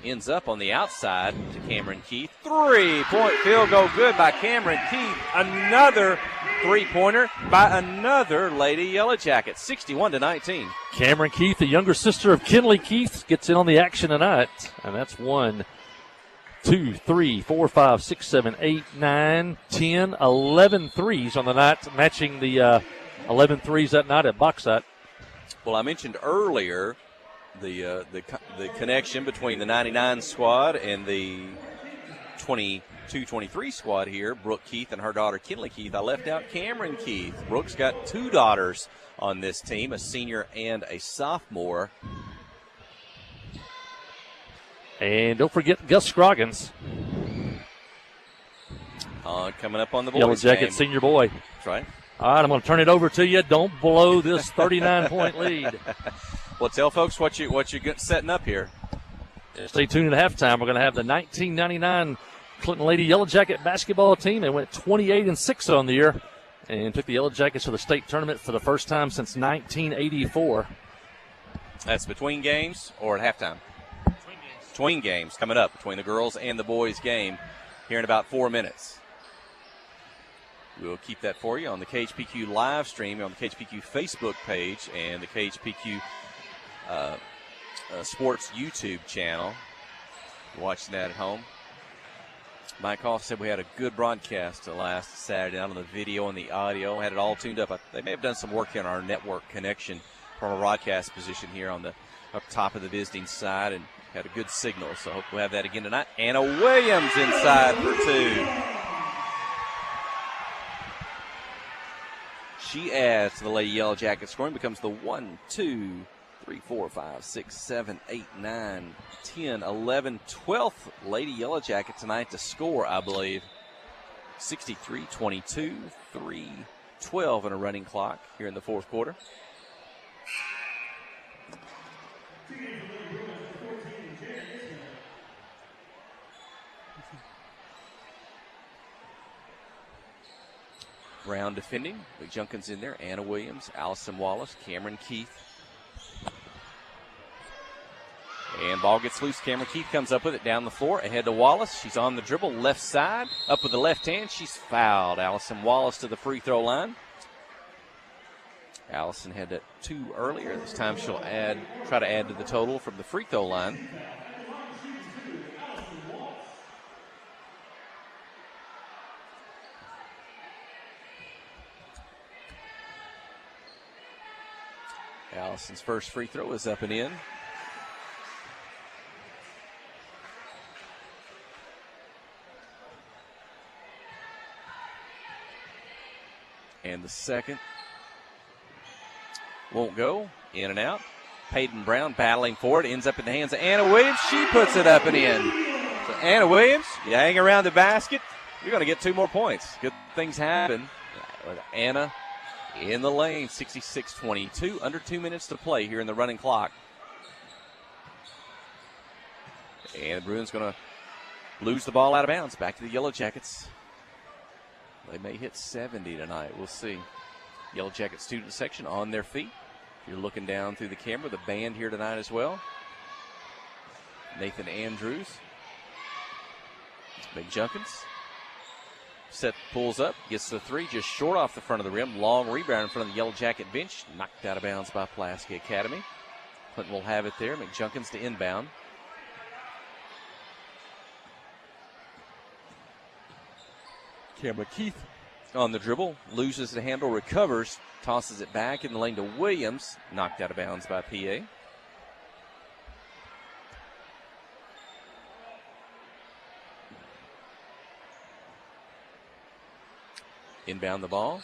Ends up on the outside to Cameron Keith. 3-point field goal good by Cameron Keith. Another three-pointer by another Lady Yellow Jacket. 61-19. Cameron Keith, the younger sister of Kinley Keith, gets in on the action tonight. And that's 1, 2, 3, 4, 5, 6, 7, 8, 9, 10, 11 threes on the night, matching the 11 threes that night at Bauxite. Well, I mentioned earlier the connection between the 99 squad and the 22-23 squad here. Brooke Keith and her daughter Kinley Keith. I left out Cameron Keith. Brooke's got two daughters on this team, a senior and a sophomore. And don't forget Gus Scroggins. Coming up on the boys' Yellow Jacket game. senior boy. That's right. All right, I'm going to turn it over to you. Don't blow this 39-point lead. Well, tell folks what you're setting up here. Stay tuned at halftime. We're going to have the 1999 Clinton Lady Yellow Jacket basketball team. They went 28-6 on the year and took the Yellow Jackets to the state tournament for the first time since 1984. That's between games or at halftime? Between games coming up between the girls and the boys game here in about 4 minutes. We'll keep that for you on the KHPQ live stream, on the KHPQ Facebook page, and the KHPQ Sports YouTube channel. Watching that at home. Mike Hoff said we had a good broadcast last Saturday night on the video and the audio. Had it all tuned up. They may have done some work on our network connection from a broadcast position here on the up top of the visiting side and had a good signal. So I hope we'll have that again tonight. Anna Williams inside for two. She adds to the Lady Yellow Jacket scoring, becomes the 1, 2, 3, 4, 5, 6, 7, 8, 9, 10, 11, 12th Lady Yellow Jacket tonight to score, I believe. 63, 22, 3, 12 in a running clock here in the fourth quarter. Brown defending. McJunkins in there. Anna Williams, Allison Wallace, Cameron Keith. And ball gets loose. Cameron Keith comes up with it down the floor. Ahead to Wallace. She's on the dribble. Left side. Up with the left hand. She's fouled. Allison Wallace to the free throw line. Allison had that 2 earlier. This time she'll try to add to the total from the free throw line. Allison's first free throw is up and in. And the second won't go. In and out. Peyton Brown battling for it. Ends up in the hands of Anna Williams. She puts it up and in. So Anna Williams, you hang around the basket, you're going to get 2 more points. Good things happen with Anna in the lane. 66-22. Under 2 minutes to play here in the running clock. And the Bruins going to lose the ball out of bounds. Back to the Yellow Jackets. They may hit 70 tonight. We'll see. Yellow Jacket student section on their feet. You're looking down through the camera. The band here tonight as well. Nathan Andrews. McJunkins. Pulls up, gets the 3, just short off the front of the rim. Long rebound in front of the Yellow Jacket bench. Knocked out of bounds by Pulaski Academy. Clinton will have it there. McJunkins to inbound. Cameron Keith on the dribble. Loses the handle, recovers. Tosses it back in the lane to Williams. Knocked out of bounds by PA. Inbound the ball.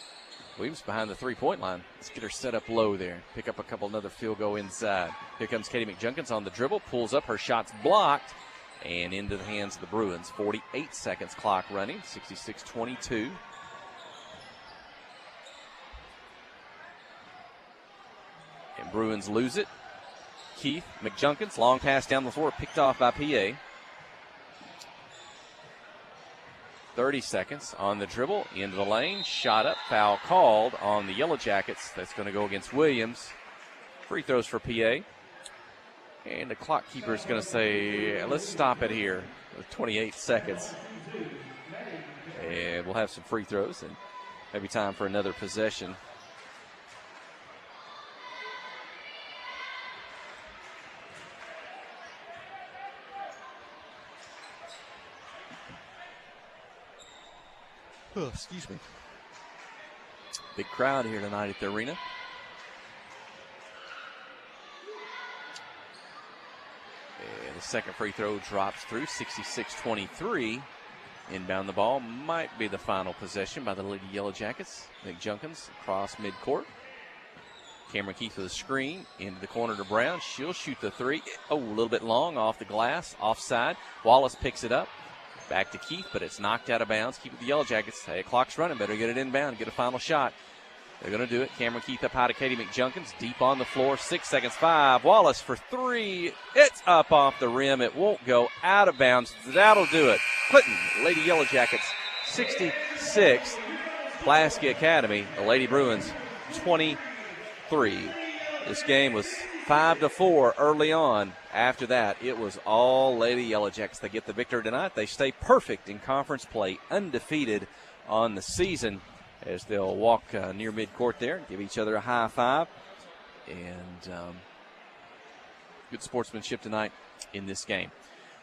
Williams behind the three-point line. Let's get her set up low there. Pick up another field goal inside. Here comes Katie McJunkins on the dribble. Pulls up. Her shot's blocked. And into the hands of the Bruins. 48 seconds clock running. 66-22. And Bruins lose it. Keith McJunkins. Long pass down the floor. Picked off by PA. 30 seconds on the dribble, into the lane, shot up, foul called on the Yellow Jackets. That's going to go against Williams. Free throws for PA. And the clock keeper is going to say, let's stop it here with 28 seconds. And we'll have some free throws and maybe time for another possession. Oh, excuse me. Big crowd here tonight at the arena. And the second free throw drops through. 66-23. Inbound the ball might be the final possession by the Lady Yellow Jackets. McJunkins across midcourt. Cameron Keith with a screen into the corner to Brown. She'll shoot the 3. Oh, a little bit long off the glass, offside. Wallace picks it up. Back to Keith, but it's knocked out of bounds. Keep it the Yellow Jackets. Hey, clock's running. Better get it inbound. Get a final shot. They're going to do it. Cameron Keith up high to Katie McJunkins. Deep on the floor. 6 seconds. 5. Wallace for 3. It's up off the rim. It won't go out of bounds. That'll do it. Clinton, Lady Yellow Jackets, 66. Pulaski Academy, the Lady Bruins, 23. This game was 5-4 early on. After that, it was all Lady Yellow Jackets. They get the victory tonight. They stay perfect in conference play, undefeated on the season, as they'll walk near midcourt there and give each other a high five. And good sportsmanship tonight in this game.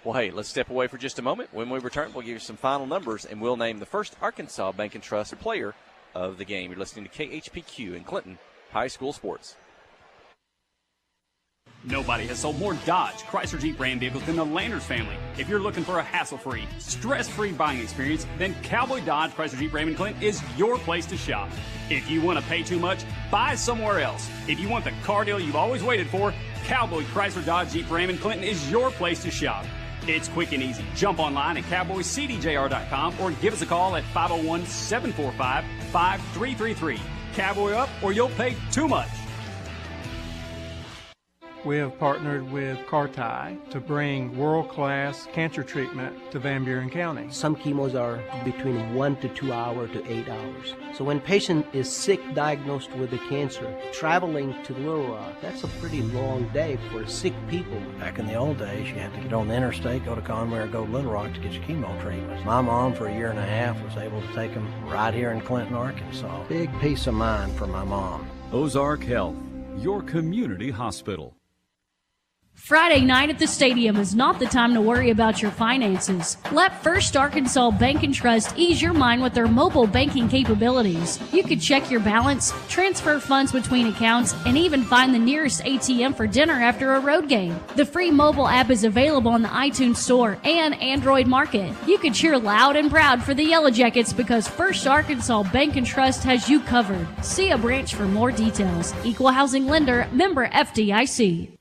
Well, hey, let's step away for just a moment. When we return, we'll give you some final numbers, and we'll name the first Arkansas Bank & Trust player of the game. You're listening to KHPQ in Clinton High School Sports. Nobody has sold more Dodge, Chrysler Jeep brand vehicles than the Landers family. If you're looking for a hassle-free, stress-free buying experience, then Cowboy Dodge, Chrysler Jeep Raymond Clinton is your place to shop. If you want to pay too much, buy somewhere else. If you want the car deal you've always waited for, Cowboy Chrysler Dodge Jeep Raymond Clinton is your place to shop. It's quick and easy. Jump online at cowboycdjr.com or give us a call at 501-745-5333. Cowboy up or you'll pay too much. We have partnered with Carti to bring world-class cancer treatment to Van Buren County. Some chemos are between 1 to 2 hours to 8 hours. So when patient is sick, diagnosed with the cancer, traveling to Little Rock, that's a pretty long day for sick people. Back in the old days, you had to get on the interstate, go to Conway or go to Little Rock to get your chemo treatments. My mom, for a year and a half, was able to take them right here in Clinton, Arkansas. Big peace of mind for my mom. Ozark Health, your community hospital. Friday night at the stadium is not the time to worry about your finances. Let First Arkansas Bank & Trust ease your mind with their mobile banking capabilities. You can check your balance, transfer funds between accounts, and even find the nearest ATM for dinner after a road game. The free mobile app is available on the iTunes Store and Android Market. You can cheer loud and proud for the Yellow Jackets because First Arkansas Bank & Trust has you covered. See a branch for more details. Equal housing lender, member FDIC.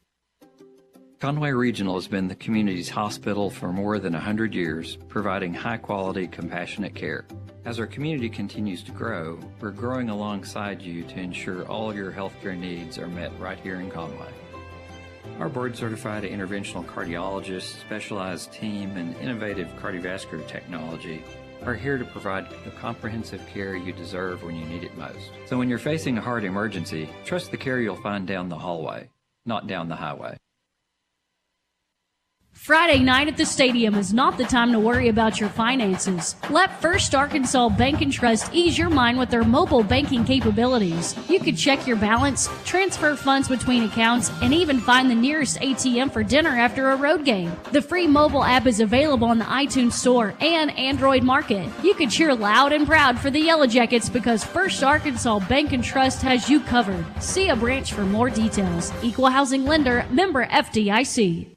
Conway Regional has been the community's hospital for more than 100 years, providing high-quality, compassionate care. As our community continues to grow, we're growing alongside you to ensure all your healthcare needs are met right here in Conway. Our board-certified interventional cardiologists, specialized team, and innovative cardiovascular technology are here to provide the comprehensive care you deserve when you need it most. So when you're facing a heart emergency, trust the care you'll find down the hallway, not down the highway. Friday night at the stadium is not the time to worry about your finances. Let First Arkansas Bank & Trust ease your mind with their mobile banking capabilities. You can check your balance, transfer funds between accounts, and even find the nearest ATM for dinner after a road game. The free mobile app is available on the iTunes Store and Android Market. You can cheer loud and proud for the Yellow Jackets because First Arkansas Bank & Trust has you covered. See a branch for more details. Equal housing lender, member FDIC.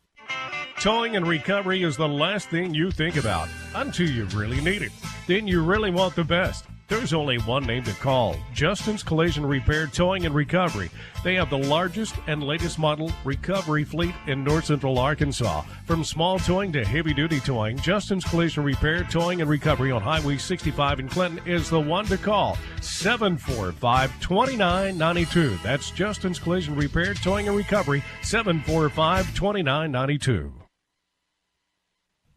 Towing and recovery is the last thing you think about until you really need it. Then you really want the best. There's only one name to call, Justin's Collision Repair Towing and Recovery. They have the largest and latest model recovery fleet in North Central Arkansas. From small towing to heavy-duty towing, Justin's Collision Repair Towing and Recovery on Highway 65 in Clinton is the one to call, 745-2992. That's Justin's Collision Repair Towing and Recovery, 745-2992.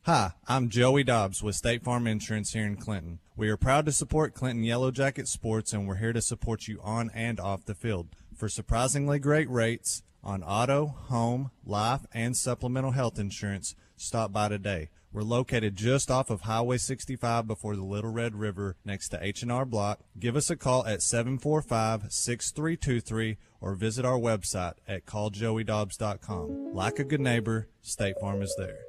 Hi, I'm Joey Dobbs with State Farm Insurance here in Clinton. We are proud to support Clinton Yellow Jacket Sports, and we're here to support you on and off the field. For surprisingly great rates on auto, home, life, and supplemental health insurance, stop by today. We're located just off of Highway 65 before the Little Red River next to H&R Block. Give us a call at 745-6323 or visit our website at calljoeydobbs.com. Like a good neighbor, State Farm is there.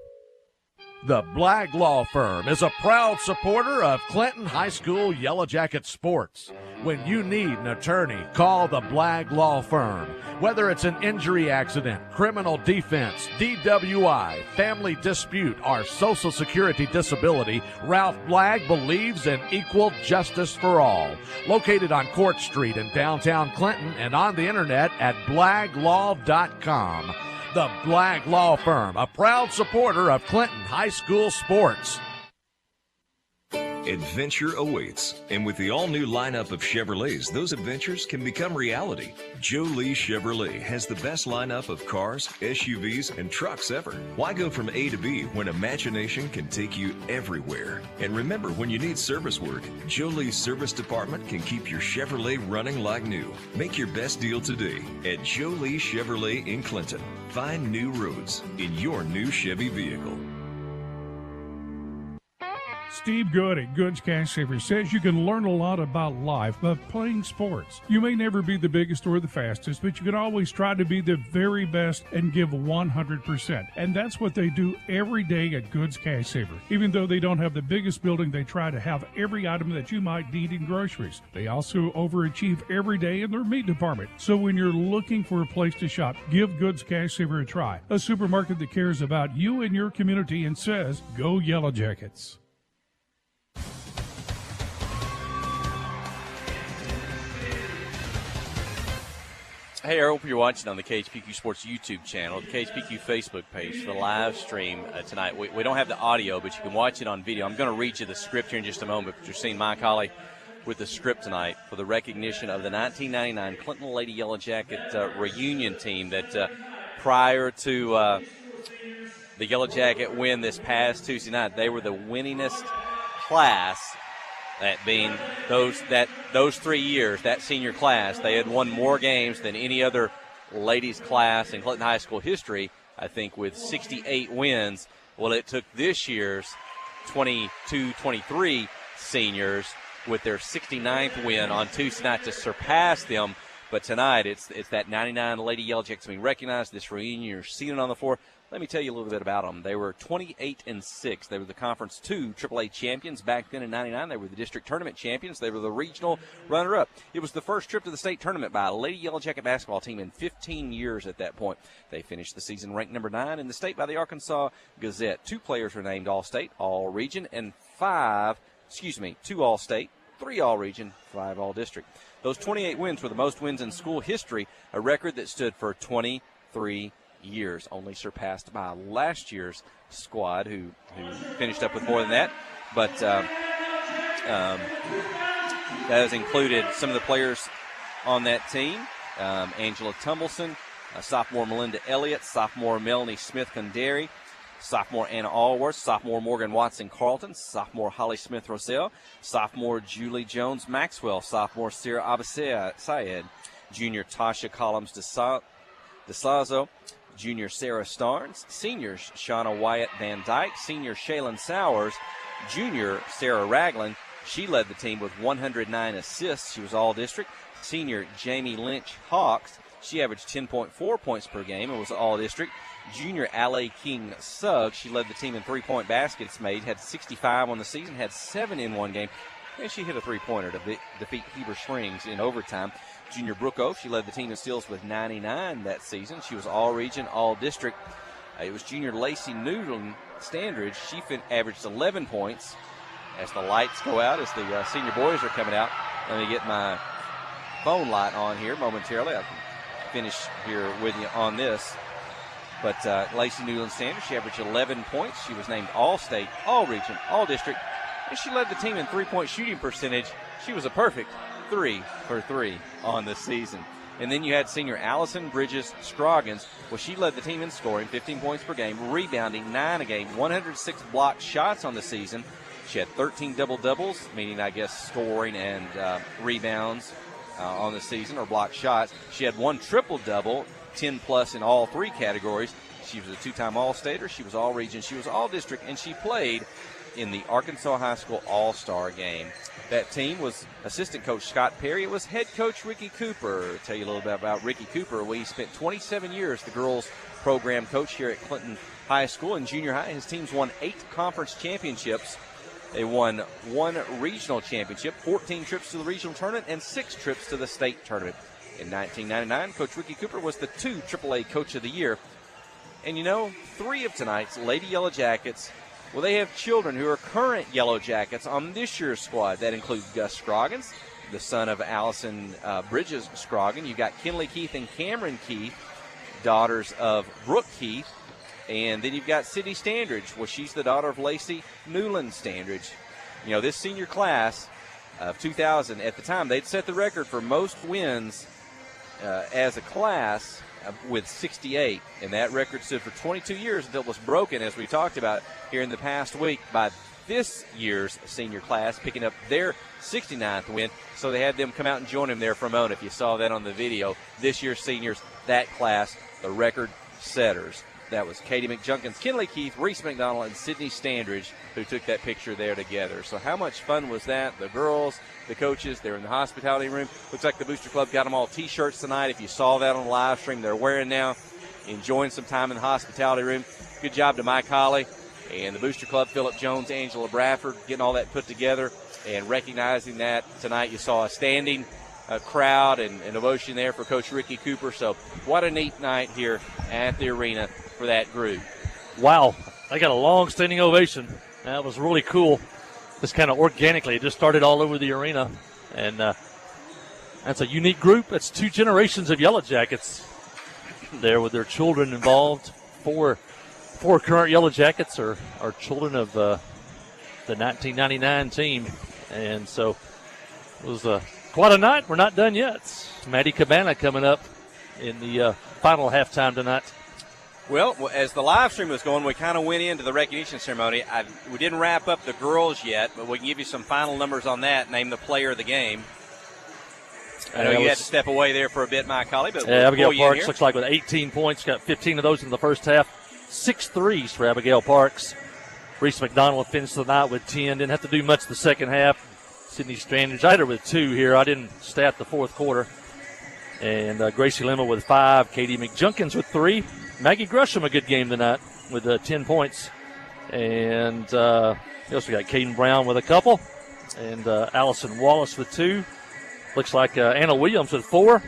The Blagg Law Firm is a proud supporter of Clinton High School Yellow Jacket sports. When you need an attorney, call the Blagg Law Firm. Whether it's an injury accident, criminal defense, DWI, family dispute, or Social Security disability, Ralph Blagg believes in equal justice for all. Located on Court Street in downtown Clinton and on the internet at blagglaw.com. The Blagg Law Firm, a proud supporter of Clinton High School sports. Adventure awaits, and with the all-new lineup of Chevrolets, those adventures can become reality. Jolie Chevrolet has the best lineup of cars, SUVs, and trucks ever. Why go from A to B when imagination can take you everywhere? And remember, when you need service work, Jolie's service department can keep your Chevrolet running like new. Make your best deal today at Jolie Chevrolet in Clinton. Find new roads in your new Chevy vehicle. Steve Good at Goods Cash Savers says you can learn a lot about life by playing sports. You may never be the biggest or the fastest, but you can always try to be the very best and give 100%. And that's what they do every day at Goods Cash Saver. Even though they don't have the biggest building, they try to have every item that you might need in groceries. They also overachieve every day in their meat department. So when you're looking for a place to shop, give Goods Cash Saver a try. A supermarket that cares about you and your community and says, go Yellow Jackets. Hey, I hope you're watching on the KHPQ Sports YouTube channel, the KHPQ Facebook page for the live stream tonight. We don't have the audio, but you can watch it on video. I'm going to read you the script here in just a moment, but you're seeing Mike Holly with the script tonight for the recognition of the 1999 Clinton Lady Yellow Jacket reunion team that prior to the Yellow Jacket win this past Tuesday night, they were the winningest class. That being those 3 years, that senior class, they had won more games than any other ladies class in Clinton High School history, I think, with 68 wins. Well, it took this year's 22-23 seniors with their 69th win on Tuesday night to surpass them. But tonight, it's that 99 Lady Yellow Jackets being recognized. This reunion, you're seeing it on the floor. Let me tell you a little bit about them. They were 28-6. They were the Conference 2 AAA champions back then in '99. They were the district tournament champions. They were the regional runner-up. It was the first trip to the state tournament by a Lady Yellow Jacket basketball team in 15 years at that point. They finished the season ranked number 9 in the state by the Arkansas Gazette. 2 players were named All-State, All-Region, and 2 All-State, 3 All-Region, 5 All-District. Those 28 wins were the most wins in school history, a record that stood for 23 years, only surpassed by last year's squad who finished up with more than that. But that has included some of the players on that team. Angela Tumbleson, sophomore Melinda Elliott, sophomore Melanie Smith-Condary, sophomore Anna Allworth, sophomore Morgan Watson-Carlton, sophomore Holly Smith-Roselle, sophomore Julie Jones-Maxwell, sophomore Sarah Abasayed, junior Tasha Collins DeSazo, junior Sarah Starnes, seniors Shauna Wyatt Van Dyke, senior Shaylin Sowers, junior Sarah Ragland. She led the team with 109 assists. She was all-district. Senior Jamie Lynch Hawks, she averaged 10.4 points per game and was all-district. Junior Allie King Suggs, she led the team in three-point baskets made, had 65 on the season, had 7 in one game, and she hit a three-pointer to defeat Heber Springs in overtime. Junior Brooke Oak, she led the team in steals with 99 that season. She was all-region, all-district. It was junior Lacey Newton Standridge. She averaged 11 points. As the lights go out, as the senior boys are coming out, let me get my phone light on here momentarily. I can finish here with you on this. But Lacey Newland Standridge, she averaged 11 points. She was named All-State, All-Region, All-District. And she led the team in three-point shooting percentage. She was a perfect 3 for 3 on the season. And then you had senior Allison Bridges Scroggins. Well, she led the team in scoring, 15 points per game, rebounding 9 a game, 106 blocked shots on the season. She had 13 double-doubles, meaning, I guess, scoring and rebounds on the season, or blocked shots. She had 1 triple-double, 10-plus in all 3 categories. She was a 2-time All-Stater. She was All-Region. She was All-District, and she played in the Arkansas High School All-Star game. That team was assistant coach Scott Perry. It was head coach Ricky Cooper. I'll tell you a little bit about Ricky Cooper. We spent 27 years the girls program coach here at Clinton High School. In junior high, his teams won 8 conference championships. They won 1 regional championship, 14 trips to the regional tournament, and 6 trips to the state tournament. In 1999, Coach Ricky Cooper was the 2 AAA Coach of the Year. And, 3 of tonight's Lady Yellow Jackets, well, they have children who are current Yellow Jackets on this year's squad. That includes Gus Scroggins, the son of Allison Bridges Scroggins. You've got Kinley Keith and Cameron Keith, daughters of Brooke Keith. And then you've got Sydney Standridge. Well, she's the daughter of Lacey Newland Standridge. this senior class of 2000, at the time, they'd set the record for most wins as a class with 68, and that record stood for 22 years until it was broken, as we talked about here in the past week, by this year's senior class picking up their 69th win. So they had them come out and join him there for a moment. If you saw that on the video, this year's seniors, that class, the record setters. That was Katie McJunkins, Kinley Keith, Reese McDonald, and Sydney Standridge who took that picture there together. So how much fun was that? The girls, the coaches, they're in the hospitality room. Looks like the Booster Club got them all T-shirts tonight. If you saw that on the live stream, they're wearing now, enjoying some time in the hospitality room. Good job to Mike Holly and the Booster Club, Phillip Jones, Angela Bradford, getting all that put together and recognizing that tonight. You saw a standing crowd and an ovation there for Coach Ricky Cooper. So what a neat night here at the arena for that group. Wow, they got a long standing ovation. That was really cool. Just kind of organically, it just started all over the arena. And that's a unique group. That's 2 generations of Yellow Jackets there with their children involved. Four current Yellow Jackets are children of the 1999 team. And so it was quite a night. We're not done yet. It's Maddie Cabana coming up in the final halftime tonight. Well, as the live stream was going, we kind of went into the recognition ceremony. We didn't wrap up the girls yet, but we can give you some final numbers on that. Name the player of the game. I know you had to step away there for a bit, Mike Colley, but we'll Abigail Parks looks like with 18 points, got 15 of those in the first half. 6 threes for Abigail Parks. Reese McDonald finished the night with 10. Didn't have to do much the second half. Sydney Standridge, I had her with 2 here. I didn't stat the fourth quarter. And Gracie Lima with 5. Katie McJunkins with 3. Maggie Gresham, a good game tonight with 10 points. And we also got Caden Brown with a couple. And Allison Wallace with 2. Looks like Anna Williams with 4.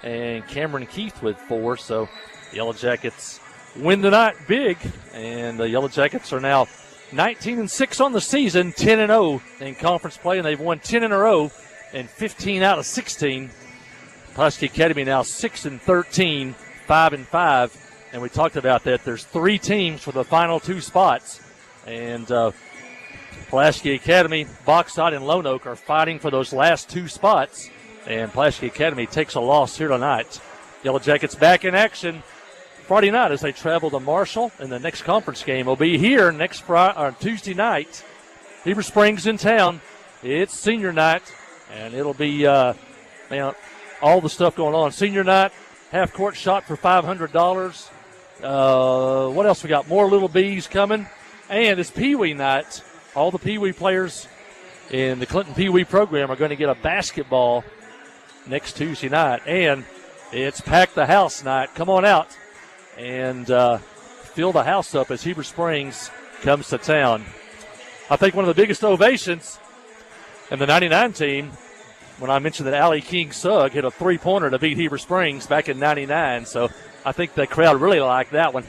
And Cameron Keith with 4. So the Yellow Jackets win tonight big. And the Yellow Jackets are now 19-6 on the season, 10-0 in conference play. And they've won 10 in a row and 15 out of 16. Pulaski Academy now 6-13, 5-5. And we talked about that. There's 3 teams for the final 2 spots. And Pulaski Academy, Bauxite, and Lone Oak are fighting for those last 2 spots. And Pulaski Academy takes a loss here tonight. Yellow Jackets back in action Friday night as they travel to Marshall. And the next conference game will be here next Tuesday night. Heber Springs in town. It's senior night. And it'll be all the stuff going on. Senior night, half-court shot for $500. What else we got? More Little Bees coming. And it's Pee Wee night. All the Pee Wee players in the Clinton Pee Wee program are going to get a basketball next Tuesday night. And it's Pack the House night. Come on out and fill the house up as Heber Springs comes to town. I think one of the biggest ovations in the 99 team, when I mentioned that Allie King Sugg hit a 3-pointer to beat Heber Springs back in 99. So I think the crowd really liked that one.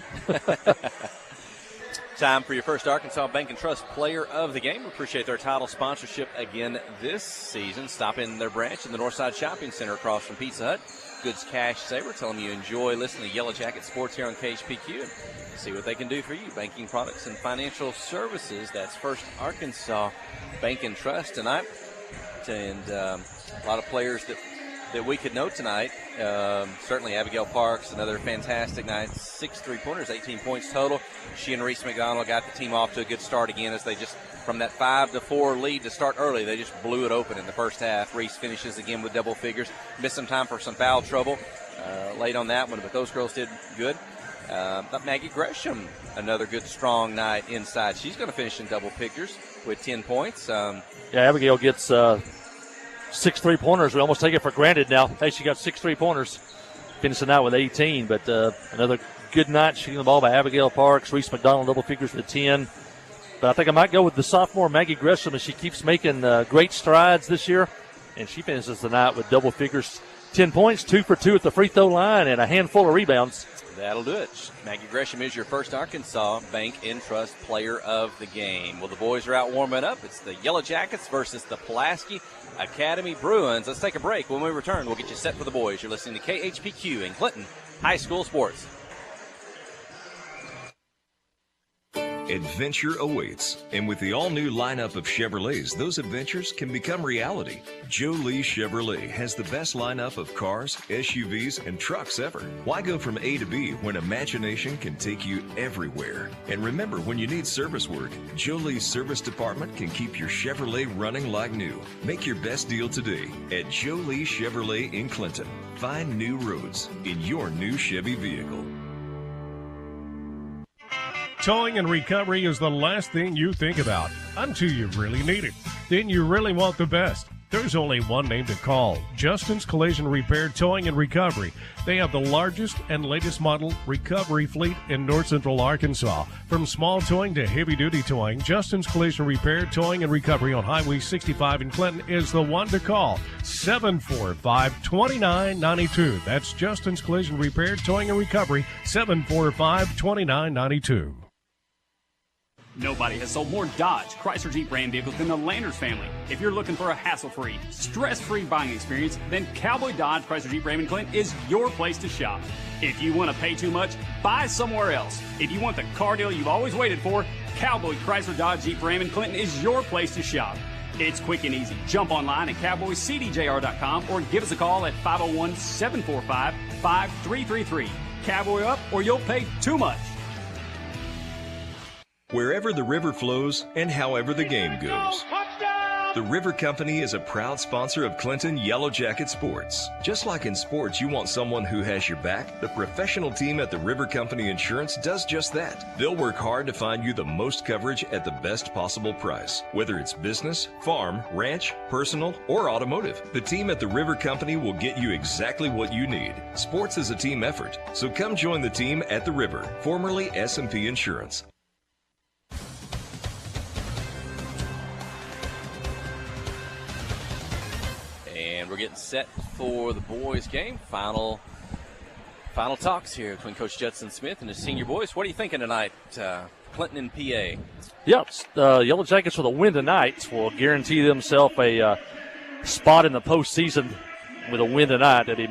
Time for your first Arkansas Bank and Trust Player of the Game. We appreciate their title sponsorship again this season. Stop in their branch in the Northside Shopping Center across from Pizza Hut. Goods Cash Saver. Tell them you enjoy listening to Yellow Jacket Sports here on KHPQ and see what they can do for you. Banking products and financial services. That's First Arkansas Bank and Trust tonight. And a lot of players that we could note tonight. Certainly Abigail Parks, another fantastic night. 6 3-pointers, 18 points total. She and Reese McDonald got the team off to a good start again as they just, from that 5-4 lead to start early, they just blew it open in the first half. Reese finishes again with double figures. Missed some time for some foul trouble late on that one, but those girls did good. But Maggie Gresham, another good, strong night inside. She's going to finish in double figures with 10 points. Abigail gets 6 3-pointers. We almost take it for granted now. Hey, she got 6 3-pointers. Finishing out with 18, but another good night shooting the ball by Abigail Parks. Reese McDonald, double figures with 10. But I think I might go with the sophomore Maggie Gresham as she keeps making great strides this year. And she finishes the night with double figures, 10 points, 2 for 2 at the free throw line, and a handful of rebounds. That'll do it. Maggie Gresham is your first Arkansas Bank and Trust Player of the Game. Well, the boys are out warming up. It's the Yellow Jackets versus the Pulaski Academy Bruins. Let's take a break. When we return, we'll get you set for the boys. You're listening to KHPQ in Clinton High School Sports. Adventure awaits. And with the all-new lineup of Chevrolets, those adventures can become reality. Jolie Chevrolet has the best lineup of cars, SUVs, and trucks ever. Why go from A to B when imagination can take you everywhere? And remember, when you need service work, Jolie's service department can keep your Chevrolet running like new. Make your best deal today at Jolie Chevrolet in Clinton. Find new roads in your new Chevy vehicle. Towing and recovery is the last thing you think about until you really need it. Then you really want the best. There's only one name to call, Justin's Collision Repair Towing and Recovery. They have the largest and latest model recovery fleet in North Central Arkansas. From small towing to heavy-duty towing, Justin's Collision Repair Towing and Recovery on Highway 65 in Clinton is the one to call, 745-2992. That's Justin's Collision Repair Towing and Recovery, 745-2992. Nobody has sold more Dodge, Chrysler Jeep Ram vehicles than the Landers family. If you're looking for a hassle-free, stress-free buying experience, then Cowboy Dodge, Chrysler Jeep Ram in Clinton is your place to shop. If you want to pay too much, buy somewhere else. If you want the car deal you've always waited for, Cowboy Chrysler Dodge Jeep Ram in Clinton is your place to shop. It's quick and easy. Jump online at cowboycdjr.com or give us a call at 501-745-5333. Cowboy up or you'll pay too much. Wherever the river flows and however the game goes. The River Company is a proud sponsor of Clinton Yellow Jacket Sports. Just like in sports, you want someone who has your back. The professional team at the River Company Insurance does just that. They'll work hard to find you the most coverage at the best possible price. Whether it's business, farm, ranch, personal, or automotive, the team at the River Company will get you exactly what you need. Sports is a team effort, so come join the team at the River, formerly S&P Insurance. And we're getting set for the boys' game. Final talks here between Coach Judson Smith and his senior boys. What are you thinking tonight, Clinton and PA? Yep, the Yellow Jackets with a win tonight will guarantee themselves a spot in the postseason with a win tonight. It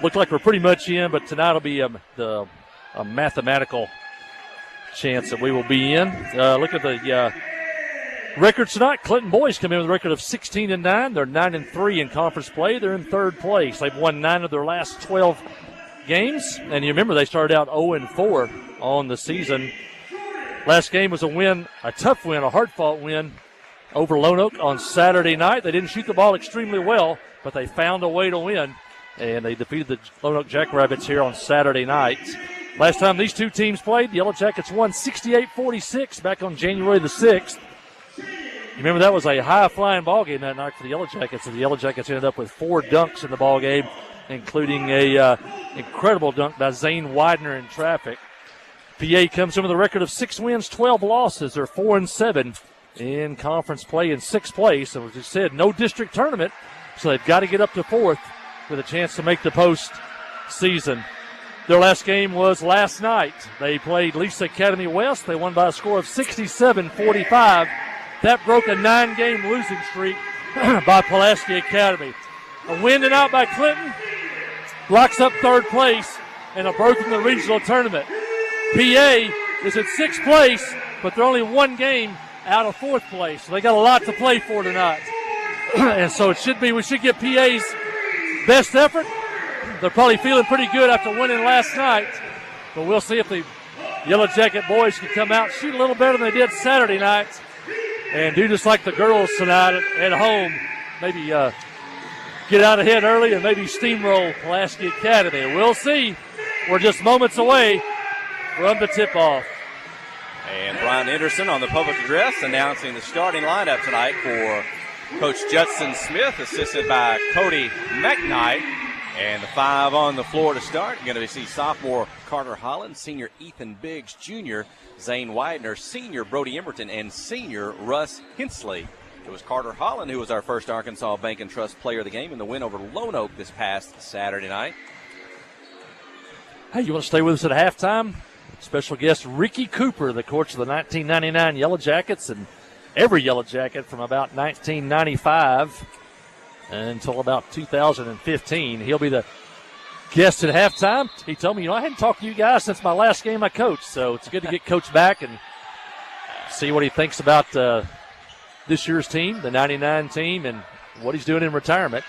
look like we're pretty much in, but tonight will be a mathematical chance that we will be in. Look at the records tonight. Clinton boys come in with a record of 16-9. They're 9-3 in conference play. They're in third place. They've won 9 of their last 12 games. And you remember they started out 0-4 on the season. Last game was a win, a tough win, a hard-fought win over Lone Oak on Saturday night. They didn't shoot the ball extremely well, but they found a way to win. And they defeated the Lone Oak Jackrabbits here on Saturday night. Last time these two teams played, the Yellow Jackets won 68-46 back on January the 6th. You remember that was a high-flying ball game that night for the Yellow Jackets, and the Yellow Jackets ended up with 4 dunks in the ball game, including a incredible dunk by Zane Widener in traffic. PA comes in with a record of 6 wins, 12 losses. They're 4-7 in conference play in 6th place. And as we said, no district tournament, so they've got to get up to 4th with a chance to make the postseason. Their last game was last night. They played Lisa Academy West. They won by a score of 67-45. That broke a 9-game losing streak by Pulaski Academy. A win tonight by Clinton locks up 3rd place and a berth in the regional tournament. PA is in 6th place, but they're only 1 game out of 4th place. So they got a lot to play for tonight. And so we should get PA's best effort. They're probably feeling pretty good after winning last night. But we'll see if the Yellow Jacket boys can come out, shoot a little better than they did Saturday night, and do just like the girls tonight at home. Maybe get out ahead early and maybe steamroll Pulaski Academy. We'll see. We're just moments away from the tip-off. And Brian Anderson on the public address announcing the starting lineup tonight for Coach Judson Smith, assisted by Cody McKnight. And the 5 on the floor to start. You're going to see sophomore Carter Holland, senior Ethan Biggs, junior Zane Widener, senior Brody Emberton, and senior Russ Hensley. It was Carter Holland who was our first Arkansas Bank and Trust player of the game in the win over Lone Oak this past Saturday night. Hey, you want to stay with us at halftime? Special guest Ricky Cooper, the coach of the 1999 Yellow Jackets, and every Yellow Jacket from about 1995 until about 2015. He'll be the guest at halftime. He told me, I hadn't talked to you guys since my last game I coached, so it's good to get Coach back and see what he thinks about this year's team, the 99 team, and what he's doing in retirement.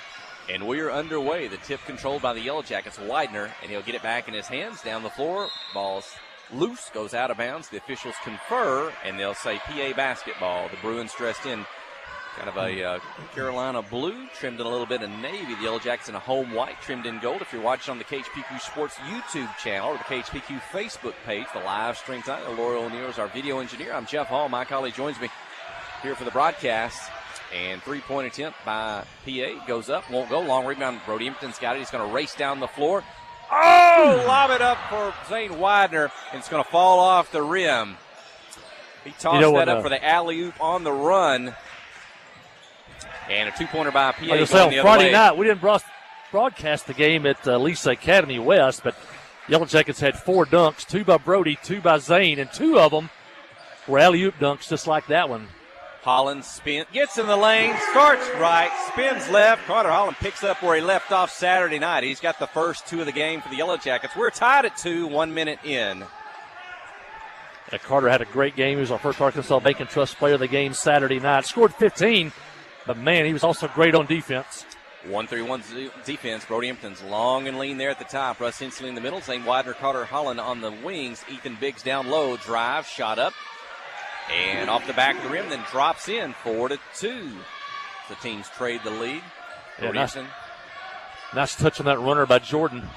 And we are underway. The tip controlled by the Yellow Jackets, Widener, and he'll get it back in his hands down the floor. Ball's loose, goes out of bounds. The officials confer, and they'll say PA basketball. The Bruins dressed in kind of a Carolina blue, trimmed in a little bit of navy. The Yellow Jackets in a home white, trimmed in gold. If you're watching on the KHPQ Sports YouTube channel or the KHPQ Facebook page, the live stream tonight, Laura O'Neill is our video engineer. I'm Jeff Hall. My colleague joins me here for the broadcast. And three-point attempt by PA goes up, won't go. Long rebound. Brody Impton's got it. He's going to race down the floor. Oh, lob it up for Zane Widener, and it's going to fall off the rim. He tossed that up for the alley-oop on the run. And a two-pointer by PA. Like I said, on Friday night, we didn't broadcast the game at Lisa Academy West, but Yellow Jackets had 4 dunks, 2 by Brody, 2 by Zane, and 2 of them were alley-oop dunks just like that one. Holland gets in the lane, starts right, spins left. Carter Holland picks up where he left off Saturday night. He's got the first 2 of the game for the Yellow Jackets. We're tied at 2, 1 minute in. Carter had a great game. He was our first Arkansas Bank and Trust player of the game Saturday night. Scored 15, but, man, he was also great on defense. 1-3-1 defense. Brody Impton's long and lean there at the top. Russ Hensley in the middle. Zane Widener, Carter Holland on the wings. Ethan Biggs down low. Drive, shot up. And off the back of the rim, then drops in 4-2. The teams trade the lead. Yeah, nice touch on that runner by Jordan.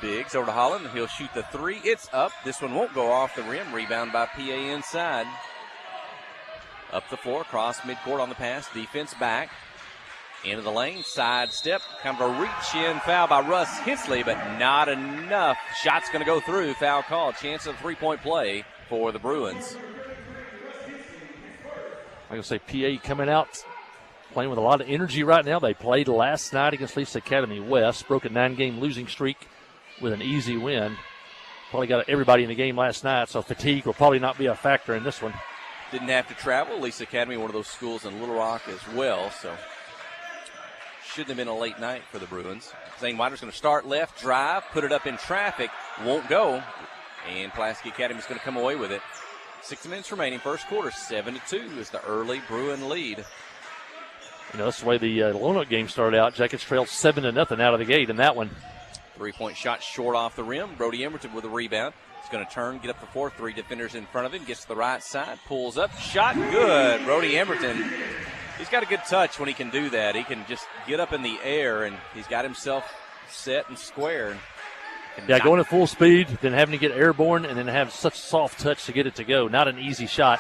Biggs over to Holland. He'll shoot the 3. It's up. This one won't go off the rim. Rebound by PA inside. Up the floor, cross midcourt on the pass. Defense back. Into the lane, side step. Kind of a reach-in foul by Russ Hensley, but not enough. Shot's going to go through. Foul call. Chance of 3-point play for the Bruins. Like I say, PA coming out, playing with a lot of energy right now. They played last night against Lisa Academy West. Broke a 9-game losing streak with an easy win. Probably got everybody in the game last night, so fatigue will probably not be a factor in this one. Didn't have to travel. Lisa Academy, one of those schools in Little Rock as well, so shouldn't have been a late night for the Bruins. Zane Widener's going to start left, drive, put it up in traffic, won't go. And Pulaski Academy's going to come away with it. 6 minutes remaining, first quarter, 7-2 is the early Bruin lead. You know, that's the way the Lonoke game started out. Jackets trailed 7-0 out of the gate in that one. 3-point shot short off the rim. Brody Emerton with a rebound. He's going to turn, get up the floor. 3 defenders in front of him. Gets to the right side, pulls up, shot good. Brody Emerton. He's got a good touch when he can do that. He can just get up in the air, and he's got himself set and square. Yeah, going at full speed, then having to get airborne, and then have such soft touch to get it to go. Not an easy shot.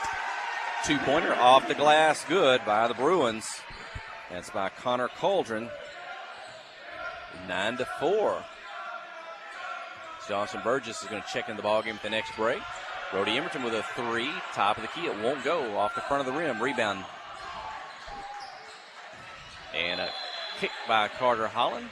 2-pointer off the glass, good by the Bruins. That's by Connor Cauldron. 9-4. Johnson Burgess is going to check in the ballgame at the next break. Brody Emerton with a 3, top of the key. It won't go off the front of the rim. Rebound. And a kick by Carter Holland.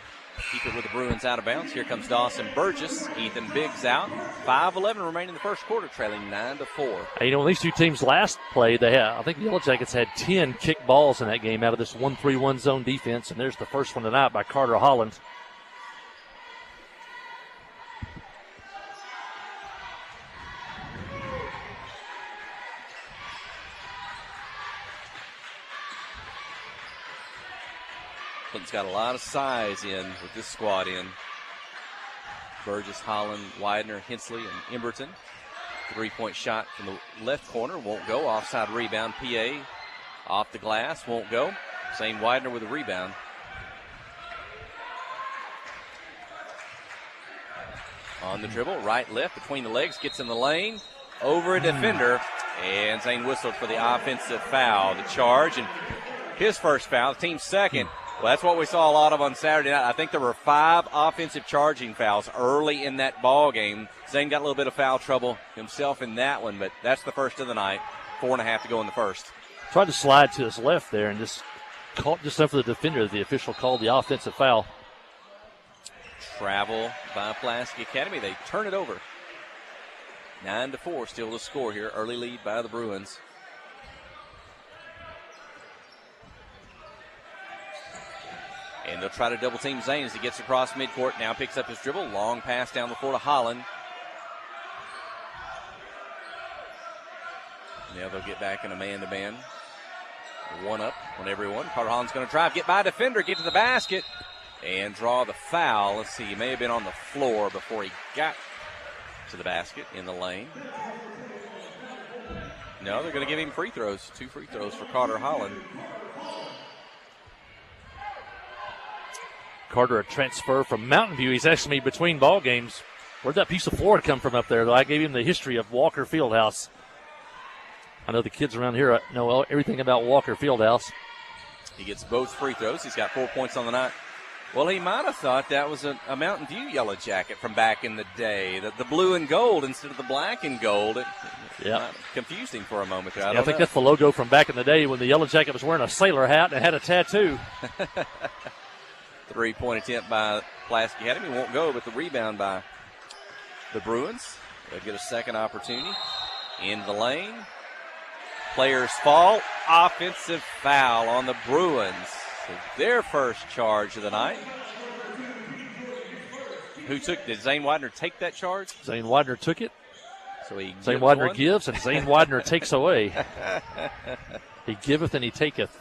Keep it with the Bruins out of bounds. Here comes Dawson Burgess. Ethan Biggs out. 5:11 remaining in the first quarter, trailing 9-4. You know, when these two teams last played, I think the Yellow Jackets had 10 kick balls in that game out of this 1-3-1 zone defense, and there's the first one tonight by Carter Holland. Clinton's got a lot of size in with this squad in. Burgess, Holland, Widener, Hensley, and Emberton. 3-point shot from the left corner won't go. Offside rebound. PA off the glass won't go. Zane Widener with a rebound. On the dribble, right, left, between the legs, gets in the lane, over a defender, and Zane whistled for the offensive foul. The charge, and his first foul, the team's second. Well, that's what we saw a lot of on Saturday night. I think there were 5 offensive charging fouls early in that ball game. Zane got a little bit of foul trouble himself in that one, but that's the first of the night. 4.5 to go in the first. Tried to slide to his left there and just caught just enough of the defender. The official called the offensive foul. Travel by Pulaski Academy. They turn it over. 9-4 still to score here. Early lead by the Bruins. And they'll try to double team Zane as he gets across midcourt. Now picks up his dribble. Long pass down the floor to Holland. Now they'll get back in a man-to-man. One up on everyone. Carter Holland's going to drive, get by a defender, get to the basket, and draw the foul. Let's see, he may have been on the floor before he got to the basket in the lane. No, they're going to give him free throws. 2 free throws for Carter Holland. Carter, a transfer from Mountain View. He's actually between ball games. Where'd that piece of floor come from up there? I gave him the history of Walker Fieldhouse. I know the kids around here know everything about Walker Fieldhouse. He gets both free throws. He's got 4 points on the night. Well, he might have thought that was a Mountain View Yellow Jacket from back in the day. The blue and gold instead of the black and gold. It confused him for a moment there. I think that's the logo from back in the day when the Yellow Jacket was wearing a sailor hat and had a tattoo. 3-point attempt by Pulaski Academy. Won't go, but the rebound by the Bruins. They'll get a second opportunity. In the lane. Players fall. Offensive foul on the Bruins. So their first charge of the night. Did Zane Widener take that charge? Zane Widener took it. So Zane Widener gives, and Zane Widener takes away. He giveth and he taketh.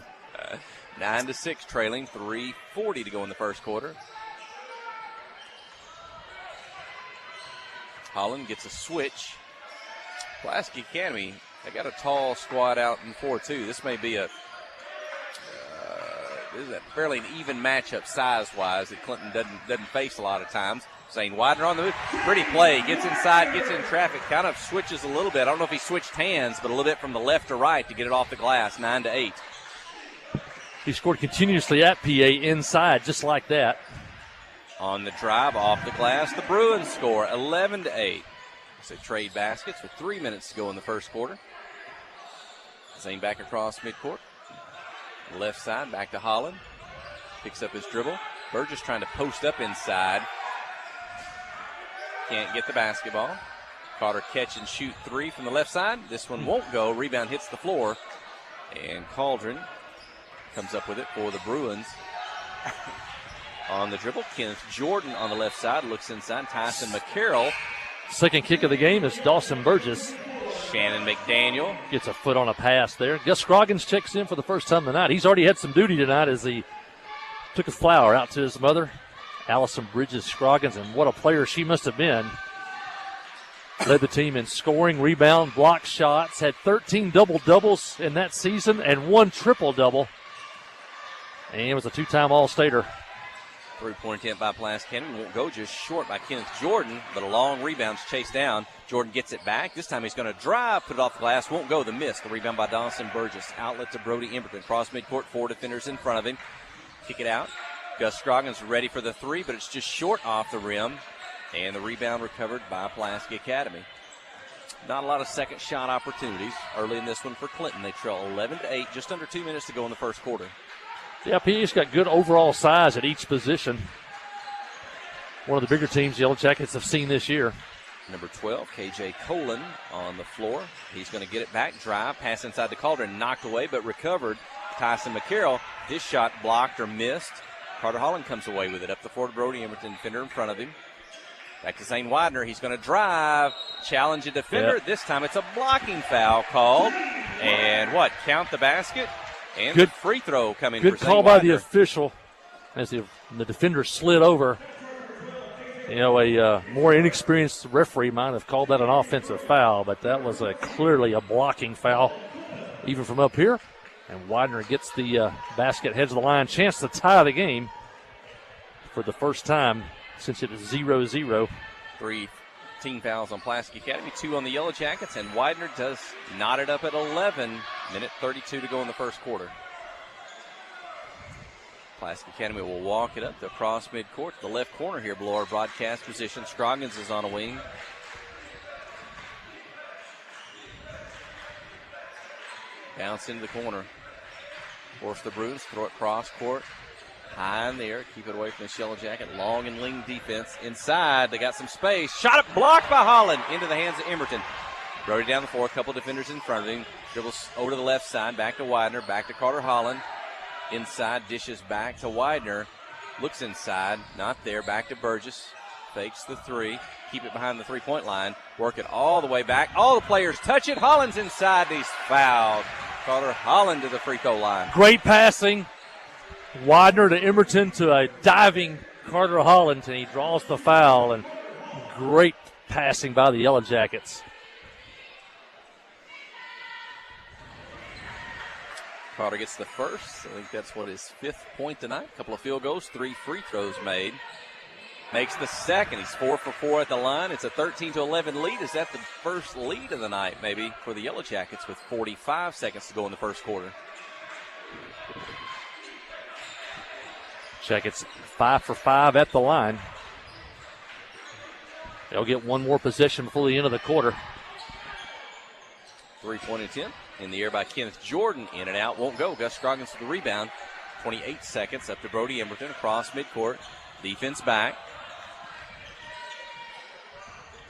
9-6 trailing, 3:40 to go in the first quarter. Holland gets a switch. Pulaski Academy, they got a tall squad out in 4-2. This may be this is a fairly an even matchup size-wise that Clinton doesn't face a lot of times. Zane Widener on the move. Pretty play. Gets inside, gets in traffic, kind of switches a little bit. I don't know if he switched hands, but a little bit from the left to right to get it off the glass, 9-8. He scored continuously at PA inside, just like that. On the drive, off the glass, the Bruins score 11-8. So trade baskets with 3 minutes to go in the first quarter. Zane back across midcourt. Left side, back to Holland. Picks up his dribble. Burgess trying to post up inside. Can't get the basketball. Carter catch and shoot 3 from the left side. This one won't go. Rebound hits the floor. And Cauldron comes up with it for the Bruins. On the dribble, Kenneth Jordan on the left side looks inside. Tyson McCarroll. Second kick of the game is Dawson Burgess. Shannon McDaniel gets a foot on a pass there. Gus Scroggins checks in for the first time tonight. He's already had some duty tonight as he took a flower out to his mother, Allison Bridges Scroggins, and what a player she must have been. Led the team in scoring, rebound, block shots, had 13 double-doubles in that season and 1 triple-double. And was a 2-time All-Stater. 3-point attempt by Pulaski Academy. Won't go, just short by Kenneth Jordan, but a long rebound's chased down. Jordan gets it back. This time he's going to drive, put it off the glass. Won't go. The miss. The rebound by Dawson Burgess. Outlet to Brody Emberton. Cross midcourt. 4 defenders in front of him. Kick it out. Gus Scroggins ready for the 3, but it's just short off the rim. And the rebound recovered by Pulaski Academy. Not a lot of second shot opportunities early in this one for Clinton. They trail 11-8. Just under 2 minutes to go in the first quarter. Yeah, PA's got good overall size at each position. One of the bigger teams the Yellow Jackets have seen this year. Number 12, KJ Colon on the floor. He's going to get it back, drive, pass inside the Cauldron, knocked away, but recovered. Tyson McCarroll, his shot blocked or missed. Carter Holland comes away with it. Up the floor to Brody Emberton, defender in front of him. Back to Zane Widener. He's going to drive, challenge a defender. Yep. This time it's a blocking foul called. And count the basket? And good free throw coming for Zane call by Widener. the official as the defender slid over. You know, a more inexperienced referee might have called that an offensive foul, but that was clearly a blocking foul, even from up here. And Widener gets the basket, heads of the line, chance to tie the game for the first time since it is 0-0. 3 team fouls on Pulaski Academy, 2 on the Yellow Jackets, and Widener does knot it up at 11. Minute 32 to go in the first quarter. Pulaski Academy will walk it up to across midcourt. The left corner here below our broadcast position. Scroggins is on a wing. Bounce into the corner. Force the Bruins, throw it cross court. High in the air, keep it away from the Yellow Jacket. Long and lean defense. Inside, they got some space. Shot it, blocked by Holland. Into the hands of Emberton. Brody down the floor, a couple defenders in front of him. Dribbles over to the left side, back to Widener, back to Carter Holland. Inside, dishes back to Widener. Looks inside, not there, back to Burgess. fakes the three, keep it behind the three-point line, work it all the way back. All the players touch it. Holland's inside. He's fouled. Carter Holland to the free throw line. Great passing. Widener to Emerton to a diving Carter Holland, and he draws the foul. And great passing by the Yellow Jackets. Carter gets the first. I think that's his 5th point tonight. A couple of field goals, 3 free throws made. Makes the second. He's 4 for 4 at the line. It's a 13-11 lead. Is that the first lead of the night, maybe, for the Yellow Jackets with 45 seconds to go in the first quarter? Jackets 5 for 5 at the line. They'll get one more possession before the end of the quarter. 3-point attempt in the air by Kenneth Jordan. In and out, won't go. Gus Scroggins with the rebound. 28 seconds up to Brody Emerton across midcourt. Defense back.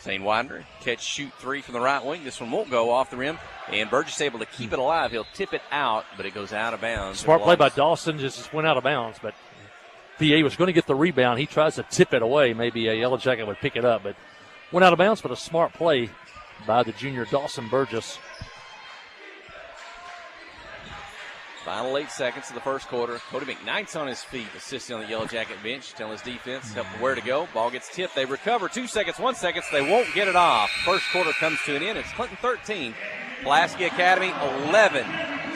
Zane Widener, catch, shoot three from the right wing. This one won't go off the rim. And Burgess able to keep it alive. He'll tip it out, but it goes out of bounds. Smart play by Dawson, just went out of bounds, but PA was going to get the rebound. He tries to tip it away. Maybe a Yellow Jacket would pick it up, but went out of bounds, but a smart play by the junior Dawson Burgess. Final 8 seconds of the first quarter. Cody McKnight's on his feet, assisting on the Yellow Jacket bench, telling his defense where to go. Ball gets tipped. They recover. 2 seconds, 1 second. They won't get it off. First quarter comes to an end. It's Clinton 13, Pulaski Academy 11.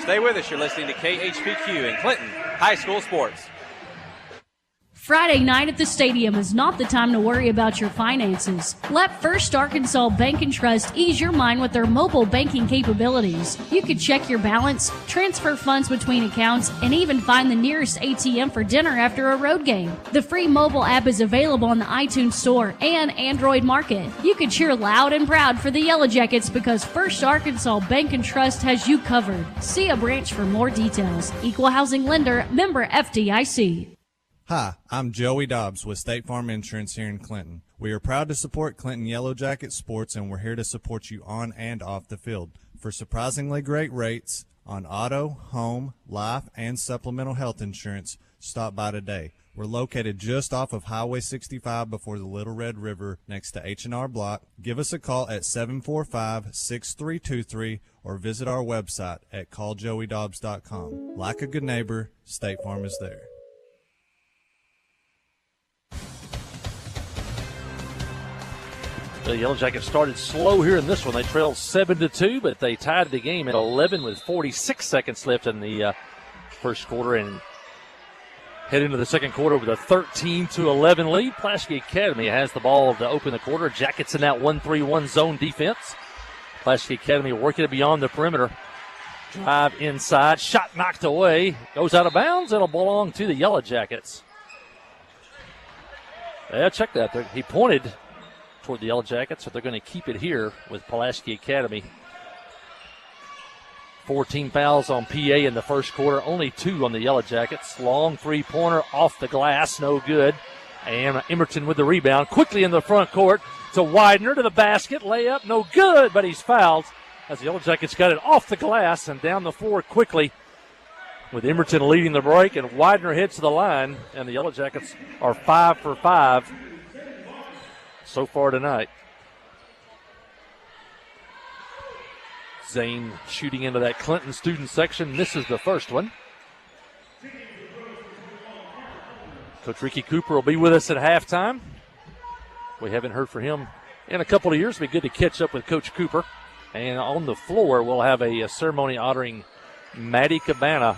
Stay with us. You're listening to KHPQ and Clinton High School Sports. Friday night at the stadium is not the time to worry about your finances. Let First Arkansas Bank and Trust ease your mind with their mobile banking capabilities. You can check your balance, transfer funds between accounts, and even find the nearest ATM for dinner after a road game. The free mobile app is available on the iTunes Store and Android Market. You can cheer loud and proud for the Yellow Jackets because First Arkansas Bank and Trust has you covered. See a branch for more details. Equal housing lender, member FDIC. Hi, I'm Joey Dobbs with State Farm Insurance here in Clinton. We are proud to support Clinton Yellow Jacket Sports, and we're here to support you on and off the field. For surprisingly great rates on auto, home, life, and supplemental health insurance, stop by today. We're located just off of Highway 65 before the Little Red River next to H&R Block. Give us a call at 745-6323 or visit our website at calljoeydobbs.com. Like a good neighbor, State Farm is there. The Yellow Jackets started slow here in this one. They trailed 7-2, but they tied the game at 11 with 46 seconds left in the first quarter and head into the second quarter with a 13-11 lead. Pulaski Academy has the ball to open the quarter. Jackets in that 1-3-1 zone defense. Pulaski Academy working it beyond the perimeter. Drive inside, shot knocked away, goes out of bounds. It'll belong to the Yellow Jackets. Yeah, check that. He pointed toward the Yellow Jackets, so they're going to keep it here with Pulaski Academy. 14 fouls on PA in the first quarter, only 2 on the Yellow Jackets. Long three-pointer off the glass, no good. And Emerton with the rebound, quickly in the front court to Widener to the basket, layup, no good, but he's fouled as the Yellow Jackets got it off the glass and down the floor quickly with Emerton leading the break, and Widener heads to the line, and the Yellow Jackets are 5 for 5 so far tonight. Zane shooting into that Clinton student section, misses the first one. Coach Ricky Cooper will be with us at halftime. We haven't heard from him in a couple of years. It'll be good to catch up with Coach Cooper. And on the floor, we'll have a ceremony honoring Maddie Cabana.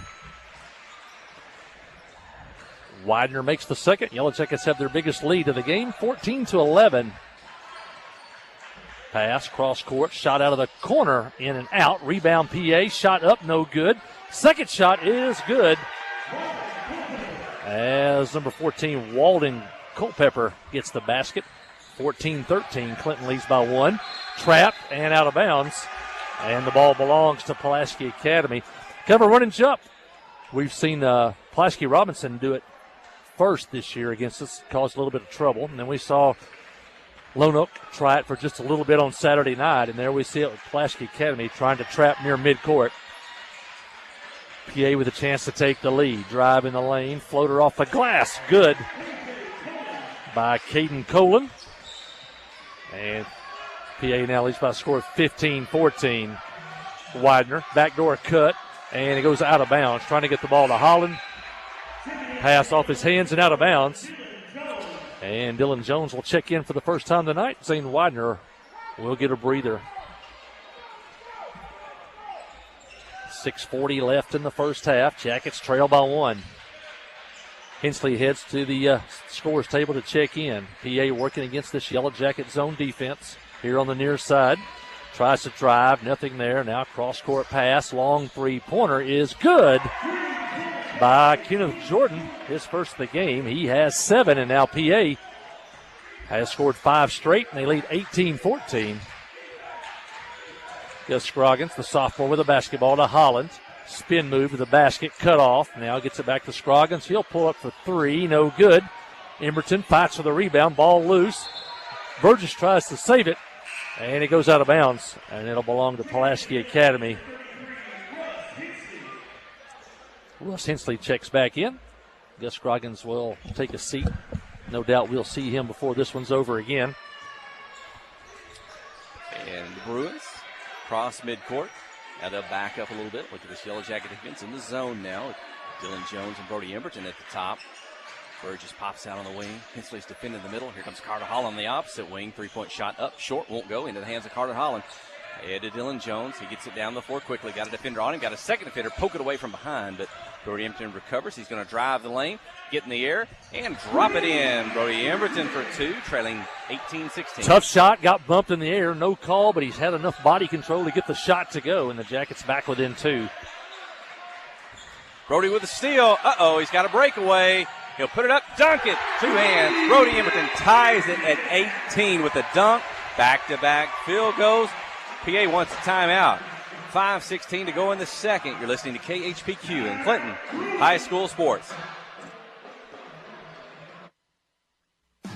Widener makes the second. Yellow Jackets have their biggest lead of the game, 14-11. Pass, cross court, shot out of the corner, in and out. Rebound PA, shot up, no good. Second shot is good. As number 14, Walden Culpepper gets the basket. 14-13, Clinton leads by 1. Trapped and out of bounds. And the ball belongs to Pulaski Academy. Kind of a run and jump. We've seen Pulaski Robinson do it first this year against us, caused a little bit of trouble. And then we saw Lone Oak try it for just a little bit on Saturday night. And there we see it with Pulaski Academy trying to trap near midcourt. PA with a chance to take the lead. Drive in the lane, floater off the glass, good. by Caden Colon. And PA now leads by a score of 15-14. Widener, backdoor cut, and it goes out of bounds. Trying to get the ball to Holland. Pass off his hands and out of bounds. And Dylan Jones will check in for the first time tonight. Zane Widener will get a breather. 6:40 left in the first half. Jackets trail by 1. Hensley heads to the scores table to check in. PA working against this Yellow Jacket zone defense here on the near side. Tries to drive, nothing there. Now cross-court pass, long three-pointer is good by Kenneth Jordan. His first of the game. He has 7, and now PA has scored 5 straight, and they lead 18-14. Gus Scroggins, the sophomore, with a basketball to Holland. Spin move to the basket, cut off. Now gets it back to Scroggins. He'll pull up for 3, no good. Emberton fights for the rebound, ball loose. Burgess tries to save it, and it goes out of bounds, and it'll belong to Pulaski Academy. Russ Hensley checks back in. Gus Scroggins will take a seat. No doubt we'll see him before this one's over again. And the Bruins cross midcourt. Now they'll back up a little bit. Look at this Yellow Jacket defense in the zone now. Dylan Jones and Brody Emberton at the top. Burgess pops out on the wing. Hensley's defending the middle. Here comes Carter Holland on the opposite wing. 3-point shot up short. Won't go into the hands of Carter Holland. Ahead to Dylan Jones. He gets it down the floor quickly. Got a defender on him. Got a second defender. Poke it away from behind. But Brody Emberton recovers. He's going to drive the lane. Get in the air. And drop it in. Brody Emberton for 2. Trailing 18-16. Tough shot. Got bumped in the air. No call, but he's had enough body control to get the shot to go. And the Jackets back within 2. Brody with a steal. Uh-oh. He's got a breakaway. He'll put it up. Dunk it. 2 hands. Brody Emberton ties it at 18 with a dunk. Back-to-back field goals. PA wants a timeout. 5:16 to go in the second. You're listening to KHPQ in Clinton High School Sports.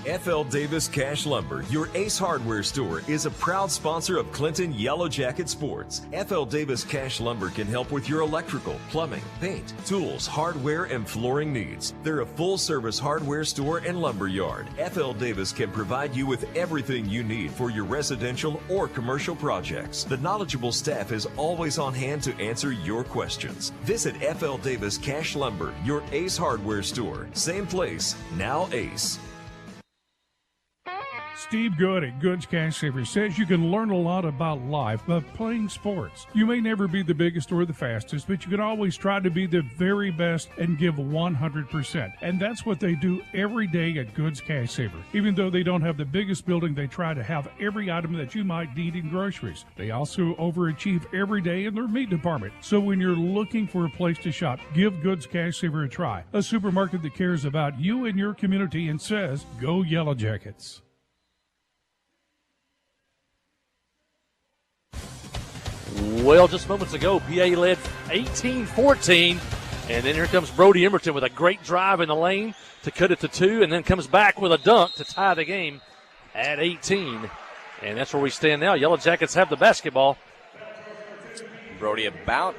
FL Davis Cash Lumber, your Ace Hardware store, is a proud sponsor of Clinton Yellow Jacket Sports. FL Davis Cash Lumber can help with your electrical, plumbing, paint, tools, hardware, and flooring needs. They're a full-service hardware store and lumber yard. FL Davis can provide you with everything you need for your residential or commercial projects. The knowledgeable staff is always on hand to answer your questions. Visit FL Davis Cash Lumber, your Ace Hardware store. Same place, now Ace. Steve Good at Goods Cash Savers says you can learn a lot about life by playing sports. You may never be the biggest or the fastest, but you can always try to be the very best and give 100%. And that's what they do every day at Goods Cash Saver. Even though they don't have the biggest building, they try to have every item that you might need in groceries. They also overachieve every day in their meat department. So when you're looking for a place to shop, give Goods Cash Saver a try. A supermarket that cares about you and your community and says, go Yellow Jackets. Well, just moments ago, PA led 18-14, and then here comes Brody Emberton with a great drive in the lane to cut it to 2, and then comes back with a dunk to tie the game at 18. And that's where we stand now. Yellow Jackets have the basketball. Brody about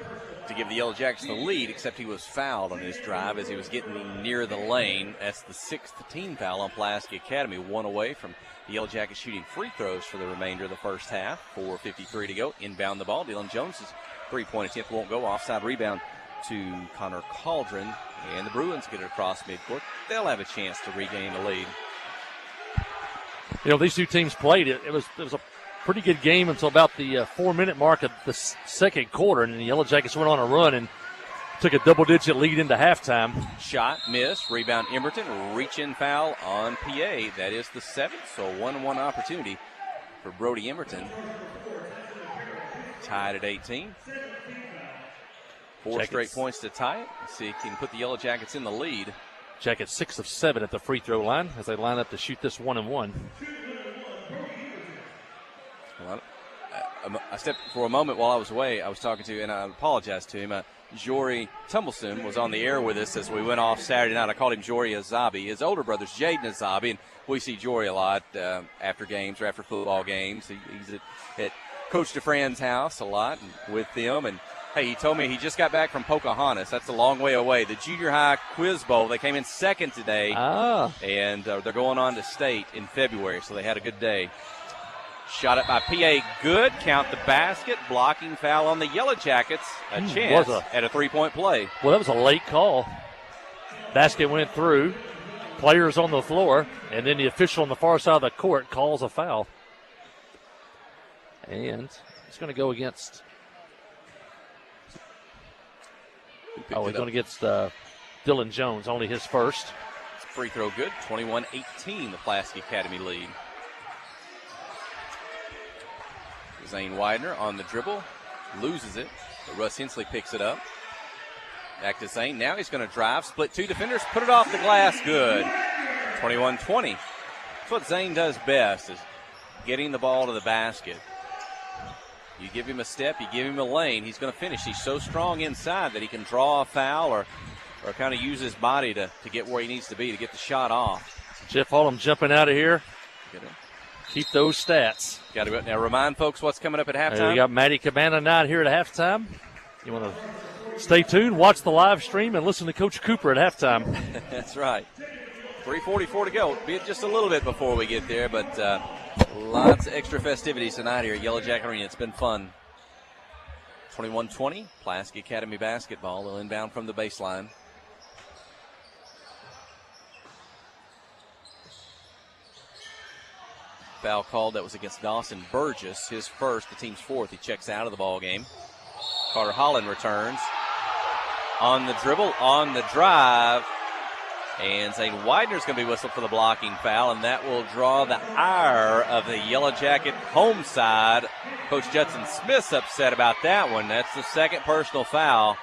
to give the Yellow Jackets the lead, except he was fouled on his drive as he was getting near the lane. That's the 6th team foul on Pulaski Academy. 1 away from the Yellow Jackets shooting free throws for the remainder of the first half. 4:53 to go. Inbound the ball. Dylan Jones' 3-point attempt won't go. Offside rebound to Connor Cauldron. And the Bruins get it across midcourt. They'll have a chance to regain the lead. You know, these two teams played. It was a pretty good game until about the 4-minute mark of the second quarter. And the Yellow Jackets went on a run and took a double-digit lead into halftime. Shot, miss, rebound Emberton, reach-in foul on PA. That is the 7th, so 1-1 opportunity for Brody Emberton. Tied at 18. 4 straight points to tie it. Let's see if he can put the Yellow Jackets in the lead. Jackets 6 of 7 at the free throw line as they line up to shoot this 1-1. Well, I stepped for a moment while I was away. I was talking to, and I apologize to him. Jory Tumbleson was on the air with us as we went off Saturday night. I called him Jory Azabi. His older brother's Jaden Azabi, and we see Jory a lot after games or after football games. He's at Coach DeFran's house a lot and with them, and Hey, he told me he just got back from Pocahontas. That's a long way away. The junior high quiz bowl, they came in second today. And they're going on to state in February, so they had a good day. Shot it by P.A. Good. Count the basket. Blocking foul on the Yellow Jackets. A chance at a three-point play. Well, that was a late call. Basket went through. Players on the floor. And then the official on the far side of the court calls a foul. And it's going to go against... He's going against Dylan Jones, only his first. Free throw good. 21-18, the Pulaski Academy lead. Zane Widener on the dribble, loses it, but Russ Hensley picks it up. Back to Zane. Now he's going to drive, split two defenders, put it off the glass. Good. 21-20. That's what Zane does best, is getting the ball to the basket. You give him a step, you give him a lane, he's going to finish. He's so strong inside that he can draw a foul or kind of use his body to get where he needs to be to get the shot off. Jeff Hallam jumping out of here. Keep those stats. Got to now remind folks what's coming up at halftime. We got Maddie Cabana not here at halftime. You want to stay tuned, watch the live stream, and listen to Coach Cooper at halftime. That's right. 3:44 to go. Be it just a little bit before we get there, but lots of extra festivities tonight here at Yellow Jacket Arena. It's been fun. 21-20, Pulaski Academy basketball. They'll inbound from the baseline. Foul called. That was against Dawson Burgess, his first, the team's fourth. He checks out of the ball game. Carter Holland returns. On the dribble, on the drive. And Zane Widener's going to be whistled for the blocking foul, and that will draw the ire of the Yellow Jacket home side. Coach Judson Smith's upset about that one. That's the second personal foul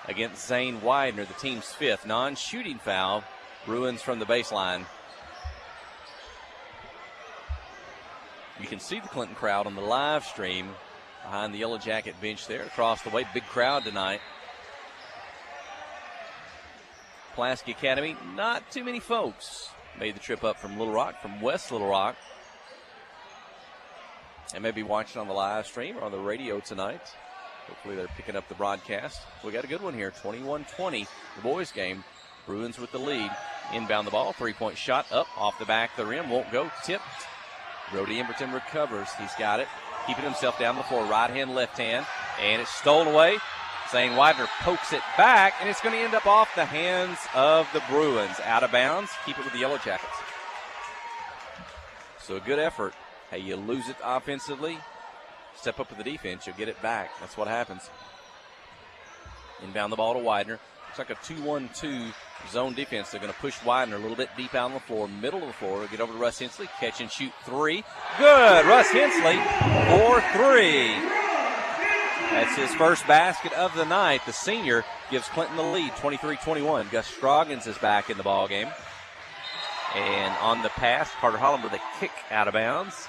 against Zane Widener, the team's fifth. Non-shooting foul. Bruins from the baseline. You can see the Clinton crowd on the live stream behind the Yellow Jacket bench there across the way. Big crowd tonight. Pulaski Academy, not too many folks made the trip up from Little Rock, from West Little Rock. And maybe watching on the live stream or on the radio tonight. Hopefully they're picking up the broadcast. We got a good one here, 21-20, the boys game. Bruins with the lead. Inbound the ball, three-point shot up off the back of the rim, won't go, tipped. Brody Emberton recovers, he's got it. Keeping himself down the floor, right hand, left hand, and it's stolen away. Zane Widener pokes it back, and it's going to end up off the hands of the Bruins. Out of bounds, keep it with the Yellow Jackets. So a good effort. Hey, you lose it offensively, step up with the defense, you'll get it back. That's what happens. Inbound the ball to Widener. Looks like a 2-1-2 zone defense. They're going to push Widener a little bit deep out on the floor, middle of the floor. Get over to Russ Hensley, catch and shoot three. Good, Russ Hensley for three. That's his first basket of the night. The senior gives Clinton the lead, 23-21. Gus Scroggins is back in the ball game. And on the pass, Carter Holland with a kick out of bounds.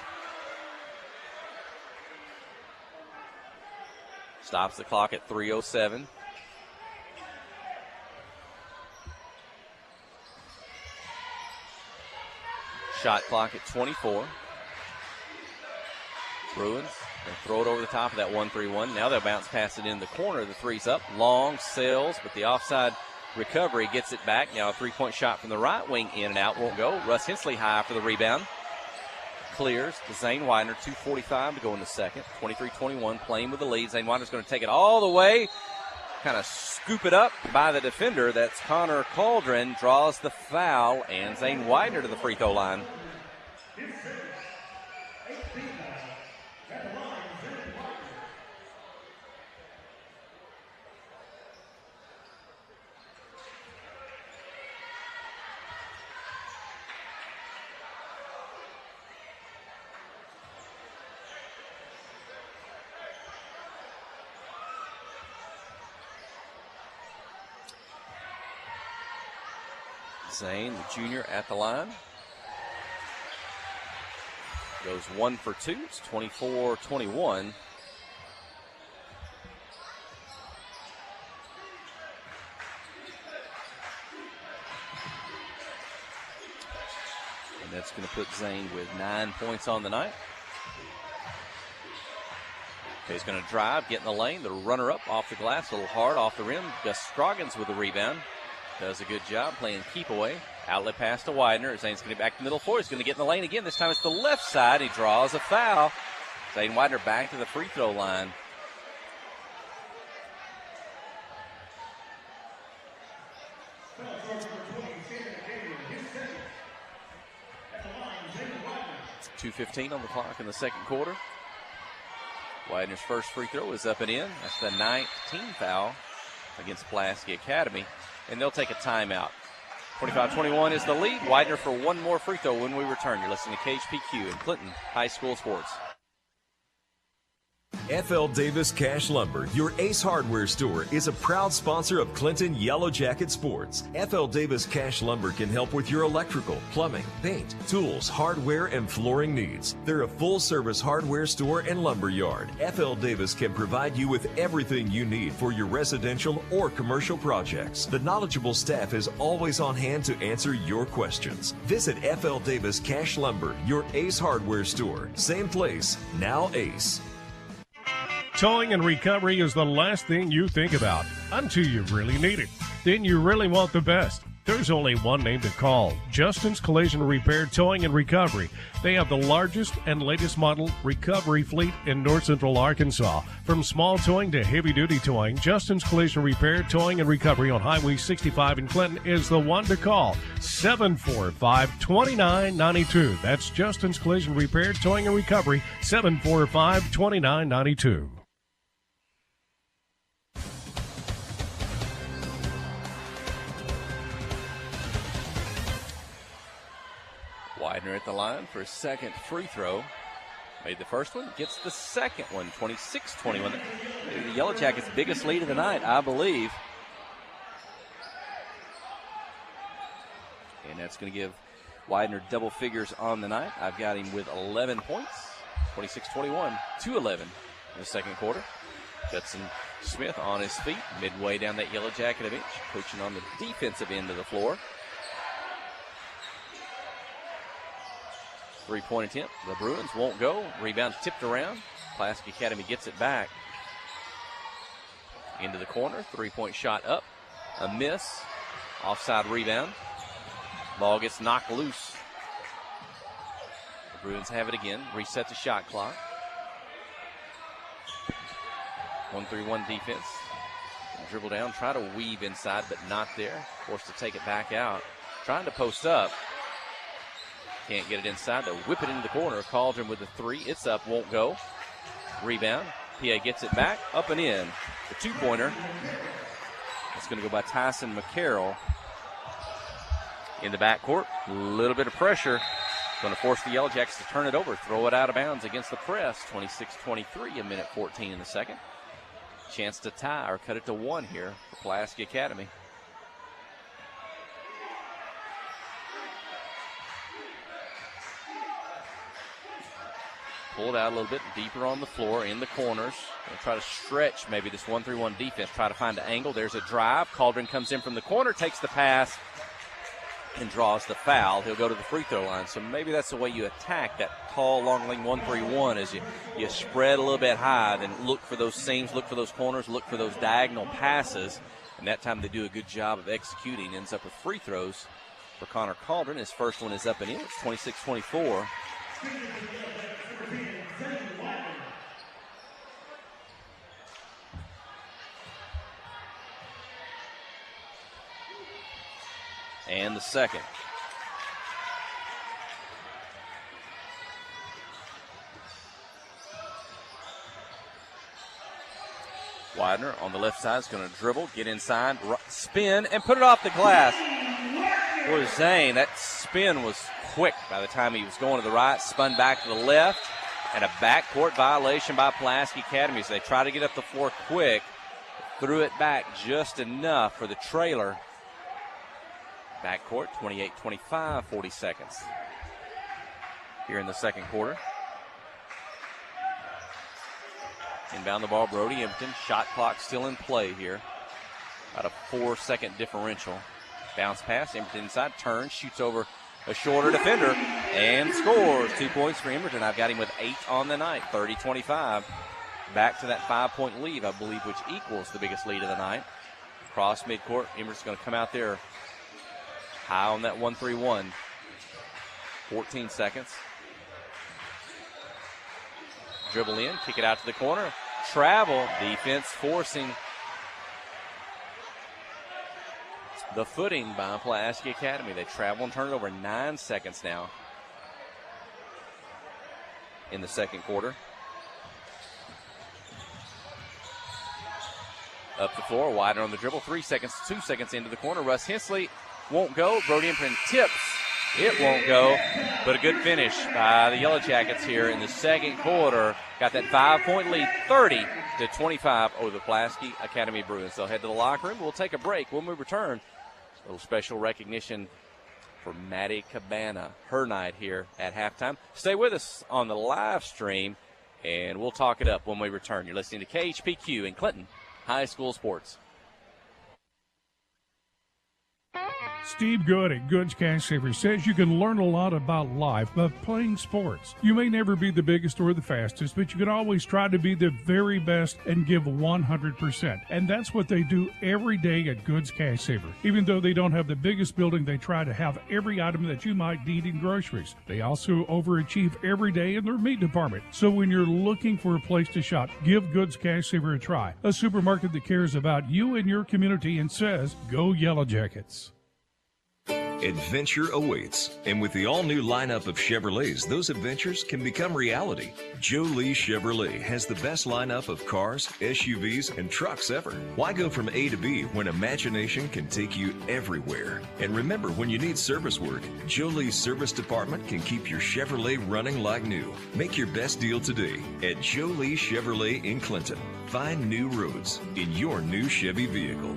Stops the clock at 3:07. Shot clock at 24. Bruins, they throw it over the top of that 1-3-1. Now they'll bounce past it in the corner. The three's up. Long sails, but the offside recovery gets it back. Now a three-point shot from the right wing, in and out, won't go. Russ Hensley high for the rebound. Clears to Zane Widener. 2:45 to go in the second. 23-21, playing with the lead. Zane Widener's going to take it all the way. Kind of scoop it up by the defender. That's Connor Cauldron. Draws the foul, and Zane Widener to the free throw line. Zane, the junior, at the line. Goes 1 for 2. It's 24-21. And that's going to put Zane with 9 points on the night. He's going to drive, get in the lane. The runner up off the glass, a little hard off the rim. Gus Scroggins with the rebound. Does a good job playing keep away. Outlet pass to Widener. Zane's going to get back to the middle floor. He's going to get in the lane again. This time it's the left side. He draws a foul. Zane Widener back to the free throw line. It's 2:15 on the clock in the second quarter. Widener's first free throw is up and in. That's the 19th foul against Pulaski Academy. And they'll take a timeout. 25-21 is the lead. Widener for one more free throw when we return. You're listening to KHPQ and Clinton High School Sports. FL Davis Cash Lumber, your Ace Hardware store, is a proud sponsor of Clinton Yellow Jacket Sports. FL Davis Cash Lumber can help with your electrical, plumbing, paint, tools, hardware, and flooring needs. They're a full-service hardware store and lumber yard. FL Davis can provide you with everything you need for your residential or commercial projects. The knowledgeable staff is always on hand to answer your questions. Visit FL Davis Cash Lumber, your Ace Hardware store. Same place, now Ace. Towing and recovery is the last thing you think about until you really need it. Then you really want the best. There's only one name to call, Justin's Collision Repair Towing and Recovery. They have the largest and latest model recovery fleet in North Central Arkansas. From small towing to heavy-duty towing, Justin's Collision Repair Towing and Recovery on Highway 65 in Clinton is the one to call, 745-2992. That's Justin's Collision Repair Towing and Recovery, 745-2992. Widener at the line for his second free throw. Made the first one, gets the second one, 26-21. The Yellow Jackets' biggest lead of the night, I believe. And that's going to give Widener double figures on the night. I've got him with 11 points, 26-21, 2-11 in the second quarter. Judson Smith on his feet, midway down that Yellow Jacket bench, coaching on the defensive end of the floor. Three-point attempt. The Bruins won't go. Rebound tipped around. Pulaski Academy gets it back. Into the corner. Three-point shot up. A miss. Offside rebound. Ball gets knocked loose. The Bruins have it again. Reset the shot clock. 1-3-1 defense. Dribble down. Try to weave inside, but not there. Forced to take it back out. Trying to post up. Can't get it inside. They'll whip it into the corner. Cauldron with the three. It's up. Won't go. Rebound. PA gets it back. Up and in. The two-pointer. It's going to go by Tyson McCarroll. In the backcourt. A little bit of pressure. Going to force the Yellow Jackets to turn it over. Throw it out of bounds against the press. 26-23. A minute 14 in the second. Chance to tie or cut it to one here for Pulaski Academy. Pulled out a little bit deeper on the floor in the corners. Gonna try to stretch maybe this 1-3-1 defense. Try to find an angle. There's a drive. Cauldron comes in from the corner, takes the pass, and draws the foul. He'll go to the free throw line. So maybe that's the way you attack that tall, long lane 1-3-1 is you spread a little bit high, then look for those seams, look for those corners, look for those diagonal passes. And that time they do a good job of executing. Ends up with free throws for Connor Cauldron. His first one is up and in. It's 26-24. And the second. Widener on the left side is going to dribble, get inside, spin, and put it off the glass. For Zane, that spin was quick by the time he was going to the right, spun back to the left, and a backcourt violation by Pulaski Academy. So they try to get up the floor quick, threw it back just enough for the trailer. Backcourt, 28-25, 40 seconds here in the second quarter. Inbound the ball, Brody Impton. Shot clock still in play here. About a 4-second differential. Bounce pass, Impton inside, turns, shoots over a shorter defender, and scores. 2 points for Impton. I've got him with 8 on the night, 30-25. back to that 5-point lead, I believe, which equals the biggest lead of the night. Cross midcourt. Emerson's going to come out there high on that 1-3-1. 14 seconds. Dribble in, kick it out to the corner. Travel, defense forcing the footing by Pulaski Academy. They travel and turn it over 9 seconds now in the second quarter. Up the floor, wider on the dribble. 3 seconds, 2 seconds into the corner. Russ Hensley won't go. Brody Imprint tips. It won't go, but a good finish by the Yellow Jackets here in the second quarter. Got that 5-point lead, 30-25 over the Pulaski Academy Bruins. They'll head to the locker room. We'll take a break. When we return, a little special recognition for Maddie Cabana, her night here at halftime. Stay with us on the live stream, and we'll talk it up when we return. You're listening to KHPQ in Clinton High School Sports. Steve Good at Goods Cash Savers says you can learn a lot about life by playing sports. You may never be the biggest or the fastest, but you can always try to be the very best and give 100%. And that's what they do every day at Goods Cash Saver. Even though they don't have the biggest building, they try to have every item that you might need in groceries. They also overachieve every day in their meat department. So when you're looking for a place to shop, give Goods Cash Saver a try. A supermarket that cares about you and your community and says, go Yellow Jackets. Adventure awaits, and with the all-new lineup of Chevrolets, those adventures can become reality. Joe Lee Chevrolet has the best lineup of cars, SUVs, and trucks ever. Why go from A to B when imagination can take you everywhere? And remember, when you need service work, Joe Lee's service department can keep your Chevrolet running like new. Make your best deal today at Joe Lee Chevrolet in Clinton. Find new roads in your new Chevy vehicle.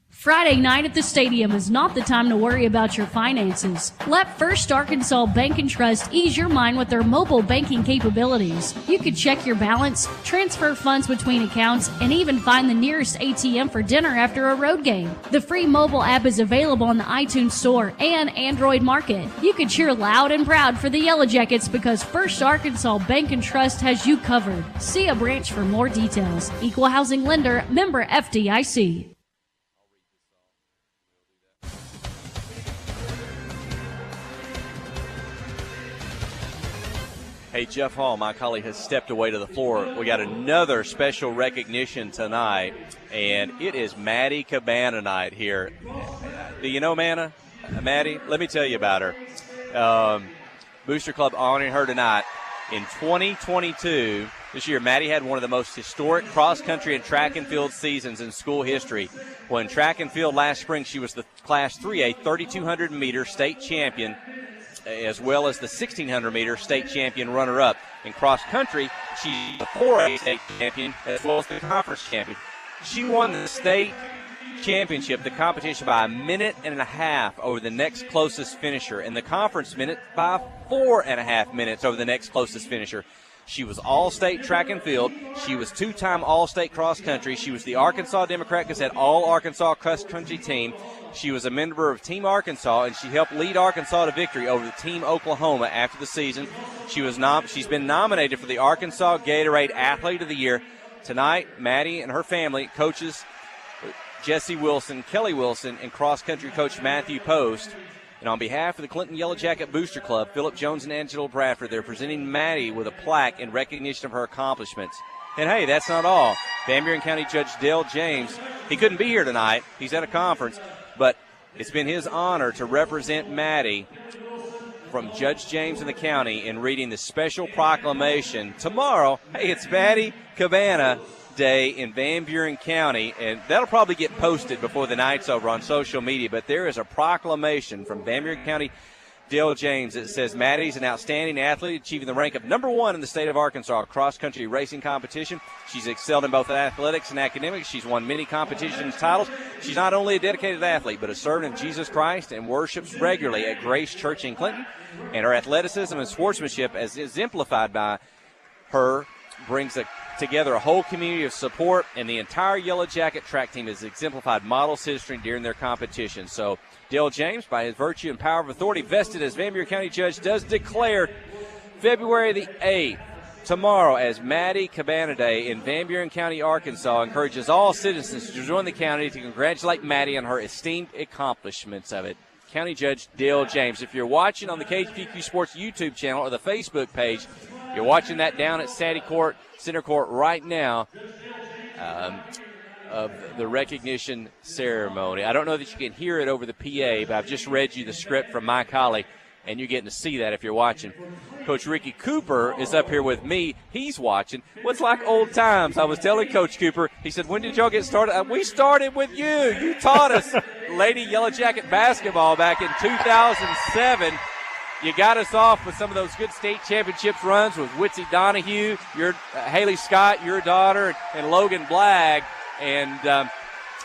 Friday night at the stadium is not the time to worry about your finances. Let First Arkansas Bank and Trust ease your mind with their mobile banking capabilities. You can check your balance, transfer funds between accounts, and even find the nearest ATM for dinner after a road game. The free mobile app is available on the iTunes Store and Android Market. You can cheer loud and proud for the Yellow Jackets because First Arkansas Bank and Trust has you covered. See a branch for more details. Equal housing lender, member FDIC. Hey, Jeff Hall, my colleague, has stepped away to the floor. We got another special recognition tonight, and it is Maddie Cabana night here. Do you know Maddie? Let me tell you about her. Booster Club honoring her tonight. In 2022, this year, Maddie had one of the most historic cross-country and track and field seasons in school history. Well, in track and field last spring, she was the Class 3A 3,200-meter state champion, as well as the 1,600-meter state champion runner-up. In cross-country, she's the 4A state champion, as well as the conference champion. She won the state championship, the competition, by a minute and a half over the next closest finisher, and the conference minute by 4.5 minutes over the next closest finisher. She was all-state track and field. She was two-time all-state cross-country. She was the Arkansas Democrat Gazette all-Arkansas cross-country team. She was a member of Team Arkansas, and she helped lead Arkansas to victory over the Team Oklahoma after the season. She's been nominated for the Arkansas Gatorade Athlete of the Year. Tonight, Maddie and her family, coaches Jesse Wilson, Kelly Wilson, and cross-country coach Matthew Post. And on behalf of the Clinton Yellow Jacket Booster Club, Philip Jones and Angelo Bradford, they're presenting Maddie with a plaque in recognition of her accomplishments. And, hey, that's not all. Van Buren County Judge Dale James, he couldn't be here tonight. He's at a conference. But it's been his honor to represent Maddie from Judge James in the county in reading the special proclamation. Tomorrow, hey, it's Maddie Cabana Day in Van Buren County, and that'll probably get posted before the night's over on social media, but there is a proclamation from Van Buren County Dale James that says Maddie's an outstanding athlete, achieving the rank of #1 in the state of Arkansas cross-country racing competition. She's excelled in both athletics and academics. She's won many competitions titles. She's not only a dedicated athlete, but a servant of Jesus Christ and worships regularly at Grace Church in Clinton. And her athleticism and sportsmanship, as exemplified by her, brings together a whole community of support, and the entire Yellow Jacket track team has exemplified model citizenry during their competition. So Dale James, by his virtue and power of authority vested as Van Buren County Judge, does declare February the 8th, tomorrow, as Maddie Cabana Day in Van Buren County, Arkansas, encourages all citizens to join the county to congratulate Maddie on her esteemed accomplishments of it. County Judge Dale James. If you're watching on the KPQ Sports YouTube channel or the Facebook page, you're watching that down at Center Court right now, of the recognition ceremony. I don't know that you can hear it over the PA, but I've just read you the script from Mike Holly, and you're getting to see that if you're watching. Coach Ricky Cooper is up here with me. He's watching. What's like old times? I was telling Coach Cooper, he said, when did y'all get started? We started with you. You taught us Lady Yellow Jacket basketball back in 2007. You got us off with some of those good state championships runs with Witsy Donahue, your Haley Scott, your daughter, and Logan Blagg. And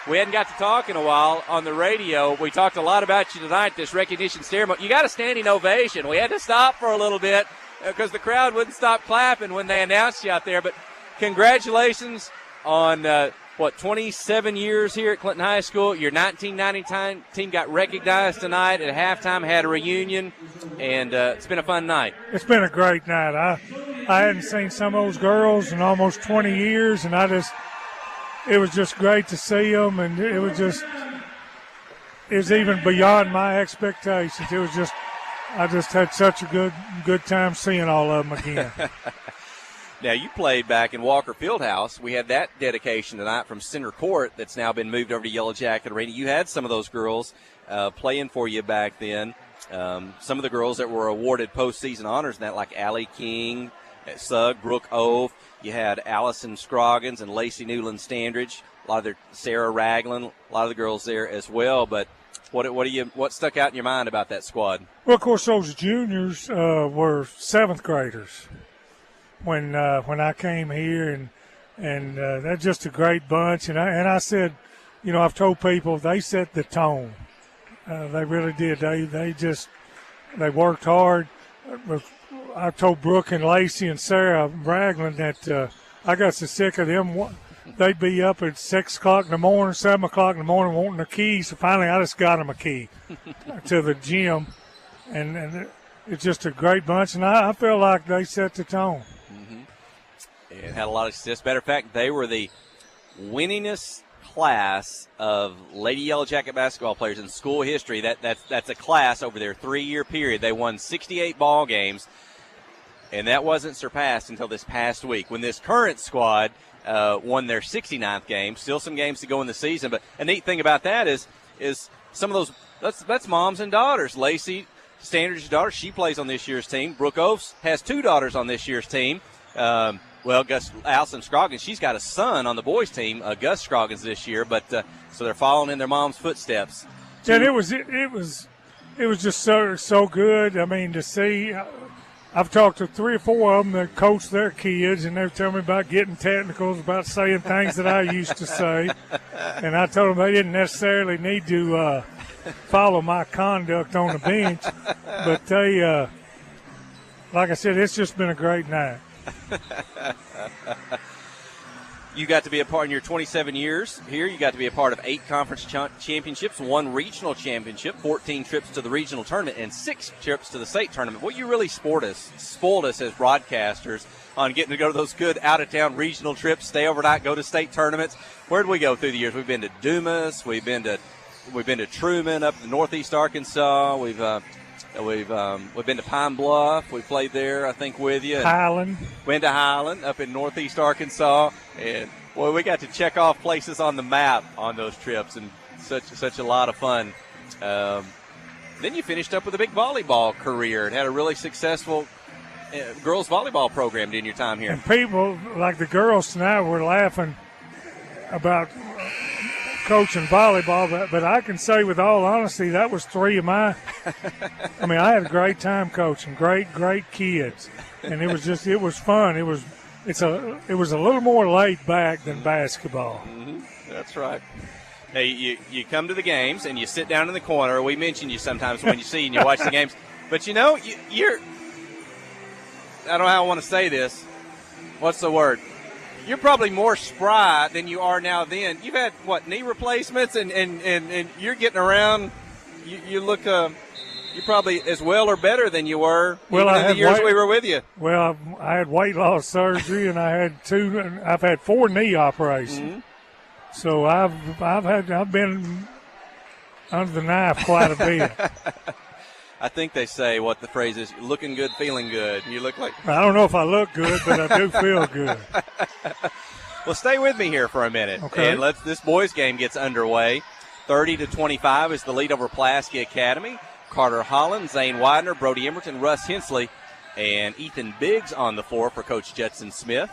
we hadn't got to talk in a while on the radio. We talked a lot about you tonight, this recognition ceremony. You got a standing ovation. We had to stop for a little bit because the crowd wouldn't stop clapping when they announced you out there. But congratulations on, 27 years here at Clinton High School. Your 1990 team got recognized tonight at halftime, had a reunion, and it's been a fun night. It's been a great night. I hadn't seen some of those girls in almost 20 years, and it was just great to see them, and it was even beyond my expectations. I just had such a good time seeing all of them again. Now, you played back in Walker Fieldhouse. We had that dedication tonight from Center Court that's now been moved over to Yellow Jacket Arena. You had some of those girls playing for you back then. Some of the girls that were awarded postseason honors in that, like Allie King, Sugg, Brooke Ove. You had Allison Scroggins and Lacey Newland Standridge. Sarah Ragland, a lot of the girls there as well. But what stuck out in your mind about that squad? Well, of course, those juniors were seventh graders when I came here, and they're just a great bunch. And I said, I've told people they set the tone. They really did. They worked hard. I told Brooke and Lacey and Sarah Ragland that I got so sick of them. They'd be up at 6 o'clock in the morning, 7 o'clock in the morning wanting a key. So finally I just got them a key to the gym. And it's just a great bunch. And I feel like they set the tone. Mm-hmm. And had a lot of success. Matter of fact, they were the winningest class of Lady Yellow Jacket basketball players in school history. That's a class over their 3-year period. They won 68 ball games. And that wasn't surpassed until this past week when this current squad won their 69th game. Still some games to go in the season. But a neat thing about that is some of those, that's moms and daughters. Lacey Standridge's daughter, she plays on this year's team. Brooke Oafs has 2 daughters on this year's team. Allison Scroggins, she's got a son on the boys' team, Gus Scroggins this year. But so they're following in their mom's footsteps. And it was just so good. I mean, to see. I've talked to 3 or 4 of them that coach their kids, and they're telling me about getting technicals, about saying things that I used to say. And I told them they didn't necessarily need to follow my conduct on the bench. But they, like I said, it's just been a great night. You got to be a part in your 27 years here. You got to be a part of 8 conference championships, 1 regional championship, 14 trips to the regional tournament, and 6 trips to the state tournament. What you really spoiled us as broadcasters on getting to go to those good out-of-town regional trips, stay overnight, go to state tournaments. Where did we go through the years? We've been to Dumas. We've been to Truman up in northeast Arkansas. We've been to Pine Bluff. We played there, I think, with you. Highland. Went to Highland up in northeast Arkansas. And, boy, we got to check off places on the map on those trips, and such a lot of fun. Then you finished up with a big volleyball career and had a really successful girls volleyball program in your time here. And people, like the girls tonight, were laughing about coaching volleyball, but I can say with all honesty that was 3 of my I mean, I had a great time coaching, great kids, and it was fun. It was a little more laid back than basketball. Mm-hmm. That's right. Hey, you come to the games and you sit down in the corner. We mention you sometimes when you see and you watch the games, but you're I don't know how I want to say this. What's the word? You're probably more spry than you are now then. You've had, knee replacements, and you're getting around. You look You're probably as well or better than you were well, even in the years we were with you. Well, I had weight loss surgery, and I've had 4 knee operations. Mm-hmm. So I've been under the knife quite a bit. I think they say what the phrase is, looking good, feeling good. You look like. I don't know if I look good, but I do feel good. Well, stay with me here for a minute. Okay. And this boys game gets underway. 30-25 is the lead over Pulaski Academy. Carter Holland, Zane Widener, Brody Emerton, Russ Hensley, and Ethan Biggs on the floor for Coach Judson Smith.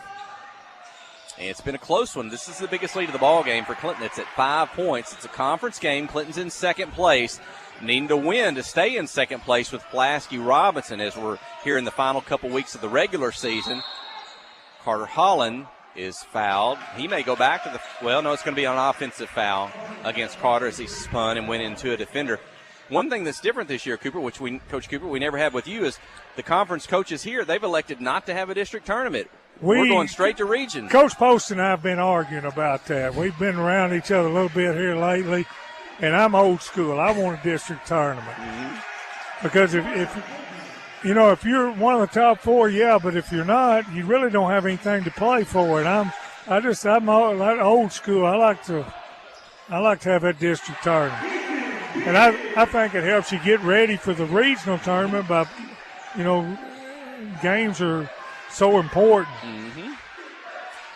And it's been a close one. This is the biggest lead of the ball game for Clinton. It's at 5 points. It's a conference game. Clinton's in second place, needing to win to stay in second place with Pulaski Robinson as we're here in the final couple weeks of the regular season. Carter Holland is fouled. He may go back to it's going to be an offensive foul against Carter as he spun and went into a defender. One thing that's different this year, Cooper, Coach Cooper, we never had with you, is the conference coaches here, they've elected not to have a district tournament. We're going straight to regions. Coach Post and I have been arguing about that. We've been around each other a little bit here lately, and I'm old school. I want a district tournament. Mm-hmm. Because if you're one of the top 4, yeah, but if you're not, you really don't have anything to play for. And I'm old school. I like to have that district tournament. And I think it helps you get ready for the regional tournament by, games are so important. Mm-hmm.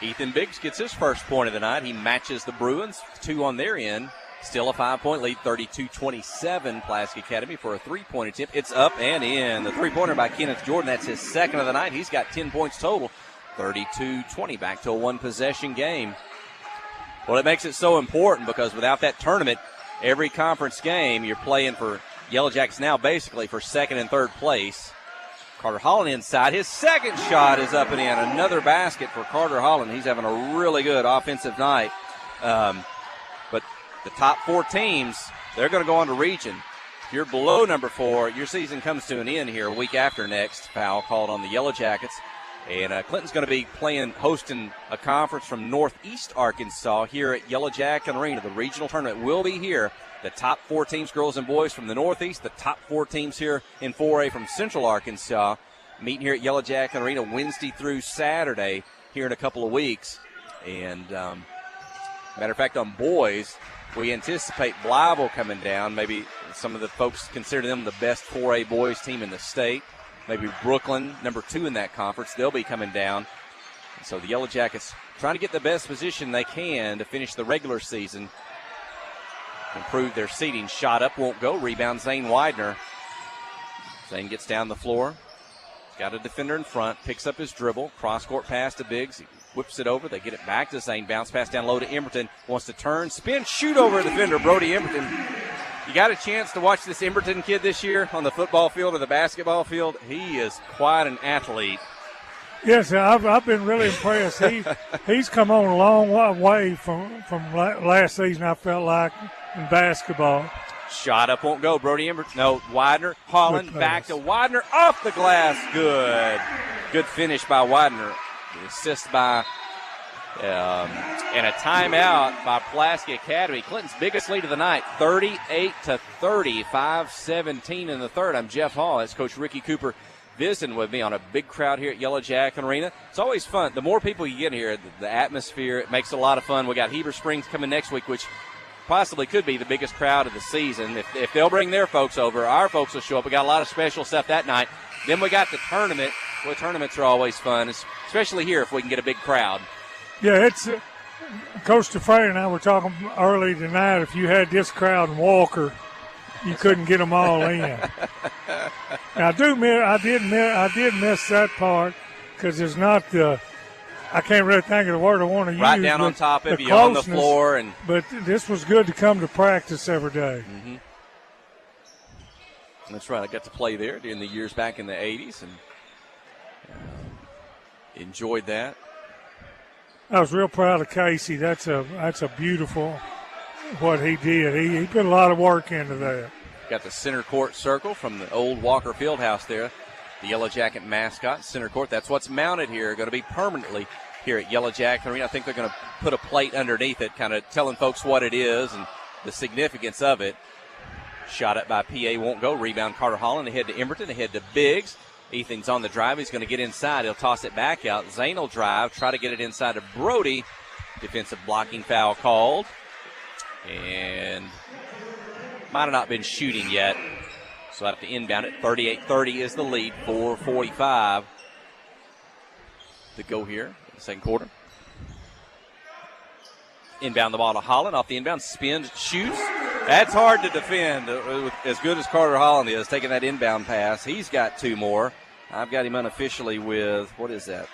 Ethan Biggs gets his first point of the night. He matches the Bruins, 2 on their end. Still a 5-point lead, 32-27, Pulaski Academy for a 3-point attempt. It's up and in. The 3-pointer by Kenneth Jordan. That's his second of the night. He's got 10 points total, 32-20, back to a one-possession game. Well, it makes it so important because without that tournament, every conference game you're playing for Yellow Jackets now basically for second and third place. Carter Holland inside. His second shot is up and in. Another basket for Carter Holland. He's having a really good offensive night. But the top 4 teams, they're going to go on to region. If you're below number 4, your season comes to an end here a week after next. Foul called on the Yellow Jackets. And Clinton's going to be hosting a conference from Northeast Arkansas here at Yellow Jacket Arena. The regional tournament will be here. The top 4 teams, girls and boys from the Northeast, the top 4 teams here in 4A from Central Arkansas, meeting here at Yellow Jacket Arena Wednesday through Saturday here in a couple of weeks. And matter of fact, on boys, we anticipate Blyville coming down. Maybe some of the folks consider them the best 4A boys team in the state. Maybe Brooklyn, number 2 in that conference, they'll be coming down. So the Yellow Jackets trying to get the best position they can to finish the regular season. Improve their seeding. Shot up, won't go. Rebound, Zane Widener. Zane gets down the floor. He's got a defender in front. Picks up his dribble. Cross-court pass to Biggs. He whips it over. They get it back to Zane. Bounce pass down low to Emberton. Wants to turn, spin, shoot over the defender, Brody Emberton. You got a chance to watch this Emberton kid this year on the football field or the basketball field. He is quite an athlete. Yes, I've been really impressed. He's come on a long way from last season, I felt like, in basketball. Shot up, won't go. Brody Emberton. No, Widener. Holland back to Widener. Off the glass. Good. Good finish by Widener. The assist by and a timeout by Pulaski Academy. Clinton's biggest lead of the night, 38-30, 5:17 in the third. I'm Jeff Hall. That's Coach Ricky Cooper visiting with me on a big crowd here at Yellow Jacket Arena. It's always fun. The more people you get here, the atmosphere, it makes it a lot of fun. We got Heber Springs coming next week, which possibly could be the biggest crowd of the season. If they'll bring their folks over, our folks will show up. We got a lot of special stuff that night. Then we got the tournament. Well, tournaments are always fun, especially here if we can get a big crowd. Yeah, it's Coach DeFray and I were talking early tonight. If you had this crowd in Walker, you couldn't get them all in. Now, I did miss that part because there's not the. I can't really think of the word I want to use. Right down on top of you on the floor, but this was good to come to practice every day. Mm-hmm. That's right. I got to play there during the years back in the 80s and enjoyed that. I was real proud of Casey. That's a beautiful what he did. He put a lot of work into that. Got the center court circle from the old Walker Fieldhouse there. The Yellow Jacket mascot, center court. That's what's mounted here. Going to be permanently here at Yellow Jacket Arena. I think they're going to put a plate underneath it, kind of telling folks what it is and the significance of it. Shot up by PA, won't go. Rebound Carter Holland, ahead to Emberton, ahead to Biggs. Ethan's on the drive. He's going to get inside. He'll toss it back out. Zane will drive, try to get it inside to Brody. Defensive blocking foul called. And might have not been shooting yet. So I have to inbound it. 38-30 is the lead. 4:45 to go here in the second quarter. Inbound the ball to Holland. Off the inbound, spins, shoots. That's hard to defend. As good as Carter Holland is, taking that inbound pass. He's got 2 more. I've got him unofficially with, what is that?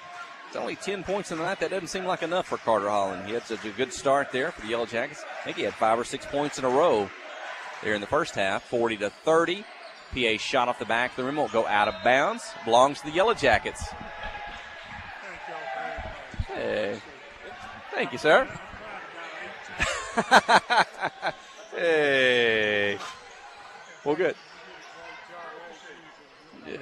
It's only 10 points in the night. That doesn't seem like enough for Carter Holland. He had such a good start there for the Yellow Jackets. I think he had 5 or 6 points in a row there in the first half. 40-30. PA shot off the back of the rim. Won't go out of bounds. Belongs to the Yellow Jackets. Hey. Thank you, sir. Hey. Well, good. Yeah.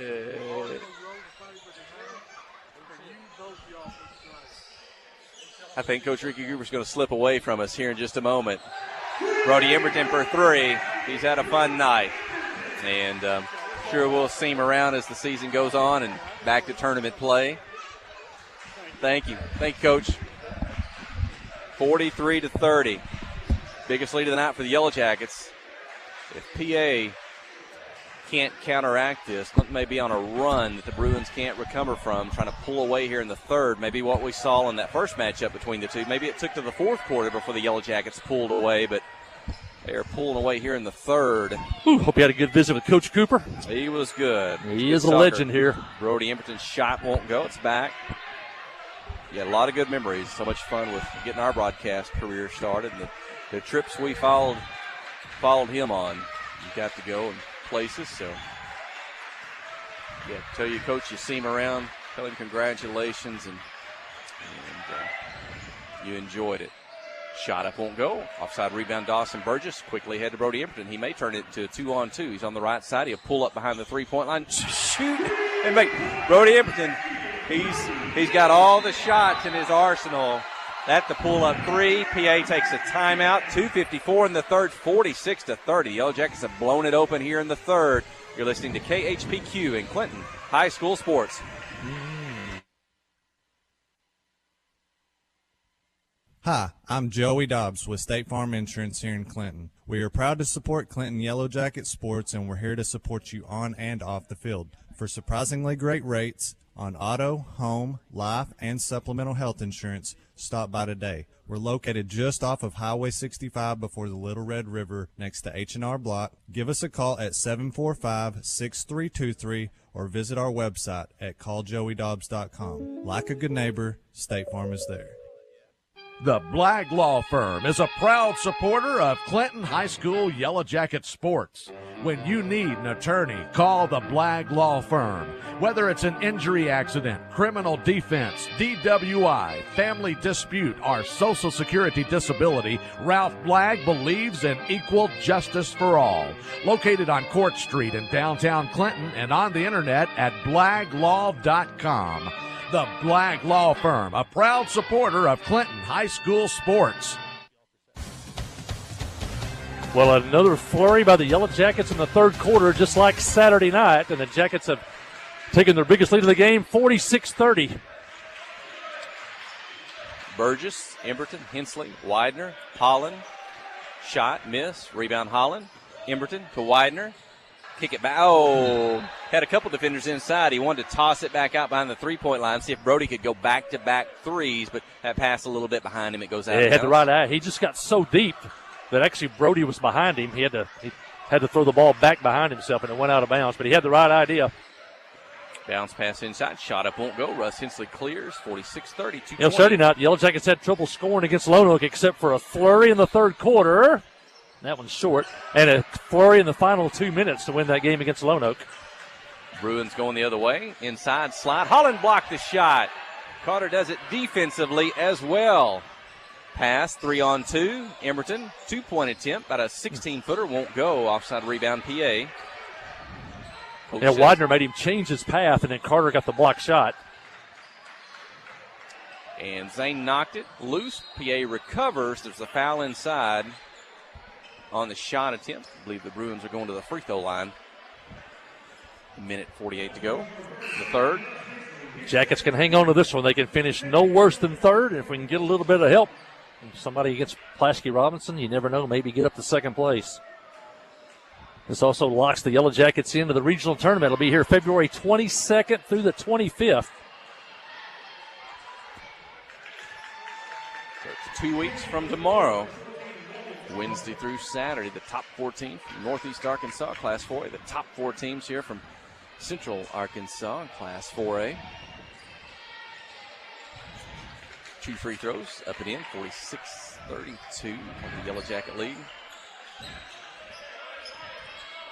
I think Coach Ricky Gruber's going to slip away from us here in just a moment. Brody Emberton for 3. He's had a fun night. And sure we'll see him around as the season goes on and back to tournament play. Thank you. Thank you, Coach. 43-30. Biggest lead of the night for the Yellow Jackets. If PA can't counteract this, Clinton may be on a run that the Bruins can't recover from, trying to pull away here in the third. Maybe what we saw in that first matchup between the two. Maybe it took to the fourth quarter before the Yellow Jackets pulled away, but they are pulling away here in the third. Hope you had a good visit with Coach Cooper. He was good. He is a legend here. Brody Emberton's shot won't go. It's back. Yeah, a lot of good memories. So much fun with getting our broadcast career started. And the trips we followed him on. You got to go and places. So, yeah, tell you, Coach, you see him around. Tell him congratulations, and you enjoyed it. Shot up won't go. Offside rebound, Dawson Burgess. Quickly head to Brody Emberton. He may turn it to a 2-on-2. He's on the right side. He'll pull up behind the three-point line. Shoot! And make Brody Emberton. He's got all the shots in his arsenal. That's the pull-up 3. PA takes a timeout. 2:54 in the third, 46-30. The Yellow Jackets have blown it open here in the third. You're listening to KHPQ in Clinton High School Sports. Hi, I'm Joey Dobbs with State Farm Insurance here in Clinton. We are proud to support Clinton Yellow Jacket Sports, and we're here to support you on and off the field. For surprisingly great rates on auto, home, life, and supplemental health insurance, stop by today. We're located just off of Highway 65 before the Little Red River next to H&R Block. Give us a call at 745-6323 or visit our website at calljoeydobbs.com. Like a good neighbor, State Farm is there. The Blagg Law Firm is a proud supporter of Clinton High School Yellow Jacket sports. When you need an attorney, call the Blagg Law Firm. Whether it's an injury accident, criminal defense, DWI, family dispute, or Social Security disability, Ralph Blagg believes in equal justice for all. Located on Court Street in downtown Clinton and on the internet at blagglaw.com. The Blagg Law Firm, a proud supporter of Clinton High School sports. Well, another flurry by the Yellow Jackets in the third quarter, just like Saturday night, and the Jackets have taken their biggest lead of the game, 46-30. Burgess, Emberton, Hensley, Widener, Holland. Shot, miss, rebound Holland. Emberton to Widener. Kick it back. Oh, had a couple defenders inside. He wanted to toss it back out behind the three-point line, see if Brody could go back-to-back threes, but that pass a little bit behind him. It goes out. Yeah, he had the right eye. He just got so deep that actually Brody was behind him. He had to throw the ball back behind himself, and it went out of bounds, but he had the right idea. Bounce pass inside. Shot up won't go. Russ Hensley clears. 46-30. Saturday night, the Yellow Jackets had trouble scoring against Lone Oak except for a flurry in the third quarter. That one's short. And a flurry in the final 2 minutes to win that game against Lone Oak. Bruins going the other way. Inside slide. Holland blocked the shot. Carter does it defensively as well. Pass, 3-on-2. Emberton, 2-point attempt. About a 16-footer. Won't go. Offside rebound, PA. Yeah, Widener made him change his path, and then Carter got the block shot. And Zane knocked it loose. PA recovers. There's a foul inside. on the shot attempt. I believe the Bruins are going to the free throw line. A minute 48 to go. The third. Jackets can hang on to this one. They can finish no worse than third. And if we can get a little bit of help, somebody against Pulaski Robinson, you never know, maybe get up to second place. This also locks the Yellow Jackets into the regional tournament. It'll be here February 22nd through the 25th. So it's 2 weeks from tomorrow, Wednesday through Saturday. The top 4 teams from Northeast Arkansas, Class 4A. The top 4 teams here from Central Arkansas, Class 4A. 2 free throws, up and in, 46-32 on the Yellow Jacket lead.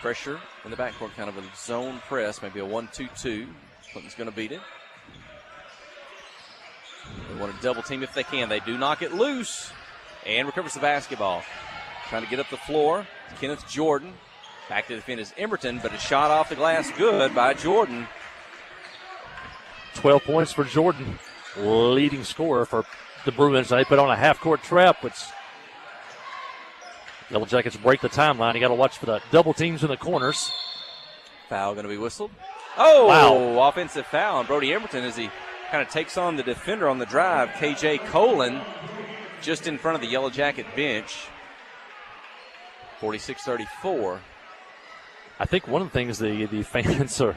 Pressure in the backcourt, kind of a zone press, maybe a 1-2-2. Clinton's going to beat it. They want to double team if they can. They do knock it loose and recovers the basketball. Trying to get up the floor. Kenneth Jordan. Back to defend is Emberton, but a shot off the glass good by Jordan. 12 points for Jordan, leading scorer for the Bruins. They put on a half-court trap, which Yellow Jackets break the timeline. You got to watch for the double teams in the corners. Foul going to be whistled. Oh, wow. Offensive foul on Brody Emberton as he kind of takes on the defender on the drive, KJ Colin, just in front of the Yellow Jacket bench. 46-34. I think one of the things the fans are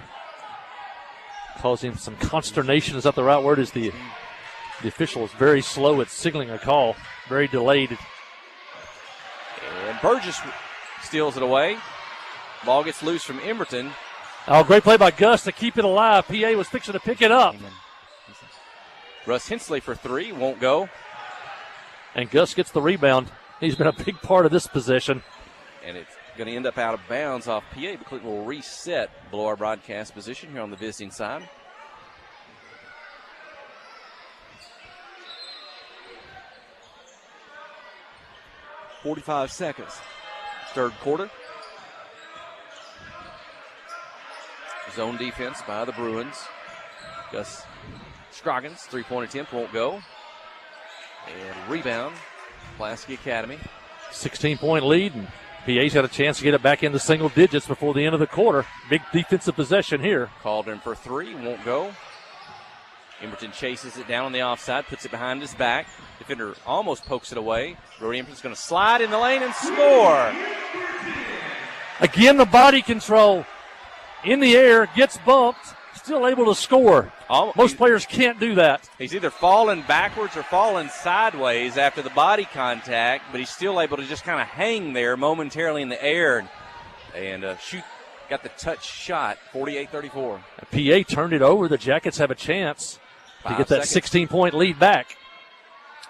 causing some consternation, is that the right word, is the official is very slow at signaling a call, very delayed. And Burgess steals it away. Ball gets loose from Emberton. Oh, great play by Gus to keep it alive. PA was fixing to pick it up. Russ Hensley for 3, won't go. And Gus gets the rebound. He's been a big part of this possession. And it's going to end up out of bounds off PA, but Clinton will reset below our broadcast position here on the visiting side. .45 seconds. Third quarter. Zone defense by the Bruins. Gus Scroggins, three-point attempt, won't go. And rebound, Pulaski Academy. 16-point lead, and PA's got a chance to get it back into single digits before the end of the quarter. Big defensive possession here. Calden for 3, won't go. Emberton chases it down on the offside, puts it behind his back. Defender almost pokes it away. Brody Emberton's going to slide in the lane and score. Again, the body control. In the air, gets bumped, still able to score. Most players can't do that. He's either falling backwards or falling sideways after the body contact, but he's still able to just kind of hang there momentarily in the air and shoot. Got the touch shot, 48-34. PA turned it over. The Jackets have a chance to get that 16-point lead back.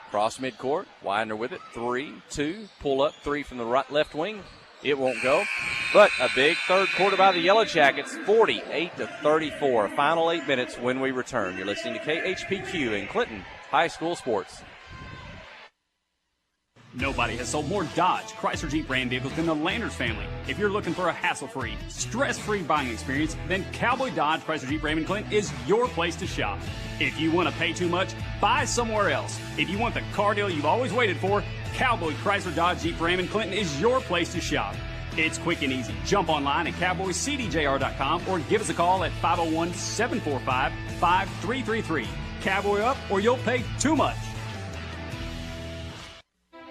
Cross midcourt, Widener with it, 3-2, pull up 3 from the right left wing. It won't go, but a big third quarter by the Yellow Jackets, 48-34. Final 8 minutes when we return. You're listening to KHPQ in Clinton High School Sports. Nobody has sold more Dodge, Chrysler Jeep brand vehicles than the Landers family. If you're looking for a hassle-free, stress-free buying experience, then Cowboy Dodge, Chrysler Jeep Raymond Clinton is your place to shop. If you want to pay too much, buy somewhere else. If you want the car deal you've always waited for, Cowboy Chrysler Dodge Jeep Raymond Clinton is your place to shop. It's quick and easy. Jump online at cowboycdjr.com or give us a call at 501-745-5333. Cowboy up or you'll pay too much.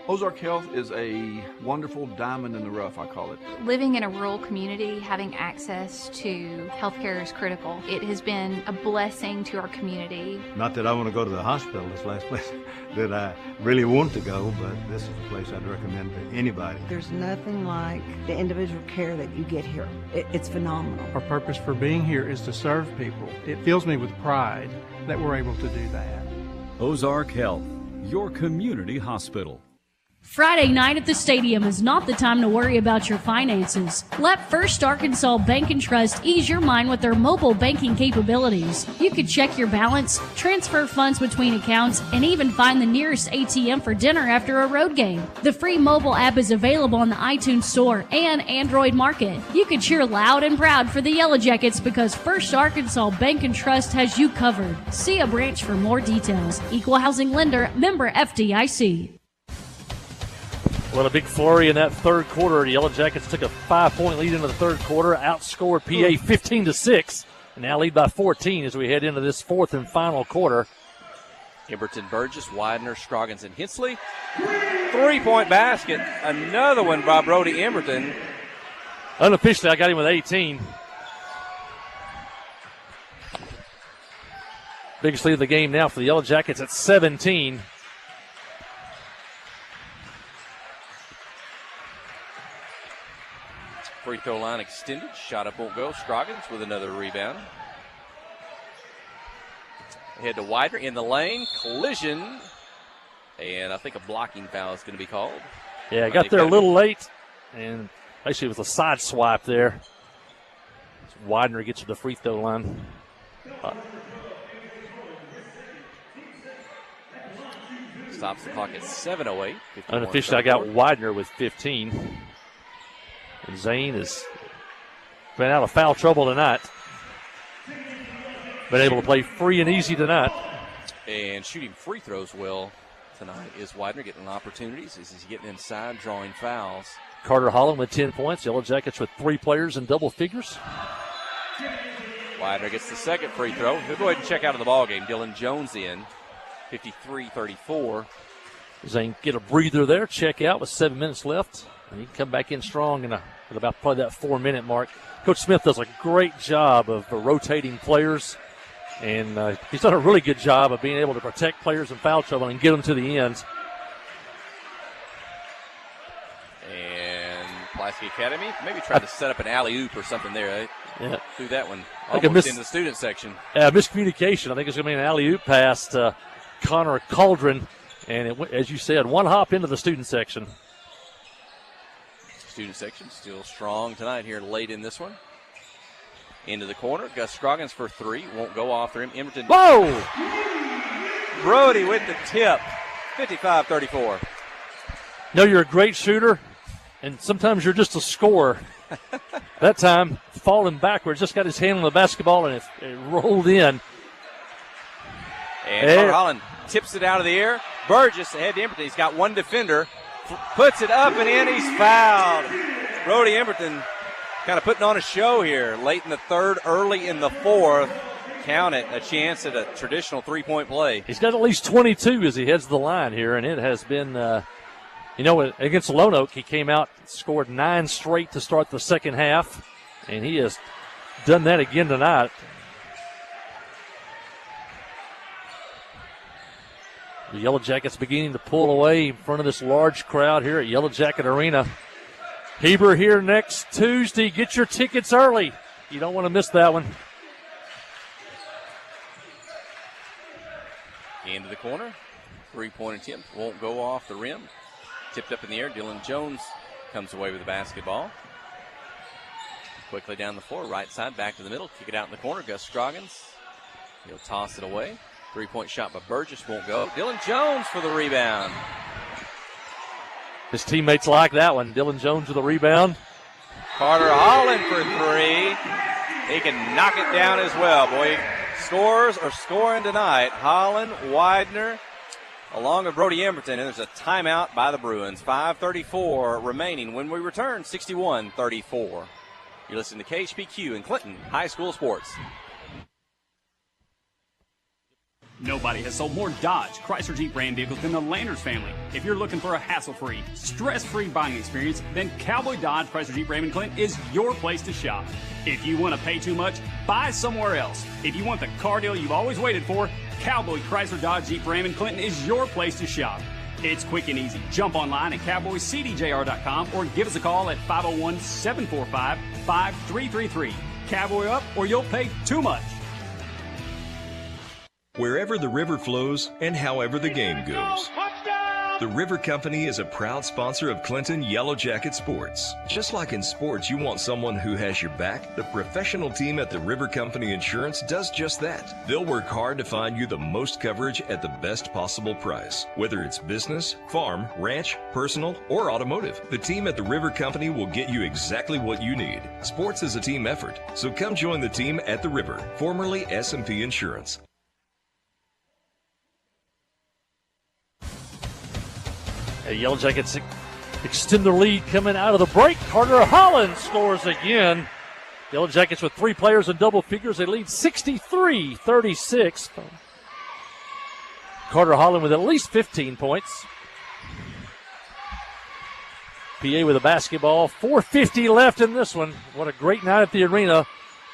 Ozark Health is a wonderful diamond in the rough, I call it. Living in a rural community, having access to healthcare is critical. It has been a blessing to our community. Not that I want to go to the hospital, this last place that I really want to go, but this is a place I'd recommend to anybody. There's nothing like the individual care that you get here. It's phenomenal. Our purpose for being here is to serve people. It fills me with pride that we're able to do that. Ozark Health, your community hospital. Friday night at the stadium is not the time to worry about your finances. Let First Arkansas Bank and Trust ease your mind with their mobile banking capabilities. You can check your balance, transfer funds between accounts, and even find the nearest ATM for dinner after a road game. The free mobile app is available on the iTunes Store and Android Market. You can cheer loud and proud for the Yellow Jackets because First Arkansas Bank and Trust has you covered. See a branch for more details. Equal housing lender, member FDIC. Well, a big flurry in that third quarter. The Yellow Jackets took a 5-point lead into the third quarter, outscored PA 15-6, and now lead by 14 as we head into this fourth and final quarter. Emberton, Burgess, Widener, Scroggins, and Hensley. 3-point basket. Another one by Brody Emberton. Unofficially, I got him with 18. Biggest lead of the game now for the Yellow Jackets at 17. Free throw line extended. Shot up won't go. Scroggins with another rebound. Head to Widener in the lane. Collision. And I think a blocking foul is going to be called. Yeah, I got there a little late. And actually it was a side swipe there. Widener gets to the free throw line. Stops the clock at 7:08. Unofficially, I got Widener with 15. And Zane has been out of foul trouble tonight. Been able to play free and easy tonight. And shooting free throws well tonight is Widener, getting opportunities as he's getting inside, drawing fouls. Carter Holland with 10 points. Yellow Jackets with 3 players in double figures. Widener gets the second free throw. He'll go ahead and check out of the ballgame. Dylan Jones in, 53-34. Zane get a breather there, check out with 7 minutes left. And he can come back in strong at about probably that 4-minute mark. Coach Smith does a great job of rotating players. And he's done a really good job of being able to protect players in foul trouble and get them to the end. And Pulaski Academy maybe tried to set up an alley-oop or something there. Yeah. Threw that one almost into the student section. Miscommunication. I think it's going to be an alley-oop pass to Connor Cauldron. And as you said, one hop into the student section. Student section still strong tonight here late in this one. Into the corner. Gus Scroggins for 3. Won't go off the rim. Emberton. Whoa! Brody with the tip. 55-34. No, you're a great shooter, and sometimes you're just a scorer. That time, falling backwards, just got his hand on the basketball, and it rolled in. And Carter Holland tips it out of the air. Burgess ahead to Emberton. He's got one defender. Puts it up and in. He's fouled. Brody Emberton kind of putting on a show here. Late in the third, early in the fourth. Count it, a chance at a traditional three-point play. He's got at least 22 as he heads the line here, and it has been, against Lone Oak, he came out, scored 9 straight to start the second half, and he has done that again tonight. The Yellow Jackets beginning to pull away in front of this large crowd here at Yellow Jacket Arena. Heber here next Tuesday. Get your tickets early. You don't want to miss that one. Into the corner. 3-point attempt. Won't go off the rim. Tipped up in the air. Dylan Jones comes away with the basketball. Quickly down the floor. Right side. Back to the middle. Kick it out in the corner. Gus Scroggins. He'll toss it away. 3-point shot by Burgess won't go. Dylan Jones for the rebound. His teammates like that one. Dylan Jones with the rebound. Carter Holland for 3. He can knock it down as well. Boy, scores are scoring tonight. Holland, Widener, along with Brody Emberton. And there's a timeout by the Bruins. 5:34 remaining when we return. 61-34. You're listening to KHPQ in Clinton High School Sports. Nobody has sold more Dodge, Chrysler Jeep Ram vehicles than the Landers family. If you're looking for a hassle-free, stress-free buying experience, then Cowboy Dodge, Chrysler Jeep Ram in Clinton is your place to shop. If you want to pay too much, buy somewhere else. If you want the car deal you've always waited for, Cowboy Chrysler Dodge Jeep Ram in Clinton is your place to shop. It's quick and easy. Jump online at cowboycdjr.com or give us a call at 501-745-5333. Cowboy up or you'll pay too much. Wherever the river flows and however the game goes. The River Company is a proud sponsor of Clinton Yellow Jacket Sports. Just like in sports, you want someone who has your back. The professional team at the River Company Insurance does just that. They'll work hard to find you the most coverage at the best possible price. Whether it's business, farm, ranch, personal, or automotive, the team at the River Company will get you exactly what you need. Sports is a team effort, so come join the team at the River, formerly S&P Insurance. Yellow Jackets extend the lead coming out of the break. Carter Holland scores again. Yellow Jackets with 3 players in double figures. They lead 63-36. Carter Holland with at least 15 points. PA with a basketball. 4:50 left in this one. What a great night at the arena.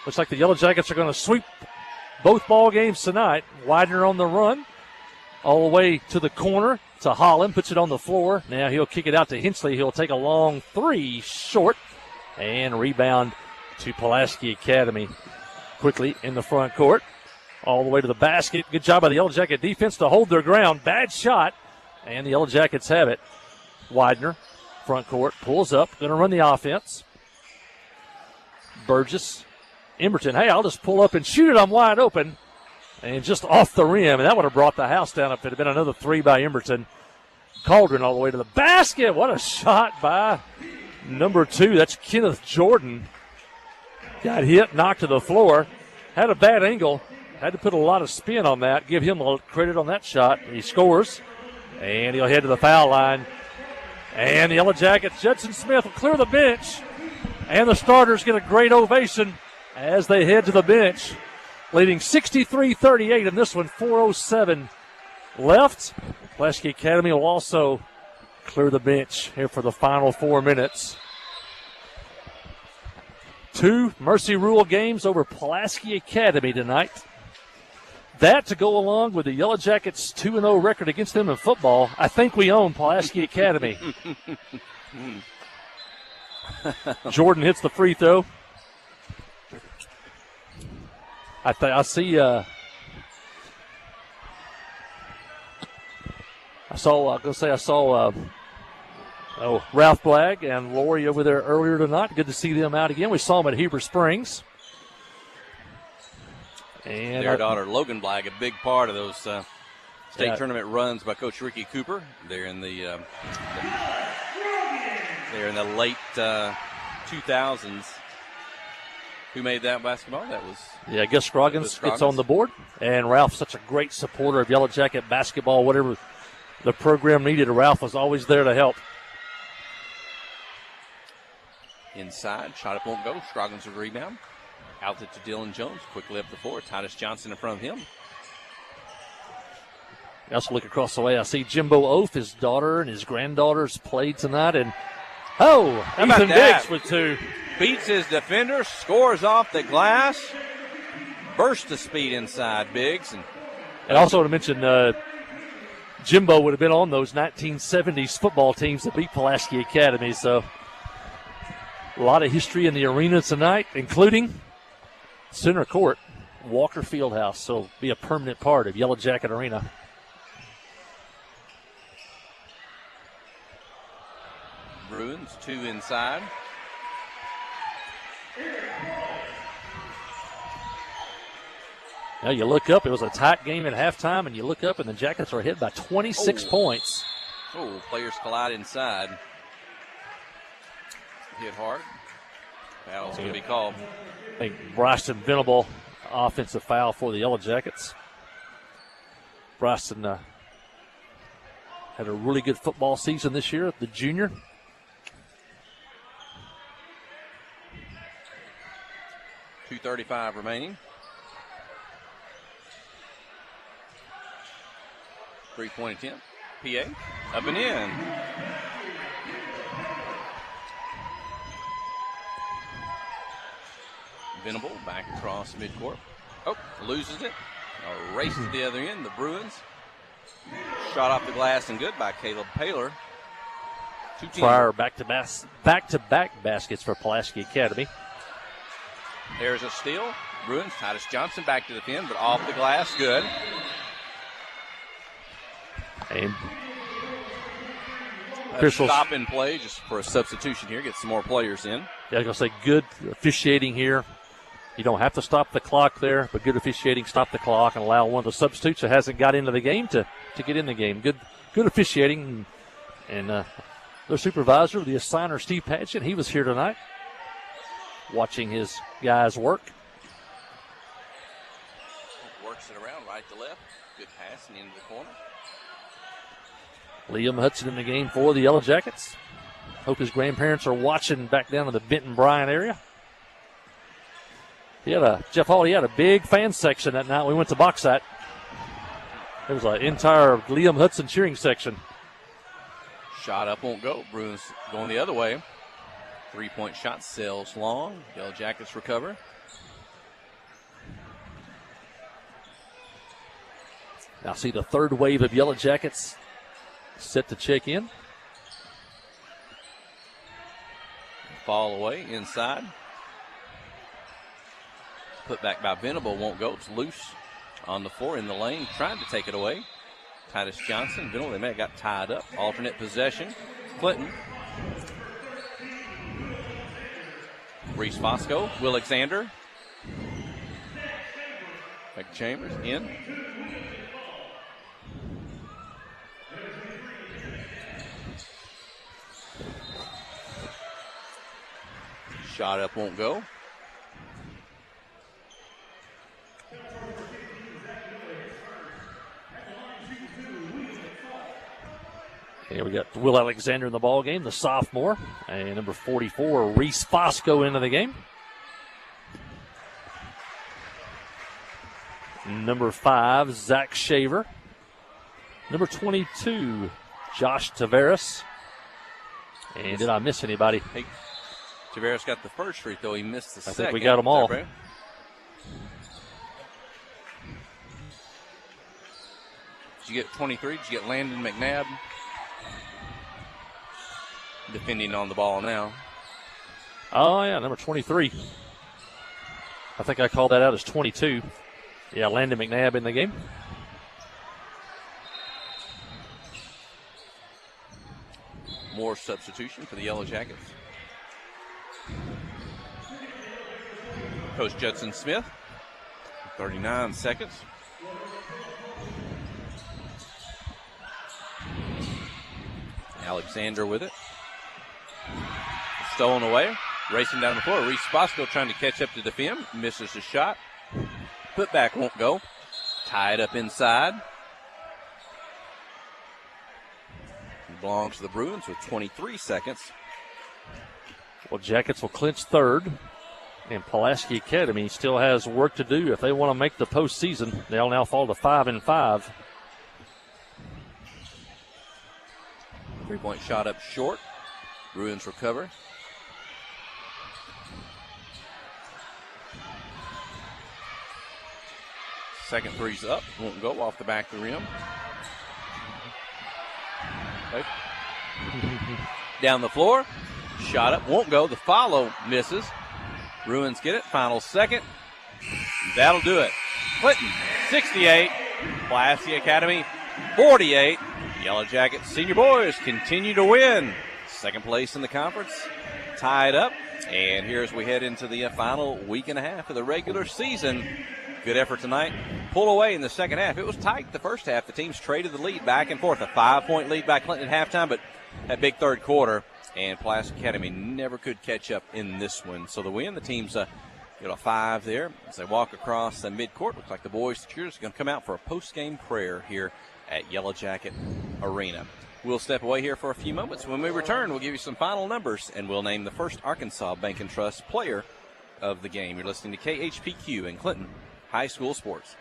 Looks like the Yellow Jackets are going to sweep both ball games tonight. Widener on the run. All the way to the corner to Holland. Puts it on the floor. Now he'll kick it out to Hensley. He'll take a long 3 short. And rebound to Pulaski Academy. Quickly in the front court. All the way to the basket. Good job by the Yellow Jacket defense to hold their ground. Bad shot. And the Yellow Jackets have it. Widener. Front court, pulls up, going to run the offense. Burgess, Emberton, hey, I'll just pull up and shoot it. I'm wide open. And just off the rim, and that would have brought the house down if it had been another 3 by Emberton. Cauldron all the way to the basket. What a shot by number 2. That's Kenneth Jordan. Got hit, knocked to the floor. Had a bad angle. Had to put a lot of spin on that. Give him a credit on that shot. He scores, and he'll head to the foul line. And the Yellow Jackets, Judson Smith will clear the bench. And the starters get a great ovation as they head to the bench. Leading 63-38 in this one, 4:07 left. Pulaski Academy will also clear the bench here for the final 4 minutes. 2 Mercy Rule games over Pulaski Academy tonight. That to go along with the Yellow Jackets' 2-0 record against them in football. I think we own Pulaski Academy. Jordan hits the free throw. I saw Ralph Blagg and Lori over there earlier tonight. Good to see them out again. We saw them at Heber Springs. And their daughter, Logan Blagg, a big part of those state tournament runs by Coach Ricky Cooper. They're in the late 2000s. Who made that basketball? That was Gus Scroggins gets on the board. And Ralph's such a great supporter of Yellow Jacket basketball. Whatever the program needed, Ralph was always there to help. Inside, shot up won't go. Scroggins with rebound. Out it to Dylan Jones, quickly up the floor. Titus Johnson in front of him. I also look across the way. I see Jimbo Oath, his daughter and his granddaughters played tonight. And, Ethan Biggs with 2. Beats his defender, scores off the glass. Burst to speed inside, Biggs. And also to mention, Jimbo would have been on those 1970s football teams that beat Pulaski Academy. So a lot of history in the arena tonight, including center court, Walker Fieldhouse. So be a permanent part of Yellow Jacket Arena. Bruins, 2 inside. Now you look up, it was a tight game at halftime, and you look up and the Jackets are ahead by 26 points. Oh, players collide inside. Hit hard. Foul's going to be called. I think Bryson Venable, offensive foul for the Yellow Jackets. Bryson had a really good football season this year, the junior. .235 remaining. 3-point attempt. PA up and in. Venable back across midcourt. Oh, loses it. A race to the other end. The Bruins. Shot off the glass and good by Caleb Paler. Prior back-to-back baskets for Pulaski Academy. There's a steal. Bruins. Titus Johnson back to the pin, but off the glass. Good. And stop in play just for a substitution here. Get some more players in. Yeah, I was going to say good officiating here. You don't have to stop the clock there, but good officiating, stop the clock, and allow one of the substitutes that hasn't got into the game to get in the game. Good officiating. And their supervisor, the assigner, Steve Padgett, he was here tonight watching his guys work. Works it around right to left. Good passing into the corner. Liam Hudson in the game for the Yellow Jackets. Hope his grandparents are watching back down in the Benton Bryan area. Jeff Hall, he had a big fan section that night we went to Bauxite. There was an entire Liam Hudson cheering section. Shot up won't go. Bruins going the other way. 3-point shot sails long. Yellow Jackets recover. Now see the third wave of Yellow Jackets set to check in. Fall away inside. Put back by Venable won't go. It's loose on the floor in the lane. Trying to take it away. Titus Johnson. Venable, they may have got tied up. Alternate possession. Clinton. Reese Fosco. Will Alexander. Back to Chambers. In. Shot up won't go. Here we got Will Alexander in the ball game, the sophomore, and number 44, Reese Fosco, into the game. Number 5, Zach Shaver. Number 22, Josh Tavares. And did I miss anybody? Hey, Tavares got the first free throw. He missed the second. I think we got them all. Did you get 23? Did you get Landon McNabb? Defending on the ball now. Oh, yeah, number 23. I think I called that out as 22. Yeah, Landon McNabb in the game. More substitution for the Yellow Jackets. Coach Judson Smith, 39 seconds. Alexander with it. Stolen away. Racing down the floor. Reese Fosco trying to catch up to defend. Misses the shot. Put back won't go. Tied up inside. Belongs to the Bruins with 23 seconds. Well, Jackets will clinch third. And Pulaski Academy still has work to do if they want to make the postseason. They'll now fall to 5-5. 3-point shot up short. Bruins recover. Second three's up. Won't go off the back of the rim. Okay. Down the floor. Shot up. Won't go. The follow misses. Bruins get it. Final second. That'll do it. Clinton, 68. Pulaski Academy, 48. Yellow Jackets senior boys continue to win. Second place in the conference. Tied up. And here as we head into the final week and a half of the regular season. Good effort tonight. Pull away in the second half. It was tight the first half. The teams traded the lead back and forth. A 5-point lead by Clinton at halftime, but that big third quarter. And Pulaski Academy never could catch up in this one. So the win, the teams get a 5 there as they walk across the midcourt. Looks like the boys, the cheerleaders, are going to come out for a post-game prayer here at Yellow Jacket Arena. We'll step away here for a few moments. When we return, we'll give you some final numbers, and we'll name the first Arkansas Bank & Trust player of the game. You're listening to KHPQ in Clinton High School Sports.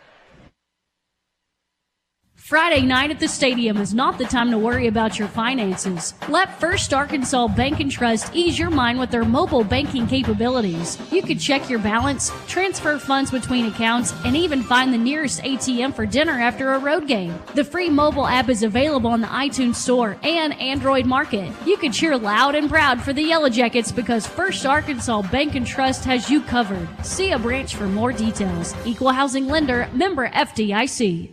Friday night at the stadium is not the time to worry about your finances. Let First Arkansas Bank & Trust ease your mind with their mobile banking capabilities. You can check your balance, transfer funds between accounts, and even find the nearest ATM for dinner after a road game. The free mobile app is available on the iTunes Store and Android Market. You can cheer loud and proud for the Yellow Jackets because First Arkansas Bank & Trust has you covered. See a branch for more details. Equal housing lender, member FDIC.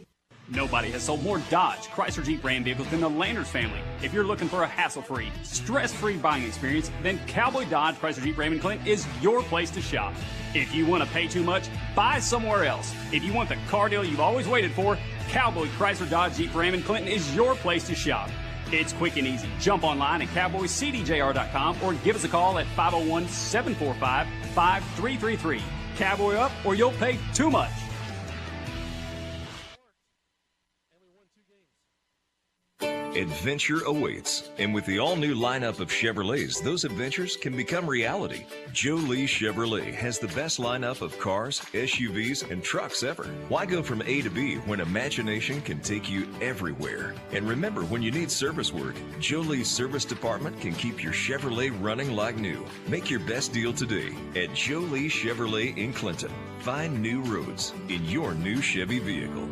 Nobody has sold more Dodge, Chrysler Jeep Ram vehicles than the Landers family. If you're looking for a hassle-free, stress-free buying experience, then Cowboy Dodge, Chrysler Jeep Ram in Clinton is your place to shop. If you want to pay too much, buy somewhere else. If you want the car deal you've always waited for, Cowboy Chrysler Dodge Jeep Ram in Clinton is your place to shop. It's quick and easy. Jump online at cowboycdjr.com or give us a call at 501-745-5333. Cowboy up or you'll pay too much. Adventure awaits, and with the all-new lineup of Chevrolets, those adventures can become reality. Jolie Chevrolet has the best lineup of cars, SUVs, and trucks ever. Why go from A to B when imagination can take you everywhere? And remember, when you need service work, Jolie's service department can keep your Chevrolet running like new. Make your best deal today at Jolie Chevrolet in Clinton. Find new roads in your new Chevy vehicle.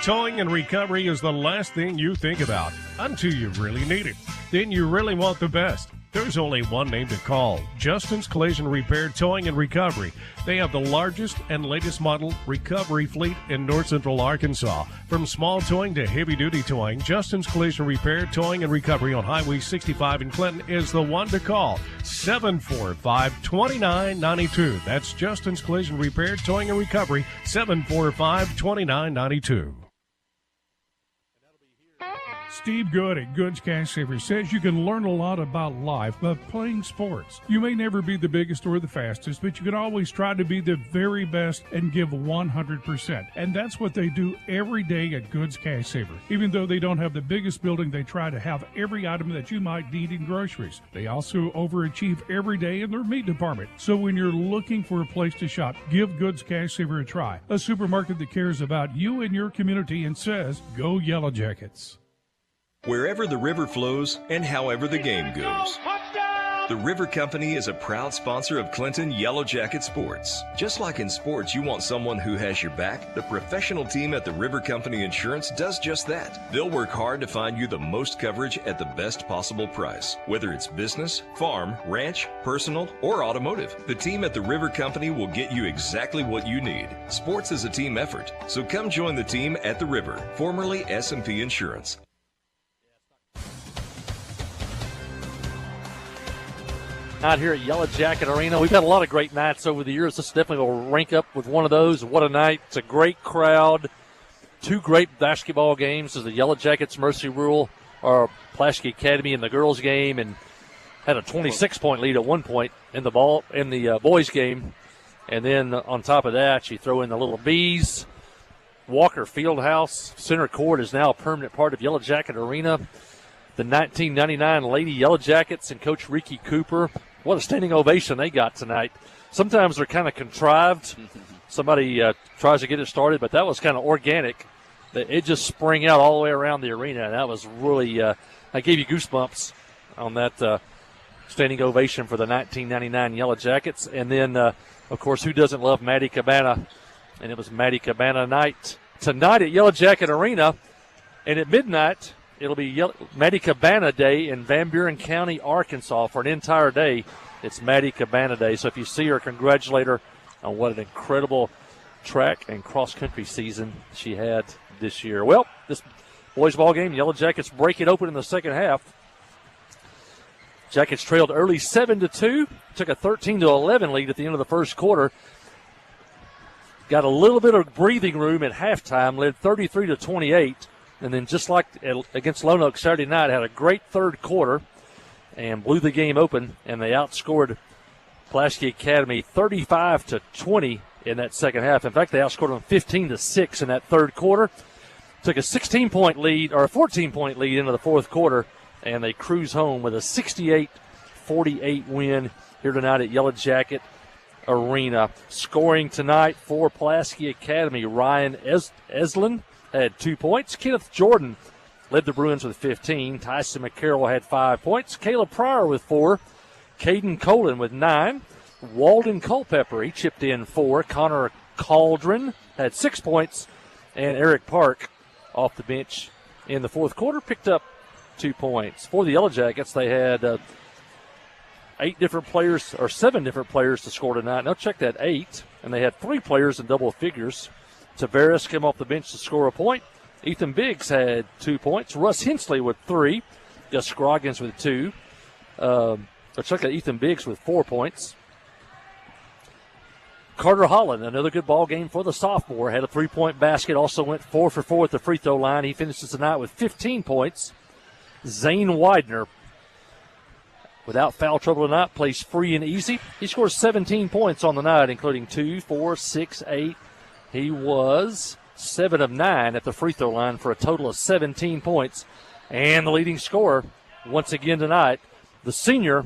Towing and recovery is the last thing you think about until you really need it. Then you really want the best. There's only one name to call: Justin's Collision Repair Towing and Recovery. They have the largest and latest model recovery fleet in north central Arkansas. From small towing to heavy-duty towing, Justin's Collision Repair Towing and Recovery on Highway 65 in Clinton is the one to call. 745-2992. That's Justin's Collision Repair Towing and Recovery, 745-2992. Steve Good at Goods Cash Savers says you can learn a lot about life by playing sports. You may never be the biggest or the fastest, but you can always try to be the very best and give 100%. And that's what they do every day at Goods Cash Savers. Even though they don't have the biggest building, they try to have every item that you might need in groceries. They also overachieve every day in their meat department. So when you're looking for a place to shop, give Goods Cash Savers a try. A supermarket that cares about you and your community and says, go Yellow Jackets. Wherever the river flows and however the game goes. The River Company is a proud sponsor of Clinton Yellow Jacket Sports. Just like in sports, you want someone who has your back, the professional team at the River Company Insurance does just that. They'll work hard to find you the most coverage at the best possible price. Whether it's business, farm, ranch, personal, or automotive, the team at the River Company will get you exactly what you need. Sports is a team effort, so come join the team at the River, formerly S&P Insurance. Out here at Yellow Jacket Arena, we've had a lot of great nights over the years. This definitely will rank up with one of those. What a night. It's a great crowd. Two great basketball games. There's the Yellow Jackets Mercy Rule, or Pulaski Academy in the girls game, and had a 26-point lead at one point in the boys game. And then on top of that, you throw in the little Bees. Walker Fieldhouse Center Court is now a permanent part of Yellow Jacket Arena. The 1999 Lady Yellow Jackets and Coach Ricky Cooper. What a standing ovation they got tonight. Sometimes they're kind of contrived. Somebody tries to get it started, but that was kind of organic. It just sprang out all the way around the arena, and that was really I gave you goosebumps on that standing ovation for the 1999 Yellow Jackets. And then, of course, who doesn't love Maddie Cabana? And it was Maddie Cabana night tonight at Yellow Jacket Arena. And at midnight, it'll be Maddie Cabana Day in Van Buren County, Arkansas for an entire day. It's Maddie Cabana Day. So if you see her, congratulate her on what an incredible track and cross-country season she had this year. Well, this boys ball game, Yellow Jackets break it open in the second half. Jackets trailed early 7-2, took a 13-11 lead at the end of the first quarter. Got a little bit of breathing room at halftime, led 33-28. And then just like against Lone Oak Saturday night, had a great third quarter and blew the game open, and they outscored Pulaski Academy 35-20 in that second half. In fact, they outscored them 15-6 in that third quarter. Took a 16-point lead, or a 14-point lead into the fourth quarter, and they cruise home with a 68-48 win here tonight at Yellow Jacket Arena. Scoring tonight for Pulaski Academy, Ryan Eslin had 2 points. Kenneth Jordan led the Bruins with 15. Tyson McCarroll had 5 points. Caleb Pryor with 4. Caden Colin with 9. Walden Culpepper, he chipped in 4. Connor Cauldron had 6 points. And Eric Park off the bench in the fourth quarter picked up 2 points. For the Yellow Jackets, they had 7 different players to score tonight. Now check that, 8. And they had 3 players in double figures. Tavares came off the bench to score a point. Ethan Biggs had 2 points. Russ Hensley with 3. Gus Scroggins with 2. Check out Ethan Biggs with 4 points. Carter Holland, another good ball game for the sophomore, had a 3-point basket. Also went 4 for 4 at the free throw line. He finishes tonight with 15 points. Zane Widener, without foul trouble tonight, plays free and easy. He scores 17 points on the night, including 2, 4, 6, 8. He was 7 of 9 at the free throw line for a total of 17 points. And the leading scorer, once again tonight, the senior,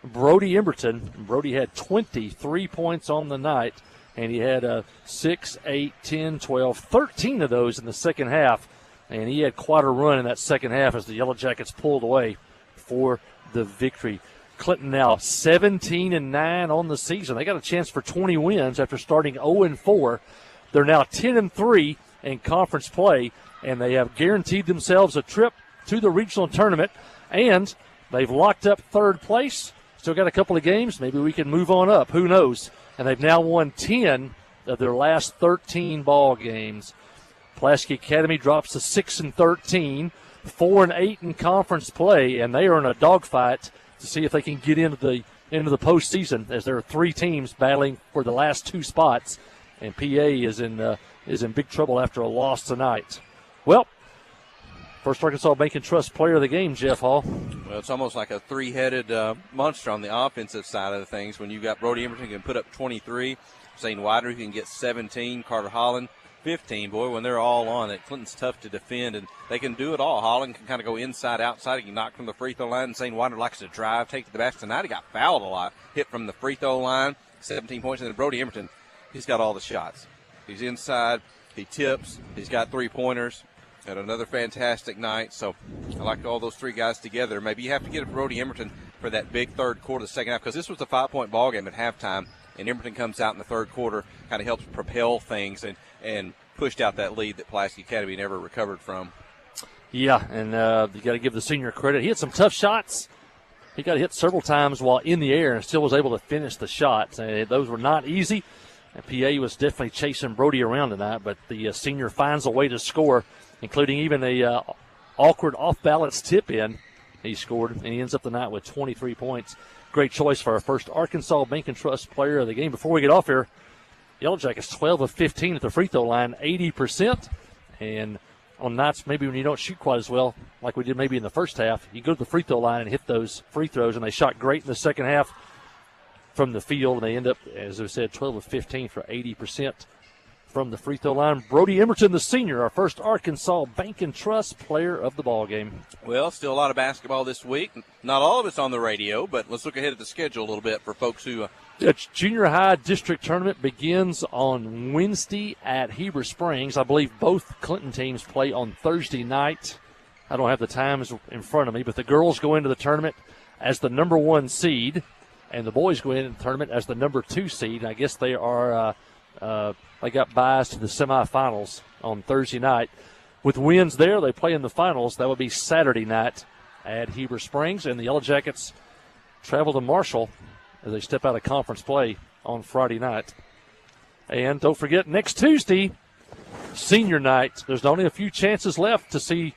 Brody Emberton. Brody had 23 points on the night, and he had 6, 8, 10, 12, 13 of those in the second half. And he had quite a run in that second half as the Yellow Jackets pulled away for the victory. Clinton now 17-9 on the season. They got a chance for 20 wins after starting 0-4. They're now 10-3 in conference play, and they have guaranteed themselves a trip to the regional tournament, and they've locked up third place. Still got a couple of games. Maybe we can move on up. Who knows? And they've now won 10 of their last 13 ball games. Pulaski Academy drops to 6-13, 4-8 in conference play, and they are in a dogfight to see if they can get into the postseason, as there are 3 teams battling for the last 2 spots, and PA is in big trouble after a loss tonight. Well, First Arkansas Bank and Trust player of the game, Jeff Hall. Well, it's almost like a 3-headed monster on the offensive side of the things. When you got Brody Emberton who can put up 23, Zane Wider who can get 17, Carter Holland 15. Boy, when they're all on it, Clinton's tough to defend, and they can do it all. Holland can kind of go inside, outside. He can knock from the free throw line, and Zane Wider likes to drive, take to the basket. Tonight he got fouled a lot, hit from the free throw line, 17 points. And then Brody Emberton, he's got all the shots. He's inside, he tips, he's got 3-pointers. Had another fantastic night, so I like all those 3 guys together. Maybe you have to get a Brody Emberton for that big third quarter of the second half, because this was a 5-point ball game at halftime, and Emberton comes out in the third quarter, kind of helps propel things and pushed out that lead that Pulaski Academy never recovered from. Yeah, and you got to give the senior credit. He had some tough shots. He got hit several times while in the air and still was able to finish the shots. Those were not easy. And PA was definitely chasing Brody around tonight, but the senior finds a way to score, including even a awkward off-balance tip-in. He scored, and he ends up the night with 23 points. Great choice for our first Arkansas Bank and Trust player of the game. Before we get off here, Yellow Jackets 12 of 15 at the free throw line, 80%. And on nights maybe when you don't shoot quite as well, like we did maybe in the first half, you go to the free throw line and hit those free throws, and they shot great in the second half from the field, and they end up, as I said, 12 of 15 for 80% from the free throw line. Brody Emberton, the senior, our first Arkansas Bank and Trust player of the ball game. Well, still a lot of basketball this week. Not all of it's on the radio, but let's look ahead at the schedule a little bit for folks who the junior high district tournament begins on Wednesday at Heber Springs. I believe both Clinton teams play on Thursday night. I don't have the times in front of me, but the girls go into the tournament as the number 1 seed, and the boys go into the tournament as the number 2 seed. I guess they are they got buys to the semifinals on Thursday night. With wins there, they play in the finals. That would be Saturday night at Heber Springs, and the Yellow Jackets travel to Marshall as they step out of conference play on Friday night. And don't forget, next Tuesday, senior night. There's only a few chances left to see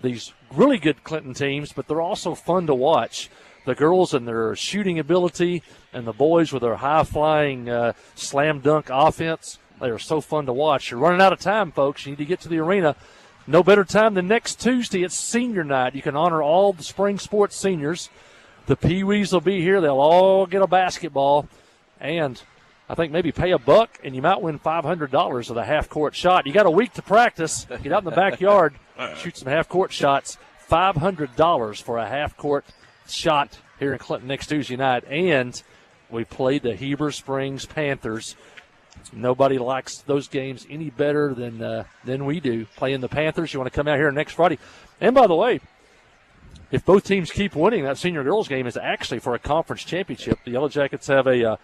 these really good Clinton teams, but they're also fun to watch. The girls and their shooting ability and the boys with their high-flying slam dunk offense, they are so fun to watch. You're running out of time, folks. You need to get to the arena. No better time than next Tuesday. It's senior night. You can honor all the spring sports seniors. The Pee-wees will be here. They'll all get a basketball. And I think maybe pay $1, and you might win $500 of a half-court shot. You got a week to practice. Get out in the backyard, shoot some half-court shots. $500 for a half-court shot here in Clinton next Tuesday night. And we play the Heber Springs Panthers. Nobody likes those games any better than we do. Playing the Panthers, you want to come out here next Friday. And by the way, if both teams keep winning, that senior girls game is actually for a conference championship. The Yellow Jackets have a